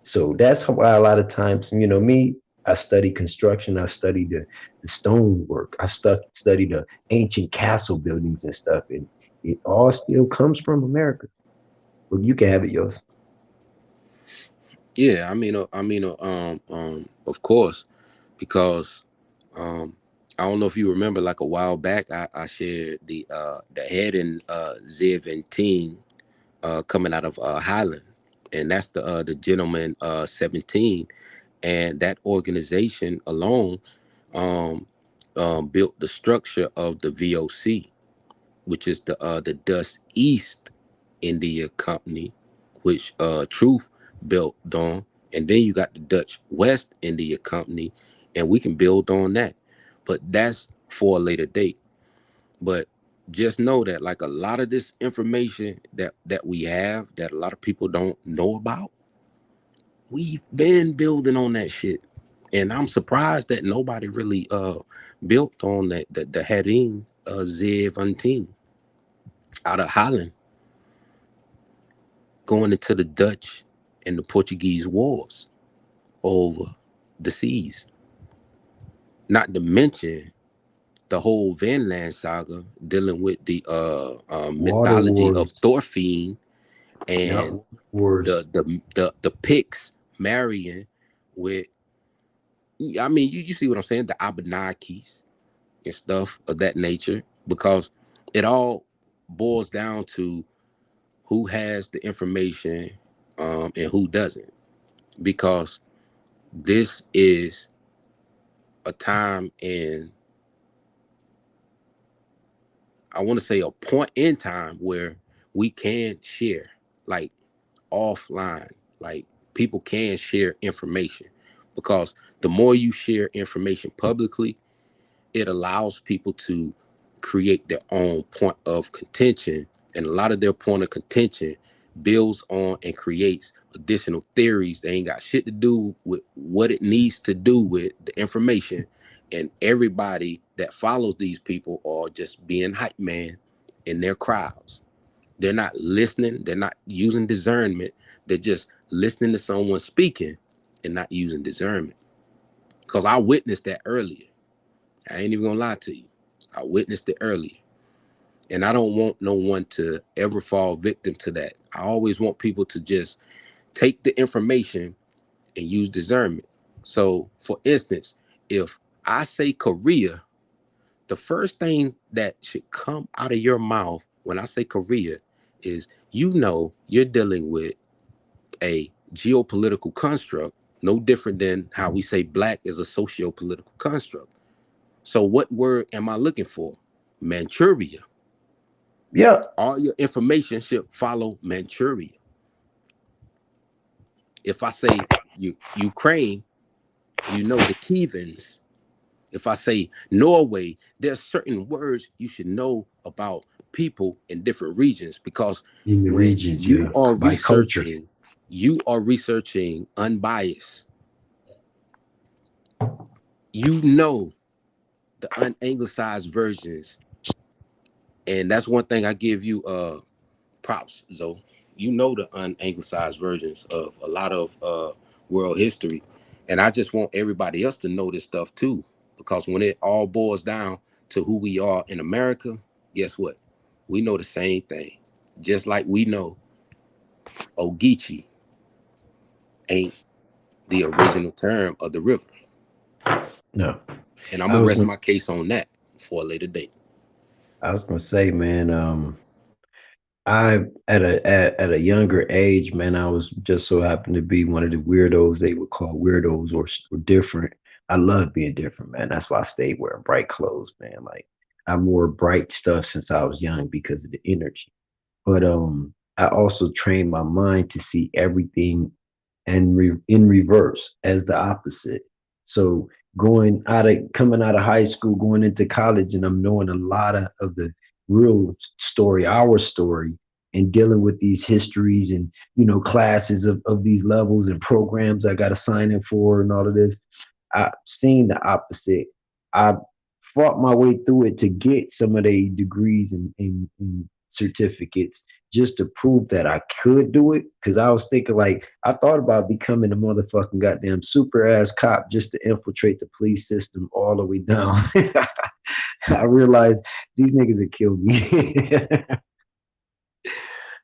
So that's why a lot of times, me, I study construction, I study the stonework, study the ancient castle buildings and stuff, and it all still comes from America. Well, you can have it, yours. Yeah, of course, because I don't know if you remember, like a while back, I shared the head in Ziv and Teen coming out of Highland, and that's the gentleman 17, and that organization alone um, built the structure of the VOC, which is the Dutch East India Company, which Truth built on, and then you got the Dutch West India Company, and we can build on that, but that's for a later date. But just know that like a lot of this information that we have that a lot of people don't know about, we've been building on that shit. And I'm surprised that nobody really built on that the heading Zev Antin out of Holland going into the Dutch and the Portuguese wars over the seas. Not to mention the whole Vinland saga dealing with the Water mythology of wars, Thorfinn yeah, and wars. the Picts marrying with, I mean, you see what I'm saying, the Abenakis and stuff of that nature, because it all boils down to who has the information and who doesn't, because this is a time in, I want to say a point in time where we can share like offline, like people can share information, because the more you share information publicly, it allows people to create their own point of contention, and a lot of their point of contention builds on and creates additional theories that ain't got shit to do with what it needs to do with the information. And everybody that follows these people are just being hype man in their crowds. They're not listening, they're not using discernment, they're just listening to someone speaking and not using discernment. Because I witnessed that earlier. I ain't even gonna lie to you. I witnessed it earlier. And I don't want no one to ever fall victim to that. I always want people to just take the information and use discernment. So, for instance, if I say Korea, the first thing that should come out of your mouth when I say Korea is, you're dealing with a geopolitical construct, no different than how we say black is a socio-political construct. So what word am I looking for? Manchuria. Yeah, All your information should follow Manchuria. If I say Ukraine, the Kivans. If I say Norway, there's certain words you should know about people in different regions, because In the when regions, you yeah, are by culture. researching unbiased, you know the unanglicized versions. And that's one thing I give you props, Zoe. You know the unanglicized versions of a lot of world history. And I just want everybody else to know this stuff too. Because when it all boils down to who we are in America, guess what? We know the same thing. Just like we know Ogeechee ain't the original term of the river. No. And I'm I gonna was rest gonna, my case on that for a later date. I was gonna say, man, I at a younger age, man, I was just so happened to be one of the weirdos they would call weirdos or different. I love being different, man. That's why I stayed wearing bright clothes, man. Like I wore bright stuff since I was young because of the energy. But I also trained my mind to see everything and in reverse as the opposite. So coming out of high school, going into college, and I'm knowing a lot of the real story, our story, and dealing with these histories and classes of these levels and programs I got to sign in for and all of this. I've seen the opposite. I fought my way through it to get some of the degrees and certificates just to prove that I could do it. Cause I was thinking like I thought about becoming a motherfucking goddamn super ass cop just to infiltrate the police system all the way down. I realized these niggas would kill me.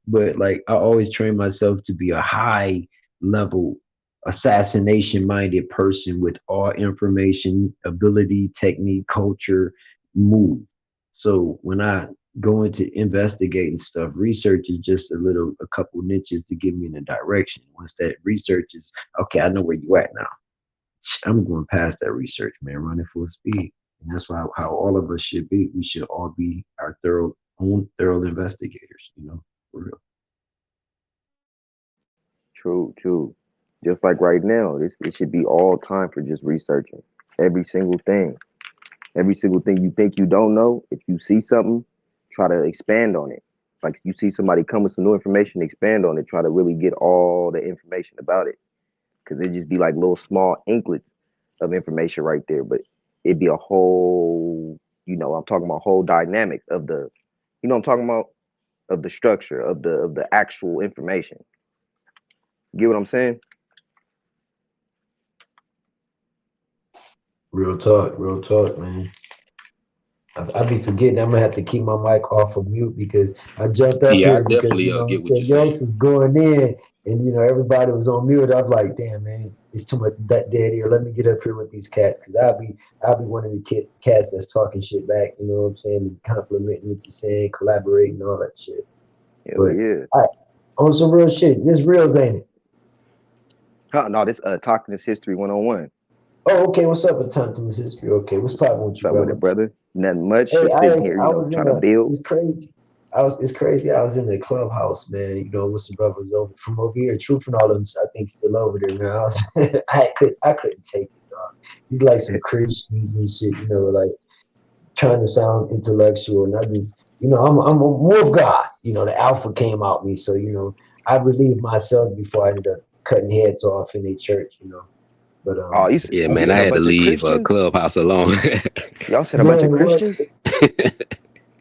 But like I always train myself to be a high level assassination minded person with all information, ability, technique, culture, move. So when I go into investigating stuff, research is just a couple niches to give me in a direction. Once that research is okay, I know where you at now. I'm going past that research, man, running full speed. And that's how all of us should be. We should all be our thorough investigators, for real. True, true. Just like right now, it should be all time for just researching every single thing. Every single thing you think you don't know, if you see something, try to expand on it. Like you see somebody come with some new information, expand on it. Try to really get all the information about it, because it just be like little small inklets of information right there. But it'd be a whole, I'm talking about whole dynamic of the, I'm talking about of the structure of the actual information. Get what I'm saying? Real talk, man. I be forgetting I'm gonna have to keep my mic off of mute because I jumped up Yeah, I here because definitely get what you're Yost saying. was going in and everybody was on mute. I'm like, damn man, it's too much that dead here. Let me get up here with these cats because I'll be one of the cats that's talking shit back. You know what I'm saying? And complimenting what you're saying, collaborating, all that shit. Hell But yeah. all right, on some real shit. This reals, ain't it? Huh, no, this talking this history 101. Oh, okay. What's up with Tonton's history? Okay, what's poppin' with What's you, up with brother? it, brother? Nothing much. Hey, Just sitting here, I was trying to build. it's crazy. It's crazy. I was in the clubhouse, man, with some brothers from over here. Truth and all of them, I think, still over there, man. I couldn't take it, dog. He's like some Christians and shit, like trying to sound intellectual. And I just, I'm more of God. The alpha came out me. So, I relieved myself before I ended up cutting heads off in a church. But Oh, Yeah, you man, I said a had to bunch of leave Christians? Clubhouse alone. Y'all said a bunch of man, what? Christians?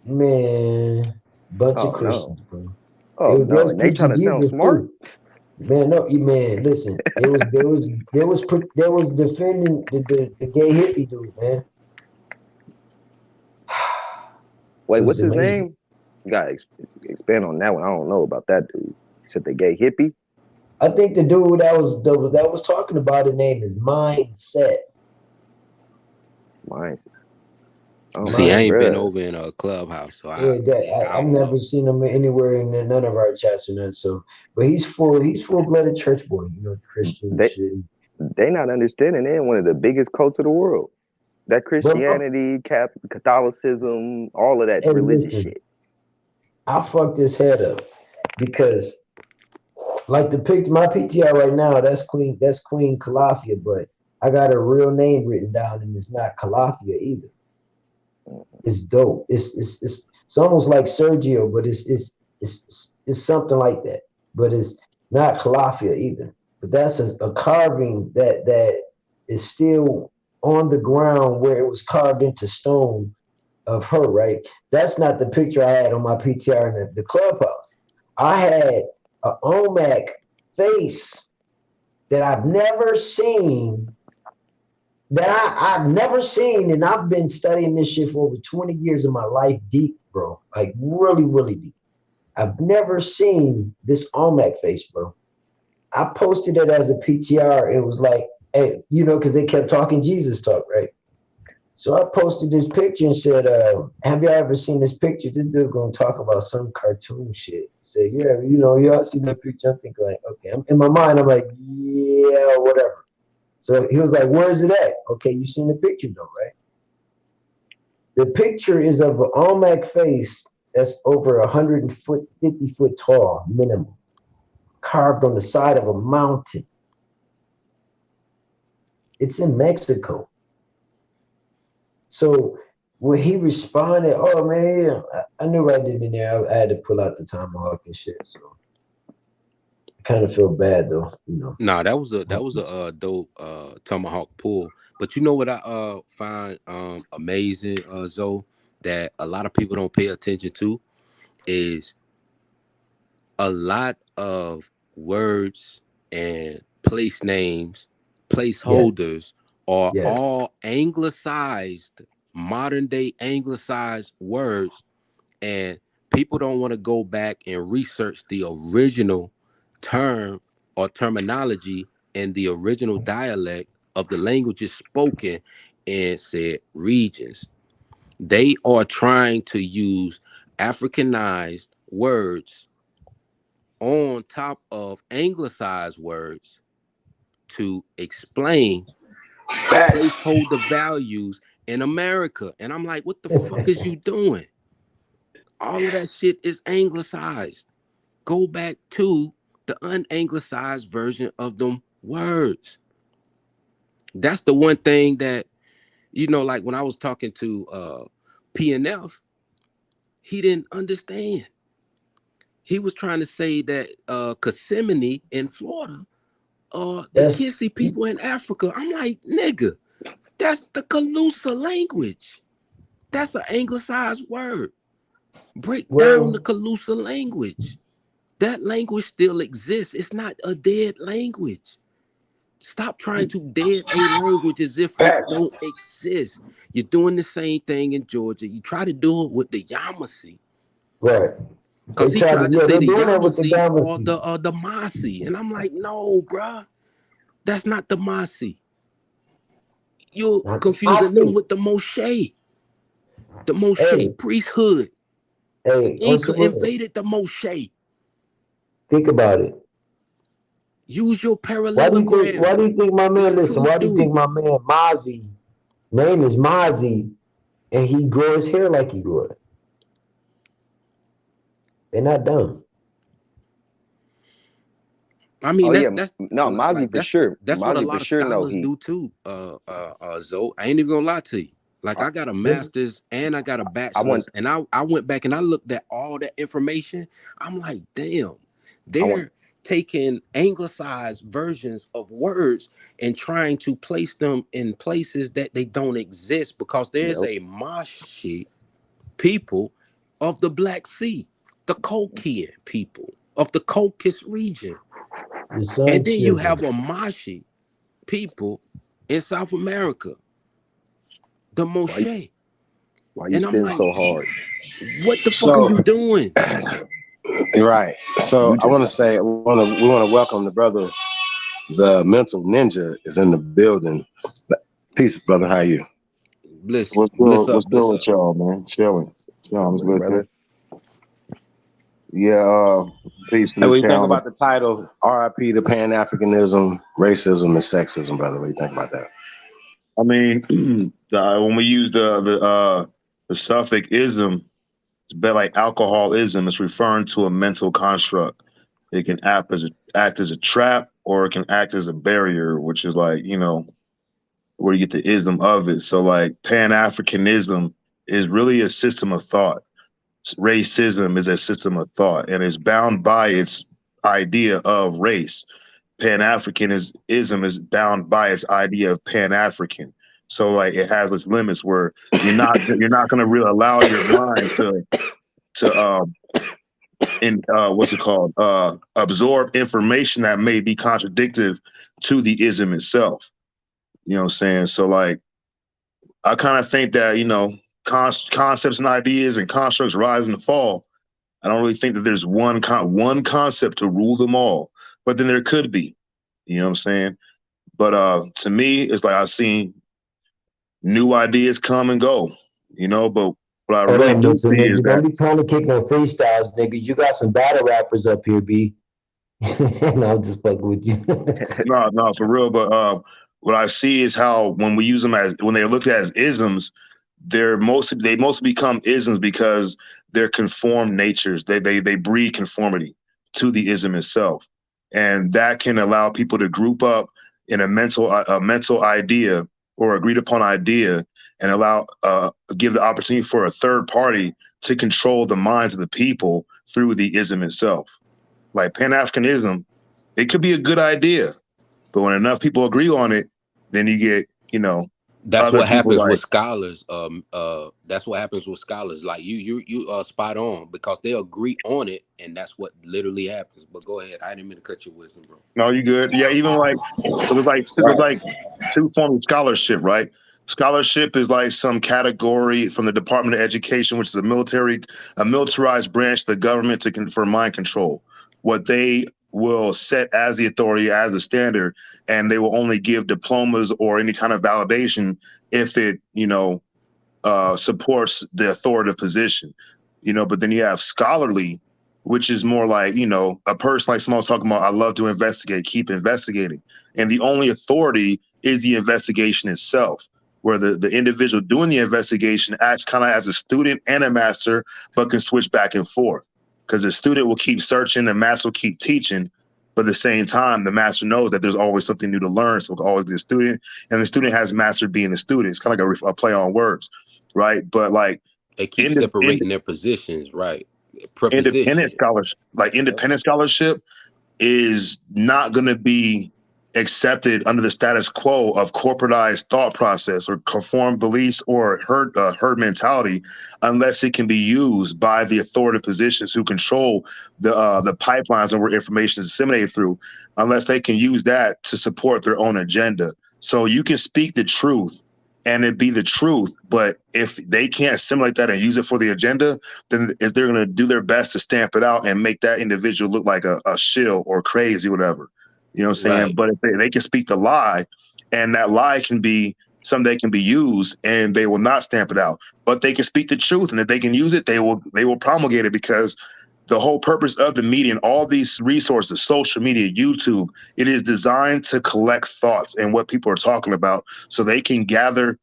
Man, bunch of Oh no. Christians, bro. Oh They no. was And they trying preaching to sound Jesus smart? too. Man, no, man, listen. There was defending the gay hippie dude, man. It Wait, was what's the his lady. name? You gotta expand on that one. I don't know about that dude. You said the gay hippie? I think the dude that was talking about it name is Mindset. Mine. Oh See, I no, Mind. ain't been bruh. over in a Clubhouse, so Yeah, I I've don't know. never seen him anywhere in none of our chats or nothing. So, but he's full blooded church boy, Christian They shit. they not understanding they're one of the biggest cults of the world. That But Christianity, Catholicism, all of that hey, religious listen, shit. I fucked this head up because like my PTR right now, that's Queen Calafia, but I got her real name written down and it's not Calafia either. It's dope. It's almost like Sergio, but it's something like that. But it's not Calafia either. But that's a carving that is still on the ground where it was carved into stone of her, right? That's not the picture I had on my PTR in the clubhouse. I had an OMAC face that I've never seen, I've never seen, and I've been studying this shit for over 20 years of my life deep, bro. Like really, really deep. I've never seen this OMAC face, bro. I posted it as a PTR. It was like, hey, because they kept talking Jesus talk, right? So I posted this picture and said, have y'all ever seen this picture? This dude gonna talk about some cartoon shit. Say, yeah, y'all see that picture? I'm thinking like, okay. In my mind, I'm like, yeah, whatever. So he was like, where is it at? Okay, you seen the picture though, right? The picture is of an Olmec face that's over 150 foot tall, minimum, carved on the side of a mountain. It's in Mexico. So when he responded, oh man, I knew right then and there I had to pull out the tomahawk and shit. So I kind of feel bad though, Nah, that was a dope tomahawk pull. But you know what I find amazing, Zoe, that a lot of people don't pay attention to is a lot of words and place names, placeholders are all anglicized, modern day anglicized words, and people don't want to go back and research the original term or terminology in the original dialect of the languages spoken in said regions. They are trying to use Africanized words on top of anglicized words to explain placeholder values in America. And I'm like, what the fuck is you doing? All of that shit is anglicized. Go back to the unanglicized version of them words. That's the one thing that, like when I was talking to PNF, he didn't understand. He was trying to say that Kissimmee in Florida the Kissy people in Africa. I'm like, nigga, that's the Calusa language. That's an anglicized word. Break down the Calusa language. That language still exists. It's not a dead language. Stop trying to dead a language as if it don't exist. You're doing the same thing in Georgia. You try to do it with the Yamasee. Right. Because he tried to say the Yamasee or the Masi. And I'm like, no, bruh. That's not the Masi. You're confusing them with the Moshe. The Moshe priesthood. The Inca invaded the Moshe. Think about it. Use your parallelogram. Why do you think my man, listen, why do you think my man Mozzie, name is Mozzie, and he grows his hair like he grew it? They're not dumb. I mean, that's Mozzie for sure. That's Mozzie what a lot of scholars do too, Zoe. I ain't even gonna lie to you. Like I got a master's and I got a bachelor's, and I went back and I looked at all that information. I'm like, damn, they're taking anglicized versions of words and trying to place them in places that they don't exist because there's a Mashi people of the Black Sea, the Colchian people of the Caucasus region. And then you have a Mashi people in South America, the Moshe. Why you spin so hard? What the fuck are you doing? Right. So I want to say we want to welcome the brother. The mental ninja is in the building. Peace, brother. How are you? What's good with y'all, man? Chilling. What's good, brother? Yeah. Peace. What do you think about the title R.I.P. to Pan-Africanism, Racism, and Sexism, brother? What do you think about that? I mean, when we use the suffix ism, it's a bit like alcoholism. It's referring to a mental construct. It can act as a trap, or it can act as a barrier, which is like, where you get the ism of it. So like Pan-Africanism is really a system of thought. Racism is a system of thought and is bound by its idea of race. Pan-Africanism is bound by its idea of Pan-African. So like it has its limits where you're not going to really allow your mind to what's it called, absorb information that may be contradictory to the ism itself. You know what I'm saying? So like I kind of think that, you know, concepts and ideas and constructs rise and fall. I don't really think that there's one concept to rule them all, but then there could be, you know what I'm saying? But to me, it's like I've seen new ideas come and go, you know, but what I Hold really on, do Mr. see is Nigga. that Don't be trying to kick no freestyles, nigga. You got some battle rappers up here, B. No, I'm just fucking with you. no, for real. But what I see is how when we use them when they're looked at as isms, they mostly become isms because they're conformed natures. They breed conformity to the ism itself, and that can allow people to group up in a mental idea or agreed upon idea, and give the opportunity for a third party to control the minds of the people through the ism itself. Like Pan-Africanism, it could be a good idea, but when enough people agree on it, then you get, you know, That's other what people happens like, with scholars. That's what happens with scholars. Like you spot on because they agree on it, and that's what literally happens. But go ahead. I didn't mean to cut your wisdom, bro. no, you good. Yeah, even like, so there's like two forms of scholarship, right? Scholarship is like some category from the Department of Education, which is a militarized branch of the government for mind control. What they will set as the authority, as the standard, and they will only give diplomas or any kind of validation if it, you know, supports the authoritative position, you know. But then you have scholarly, which is more like, you know, a person like someone was talking about, I love to investigate, keep investigating. And the only authority is the investigation itself, where the individual doing the investigation acts kind of as a student and a master, but can switch back and forth. Because the student will keep searching, the master will keep teaching, but at the same time, the master knows that there's always something new to learn. So it'll always be a student, and the student has mastered being the student. It's kind of like a play on words, right? But like They keep separating their positions, right? Preposition. Independent scholarship is not going to be accepted under the status quo of corporatized thought process or conformed beliefs or herd mentality, unless it can be used by the authoritative positions who control the pipelines and where information is disseminated through, unless they can use that to support their own agenda. So you can speak the truth and it be the truth, but if they can't assimilate that and use it for the agenda, then they're going to do their best to stamp it out and make that individual look like a shill or crazy, whatever. You know what I'm saying? Right. But if they can speak the lie, and that lie can be something that can be used, and they will not stamp it out. But they can speak the truth, and if they can use it, they will promulgate it, because the whole purpose of the media and all these resources, social media, YouTube, it is designed to collect thoughts and what people are talking about, so they can gather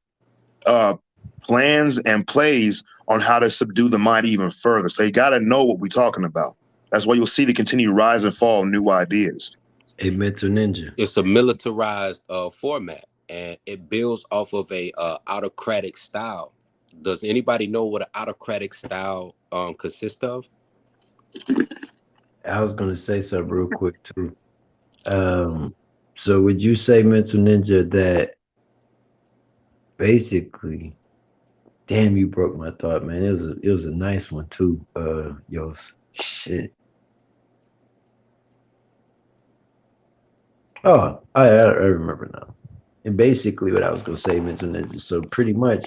plans and plays on how to subdue the mind even further. So they got to know what we're talking about. That's why you'll see the continued rise and fall of new ideas. Hey, Mental Ninja. It's a militarized format, and it builds off of a autocratic style. Does anybody know what an autocratic style consists of? I was gonna say something real quick too. So would you say, Mental Ninja, that basically, damn, you broke my thought, man. It was a nice one too. Yo, shit. Oh, I remember now. And basically, what I was gonna say, Mental Ninja. So pretty much,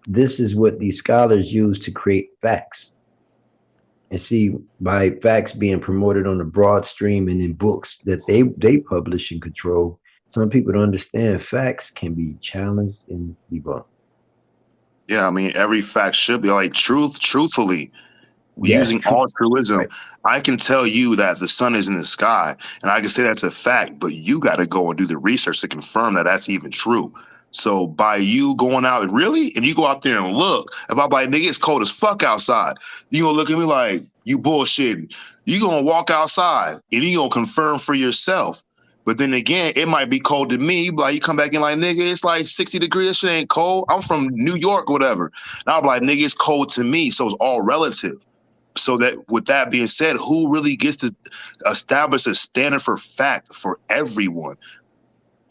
this is what these scholars use to create facts. And see, by facts being promoted on the broad stream and in books that they publish and control, some people don't understand facts can be challenged and debunked. Yeah, I mean, every fact should be like truthfully. Using altruism, right. I can tell you that the sun is in the sky, and I can say that's a fact, but you got to go and do the research to confirm that that's even true. So by you going out, really, and you go out there and look, if I'm like, nigga, it's cold as fuck outside, you gonna look at me like, you bullshitting. You gonna walk outside, and you gonna confirm for yourself. But then again, it might be cold to me. Like you come back in like, nigga, it's like 60 degrees. This shit ain't cold. I'm from New York or whatever. And I'll be like, nigga, it's cold to me. So it's all relative. So that with that being said, who really gets to establish a standard for fact for everyone?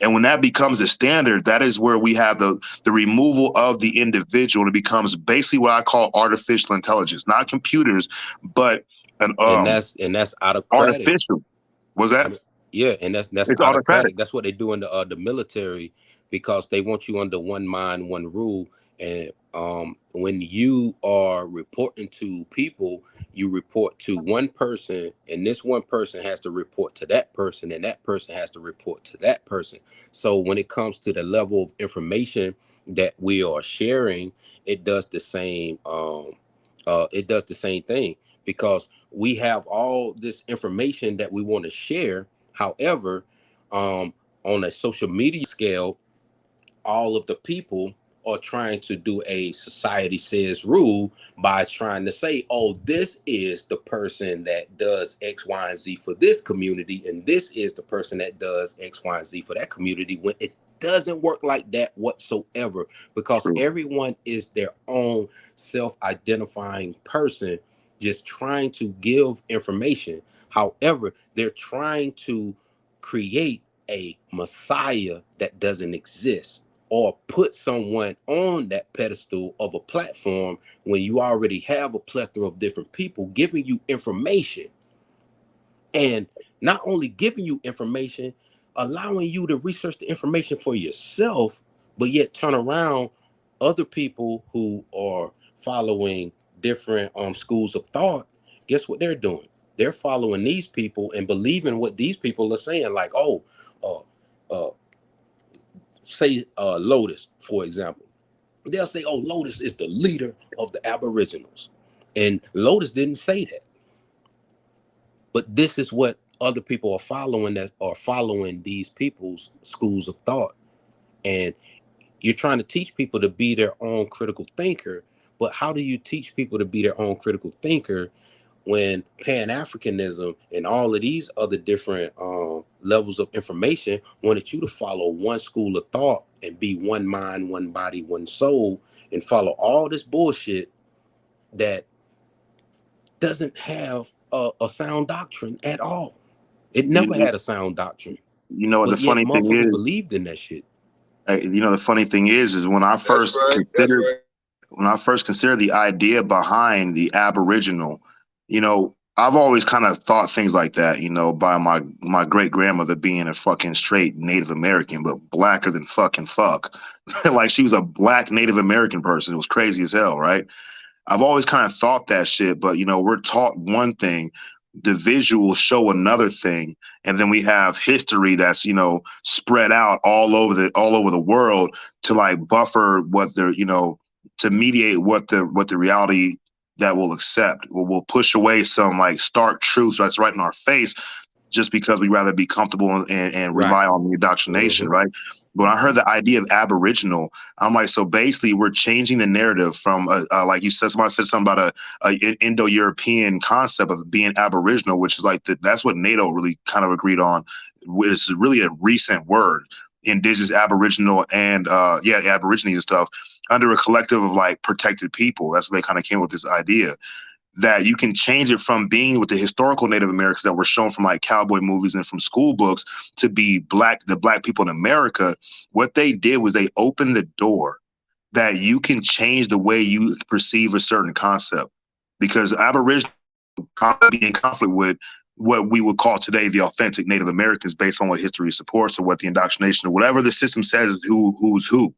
And when that becomes a standard, that is where we have the removal of the individual. And it becomes basically what I call artificial intelligence, not computers, but an And that's autocratic. artificial. Was that? I mean, yeah, and that's It's autocratic. autocratic. That's what they do in the military, because they want you under one mind, one rule. And when you are reporting to people, you report to one person, and this one person has to report to that person, and that person has to report to that person. So when it comes to the level of information that we are sharing, it does the same. It does the same thing, because we have all this information that we want to share. However, on a social media scale, all of the people are trying to do a society says rule by trying to say, oh, this is the person that does X, Y, and Z for this community, and this is the person that does X, Y, and Z for that community, when it doesn't work like that whatsoever, because everyone is their own self-identifying person, just trying to give information. However, they're trying to create a messiah that doesn't exist, or put someone on that pedestal of a platform when you already have a plethora of different people giving you information. And not only giving you information, allowing you to research the information for yourself, but yet turn around other people who are following different schools of thought. Guess what they're doing? They're following these people and believing what these people are saying. Like, oh, say Lotus, for example. They'll say, oh, Lotus is the leader of the Aboriginals. And Lotus didn't say that. But this is what other people are following, that are following these people's schools of thought. And you're trying to teach people to be their own critical thinker. But how do you teach people to be their own critical thinker when Pan-Africanism and all of these other different levels of information wanted you to follow one school of thought and be one mind, one body, one soul, and follow all this bullshit that doesn't have a sound doctrine at all? It never had a sound doctrine. You know what the But yet funny thing motherfuckers is? believed in that shit. You know the funny thing is when I first considered the idea behind the Aboriginal, you know, I've always kind of thought things like that, you know, by my great grandmother being a fucking straight Native American, but blacker than fucking fuck. Like she was a black Native American person. It was crazy as hell, right? I've always kind of thought that shit, but you know, we're taught one thing, the visuals show another thing, and then we have history that's, you know, spread out all over the world to like buffer what they're, you know, to mediate what the reality that we'll accept. We'll push away some like stark truths that's right in our face, just because we'd rather be comfortable and rely on the indoctrination, right? But when I heard the idea of Aboriginal, I'm like, so basically we're changing the narrative from, like you said, somebody said something about an Indo-European concept of being Aboriginal, which is like, that's what NATO really kind of agreed on. It's really a recent word, indigenous, Aboriginal, and Aborigines and stuff, under a collective of like protected people. That's what they kind of came with this idea, that you can change it from being with the historical Native Americans that were shown from like cowboy movies and from school books to be the black people in America. What they did was they opened the door that you can change the way you perceive a certain concept, because Aboriginal be in conflict with what we would call today the authentic Native Americans, based on what history supports or what the indoctrination or whatever the system says is who's who,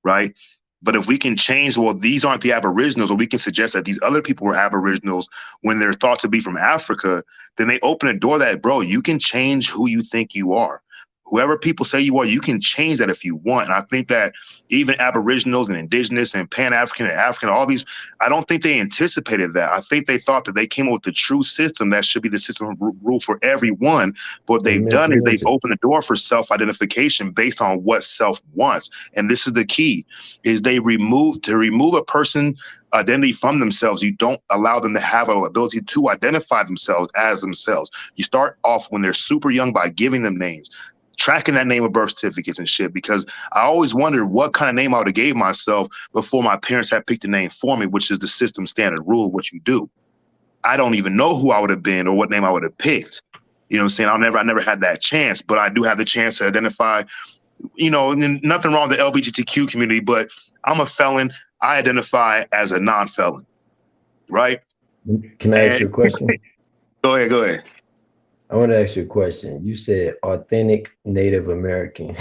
right? But if we can change, well, these aren't the Aboriginals, or we can suggest that these other people were Aboriginals when they're thought to be from Africa, then they open a door that, bro, you can change who you think you are. Whoever people say you are, you can change that if you want. And I think that even Aboriginals and Indigenous and Pan-African and African, all these, I don't think they anticipated that. I think they thought that they came up with the true system that should be the system of rule for everyone. But what they've done is they've opened the door for self-identification based on what self wants. And this is the key, is they remove a person identity from themselves. You don't allow them to have an ability to identify themselves as themselves. You start off when they're super young by giving them names. tracking that name of birth certificates and shit, because I always wondered what kind of name I would have gave myself before my parents had picked a name for me, which is the system standard rule of what you do. I don't even know who I would have been or what name I would have picked. You know what I'm saying? I never had that chance, but I do have the chance to identify, you know, and nothing wrong with the LGBTQ community, but I'm a felon. I identify as a non-felon, right? Can I ask you a question? Go ahead. I want to ask you a question. You said authentic Native American.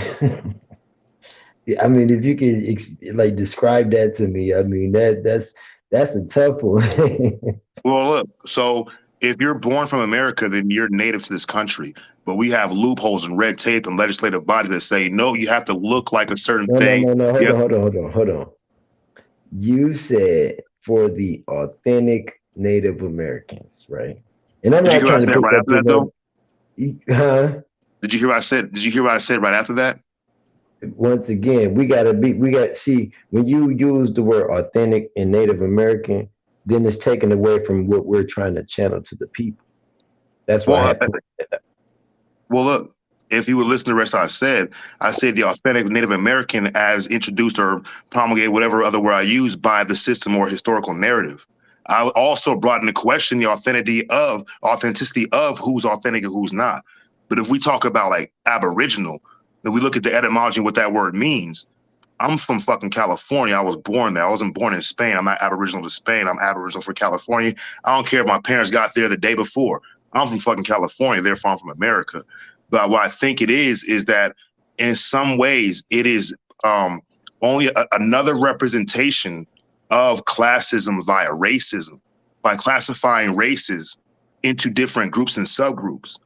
I mean, if you could like describe that to me, I mean that's a tough one. Well, look, so if you're born from America, then you're native to this country. But we have loopholes and red tape and legislative bodies that say, no, you have to look like a certain thing. No. Hold on. You said for the authentic Native Americans, right? And I'm Did you not hear what I trying to said pick right up after your that, though? Huh? Did you hear what I said? Did you hear what I said right after that? Once again, see, when you use the word authentic and Native American, then it's taken away from what we're trying to channel to the people. That's why I had put that. Well, look, if you would listen to the rest I said the authentic Native American as introduced or promulgated, whatever other word I use, by the system or historical narrative. I also brought into question the authenticity of who's authentic and who's not. But if we talk about like Aboriginal, then we look at the etymology and what that word means. I'm from fucking California. I was born there. I wasn't born in Spain. I'm not Aboriginal to Spain. I'm Aboriginal for California. I don't care if my parents got there the day before. I'm from fucking California. Therefore, I'm from America. But what I think it is that in some ways it is only another representation of classism via racism, by classifying races into different groups and subgroups,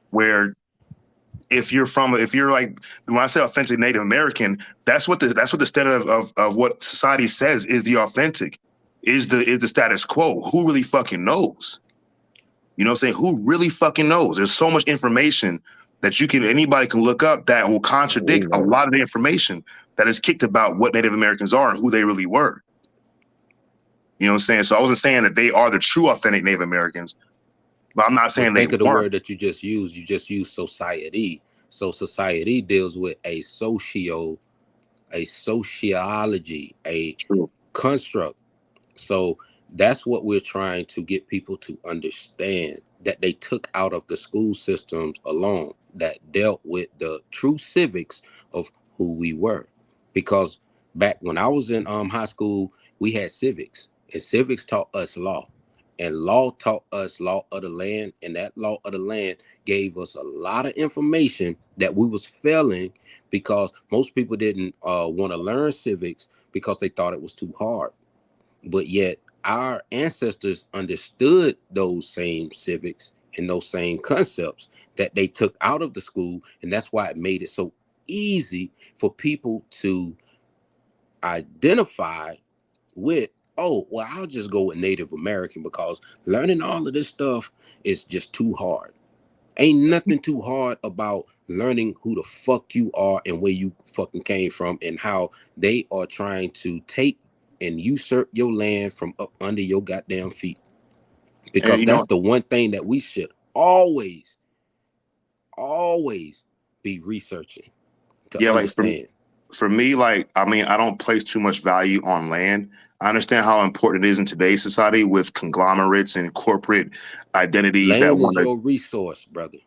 where if you're like, when I say authentic Native American, that's what the standard of what society says is the authentic, is the status quo. Who really fucking knows? You know what I'm saying? Who really fucking knows? There's so much information that anybody can look up that will contradict a lot of the information that is kicked about what Native Americans are and who they really were. You know what I'm saying? So I wasn't saying that they are the true authentic Native Americans, but I'm not saying they think of the weren't. word that you just used. You just used society. So society deals with a sociology, a construct. So that's what we're trying to get people to understand, that they took out of the school systems alone, that dealt with the true civics of who we were. Because back when I was in high school, we had civics, and civics taught us law, and law taught us law of the land, and that law of the land gave us a lot of information that we was failing, because most people didn't want to learn civics because they thought it was too hard. But yet our ancestors understood those same civics and those same concepts that they took out of the school. And that's why it made it so easy for people to identify with, oh, well, I'll just go with Native American because learning all of this stuff is just too hard. Ain't nothing too hard about learning who the fuck you are and where you fucking came from, and how they are trying to take and usurp your land from up under your goddamn feet. Because that's the one thing that we should always be researching to understand. Like for me, like, I mean, I don't place too much value on land. I understand how important it is in today's society with conglomerates and corporate identities land is your resource, brother.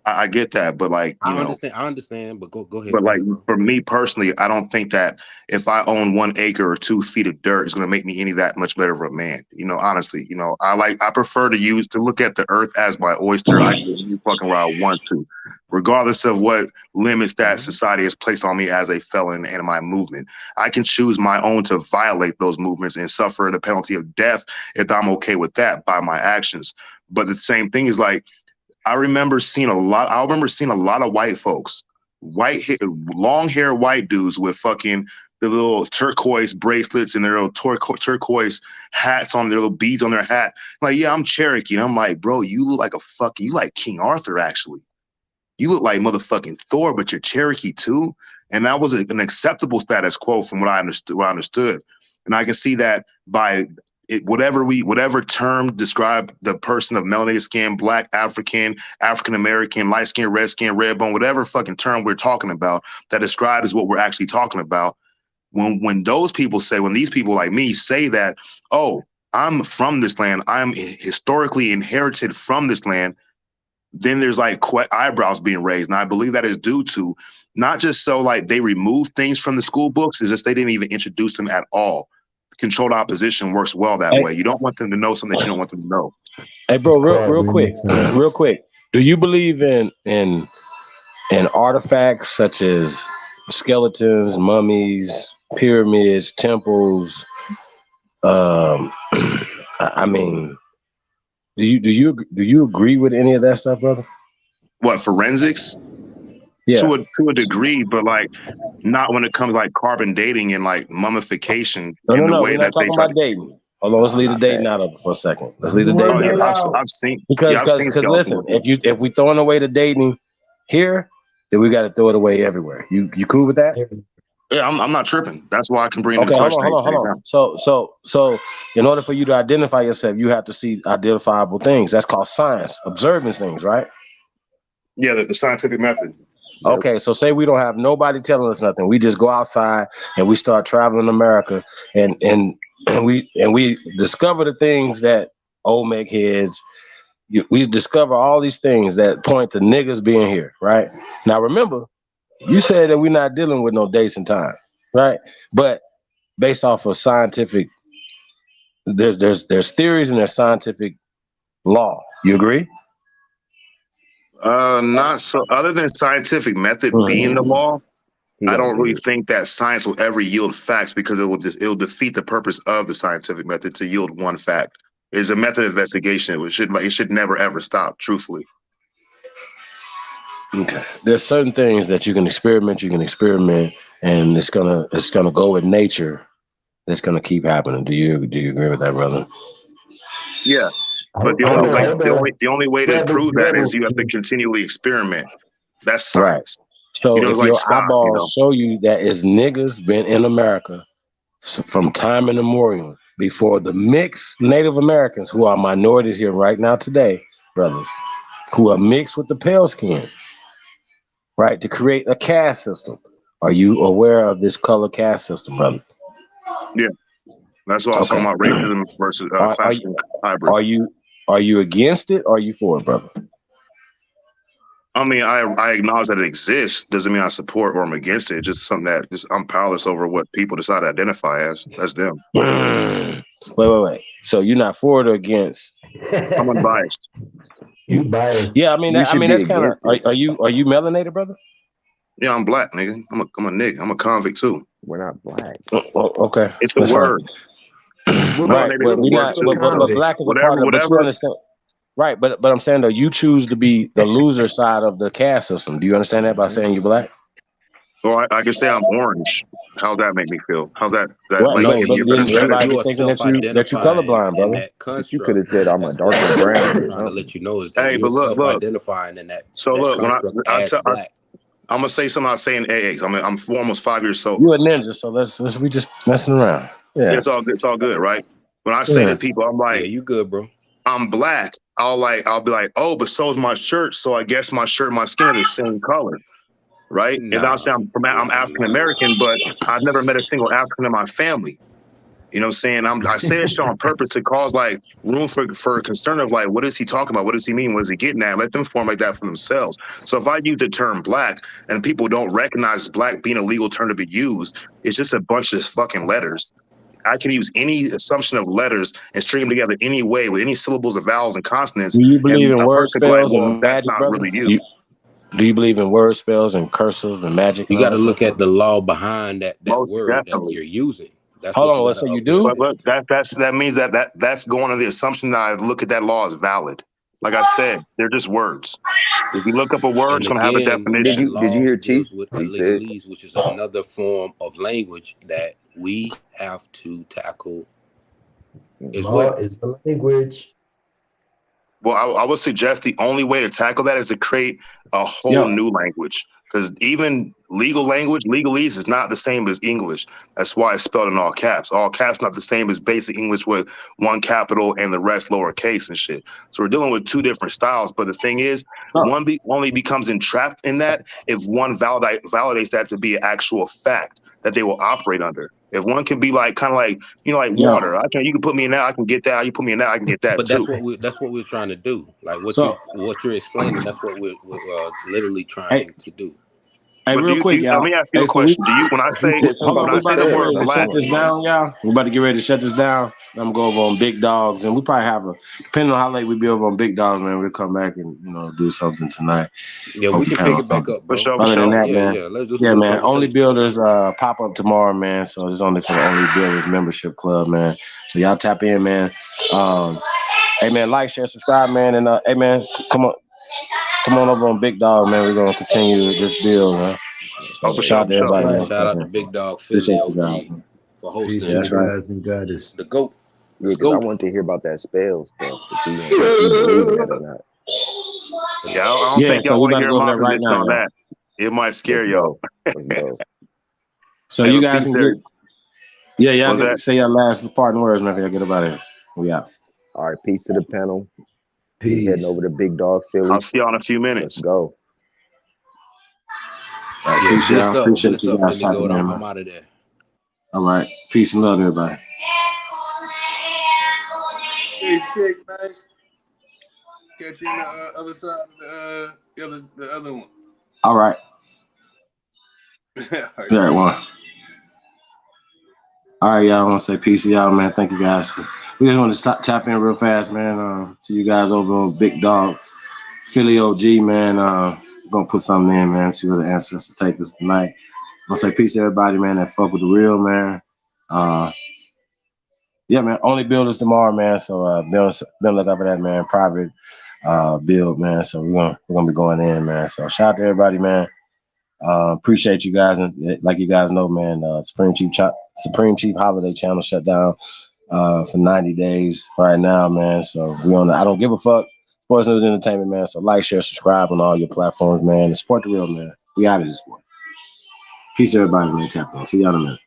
I get that, but like, I understand, but go ahead. But like, for me personally, I don't think that if I own 1 acre or 2 feet of dirt, it's going to make me any that much better of a man. You know, honestly, you know, I prefer to look at the earth as my oyster. I can do fucking where I want to, regardless of what limits that society has placed on me as a felon and my movement. I can choose my own to violate those movements and suffer the penalty of death if I'm okay with that by my actions. But the same thing is like, I remember seeing a lot of white folks, long hair white dudes with fucking the little turquoise bracelets and their little turquoise hats on, their little beads on their hat. Like, yeah, I'm Cherokee. And I'm like, bro, you look like you like King Arthur, actually. You look like motherfucking Thor, but you're Cherokee too. And that was an acceptable status quo from what I understood. And I can see that by whatever term describe the person of melanated skin, black, African, African American, light skin, red bone, whatever fucking term we're talking about that describes what we're actually talking about. When those people say, when these people like me say that, oh, I'm from this land, I'm historically inherited from this land, then there's like eyebrows being raised. And I believe that is due to not just so like they remove things from the school books, it's just they didn't even introduce them at all. Controlled opposition works well that way. You don't want them to know something that you don't want them to know. Hey, bro, real quick. Do you believe in artifacts such as skeletons, mummies, pyramids, temples? I mean, do you agree with any of that stuff, brother? What, forensics? Yeah, to a degree, but like not when it comes like carbon dating and like mummification. No, we're not talking about dating. Hold on, let's leave the dating out of it for a second. Let's leave the dating out. I've seen because listen, if we throwing away the dating here, then we got to throw it away everywhere. You cool with that? Yeah, I'm not tripping. That's why I can bring in okay, the question. Hold on. So in order for you to identify yourself, you have to see identifiable things. That's called science, observing things, right? Yeah, the scientific method. Okay, so say we don't have nobody telling us nothing. We just go outside and we start traveling America, and we discover the things that Olmec heads. We discover all these things that point to niggas being here, right? Now remember, you said that we're not dealing with no dates and time, right? But based off of scientific, there's theories and there's scientific law. You agree? Not so. Other than scientific method being the law, I don't really think that science will ever yield facts because it'll defeat the purpose of the scientific method to yield one fact. It's a method of investigation. It should never ever stop. Truthfully. Okay. There's certain things that you can experiment, and it's gonna go with nature. It's gonna keep happening. Do you agree with that, brother? Yeah. But the only way to prove that is you have to continually experiment. That's science. Right. So if your eyeballs you know? show you that it's niggas been in America from time immemorial before the mixed Native Americans, who are minorities here right now today, brothers, who are mixed with the pale skin, right, to create a caste system. Are you aware of this color caste system, brother? Yeah. That's why I was talking about racism versus class hybrid. Are you against it or are you for it, brother? I mean, I acknowledge that it exists. Doesn't mean I support or I'm against it. It's just something that I'm powerless over what people decide to identify as. That's them. Wait. So you're not for it or against? I'm unbiased. You biased. Yeah, I mean that's kind of. Are you melanated, brother? Yeah, I'm black, nigga. I'm a nigga. I'm a convict too. We're not black. Okay, it's a word. Right, but black is a part of it. But you understand, right? But I'm saying though, you choose to be the loser side of the caste system. Do you understand that by saying you're black? Well, I can say I'm orange. How's that make me feel? How's that? Right, like everybody thinking that you colorblind, brother. But you could have said I'm a darker brown. Trying to let you know is that hey, you're look, self-identifying in that. So that look, construct black. I'm gonna say something I say in AA. I'm almost 5 years old. You a ninja, so we just messing around. Yeah, it's all good, right? When I say to people, I'm like, yeah, you good, bro. I'm black. I'll be like, oh, but so's my shirt. So I guess my shirt and my skin are the same color, right? And I'll say I'm African American, but I've never met a single African in my family. You know what I'm saying? I say this on purpose to cause like room for concern of like, what is he talking about? What does he mean? What is he getting at? Let them form like that for themselves. So if I use the term black and people don't recognize black being a legal term to be used, it's just a bunch of fucking letters. I can use any assumption of letters and string them together any way with any syllables of vowels and consonants. Do you believe in word spells and magic, brother? Really do you believe in word spells and cursive and magic? You got to look at the law behind that word that you're using. That's Hold on, so you do? But that means that's going on the assumption that I look at that law as valid. Like I said, they're just words. If you look up a word, it's going to have a definition. Did you hear Chief? With legalese, which is another form of language that we have to tackle as well. Is the language. Well, I would suggest the only way to tackle that is to create a whole new language. Because even legal language, legalese is not the same as English. That's why it's spelled in all caps. All caps not the same as basic English with one capital and the rest lowercase and shit. So we're dealing with two different styles. But the thing is, one only becomes entrapped in that if one validates that to be an actual fact that they will operate under. If one can be like kind of like, you know, like water. You can put me in that, I can get that. You put me in that, I can get that But too. that's what we're trying to do. Like what So- you're explaining. That's what we're literally trying to do. Hey, But real quick, y'all. let me ask you a so question. Do you, when I say hold on, when we I say about to the get word ready to shut black, this down, y'all. We about to get ready to shut this down. I'm gonna go over on Big Dogs, and we probably have depending on how late we be over on Big Dogs, man. We'll come back and do something tonight. Yeah, we can pick it back up, bro. For sure. That, yeah, man. yeah. Let's do some good man. Only conversation. Builders pop up tomorrow, man. So it's only for the Only Builders membership club, man. So y'all tap in, man. Hey, man, like, share, subscribe, man, and hey, man, come on over on Big Dog, man. We're gonna continue this build, man. So for shout out to sure. everybody, man. Shout out to Big Dog Appreciate Philly you guys, OG man. for Peace hosting to you That's right. guys and goddess. the GOAT. Yeah, Let's because I go. want to hear about that spell stuff. If you believe in that or not. Yeah, I don't think so y'all we want to about to hear go over my there right position now, on y'all. that. It might scare Let's y'all. go. Let's go. So Hey, you but guys peace can there. get, y'all What's can that? say your last parting words, man. Y'all get about it. We out. All right, peace to the panel. Peace. Heading over to Big Dog Philly. I'll see y'all in a few Let's minutes. go. All right, Yeah, peace, y'all. Appreciate bliss you up, guys Demigod. tapping in, I'm man. out of there. All right, peace and love, everybody. Hey, Shake, man. Catch you on the other side of the other one. All right. All right, one. All right, y'all. I want to say peace to y'all, man. Thank you guys. We just want to tap in real fast, man. To you guys over on Big Dog Philly OG, man. Gonna put something in, man. See where the ancestors take us tonight. I want to say peace to everybody, man. That fuck with the real, man. Yeah, man. Only Builders tomorrow, man. So been look up for that, man. Private build, man. So we're gonna be going in, man. So shout out to everybody, man. Appreciate you guys, and like you guys know, man. Supreme Chief Holiday Channel shut down for 90 days right now, man. So we on the I don't give a fuck sports news entertainment, man. So like, share, subscribe on all your platforms, man. And support the real, man. We out of this one. Peace, everybody, man. Tap in. See y'all in a minute.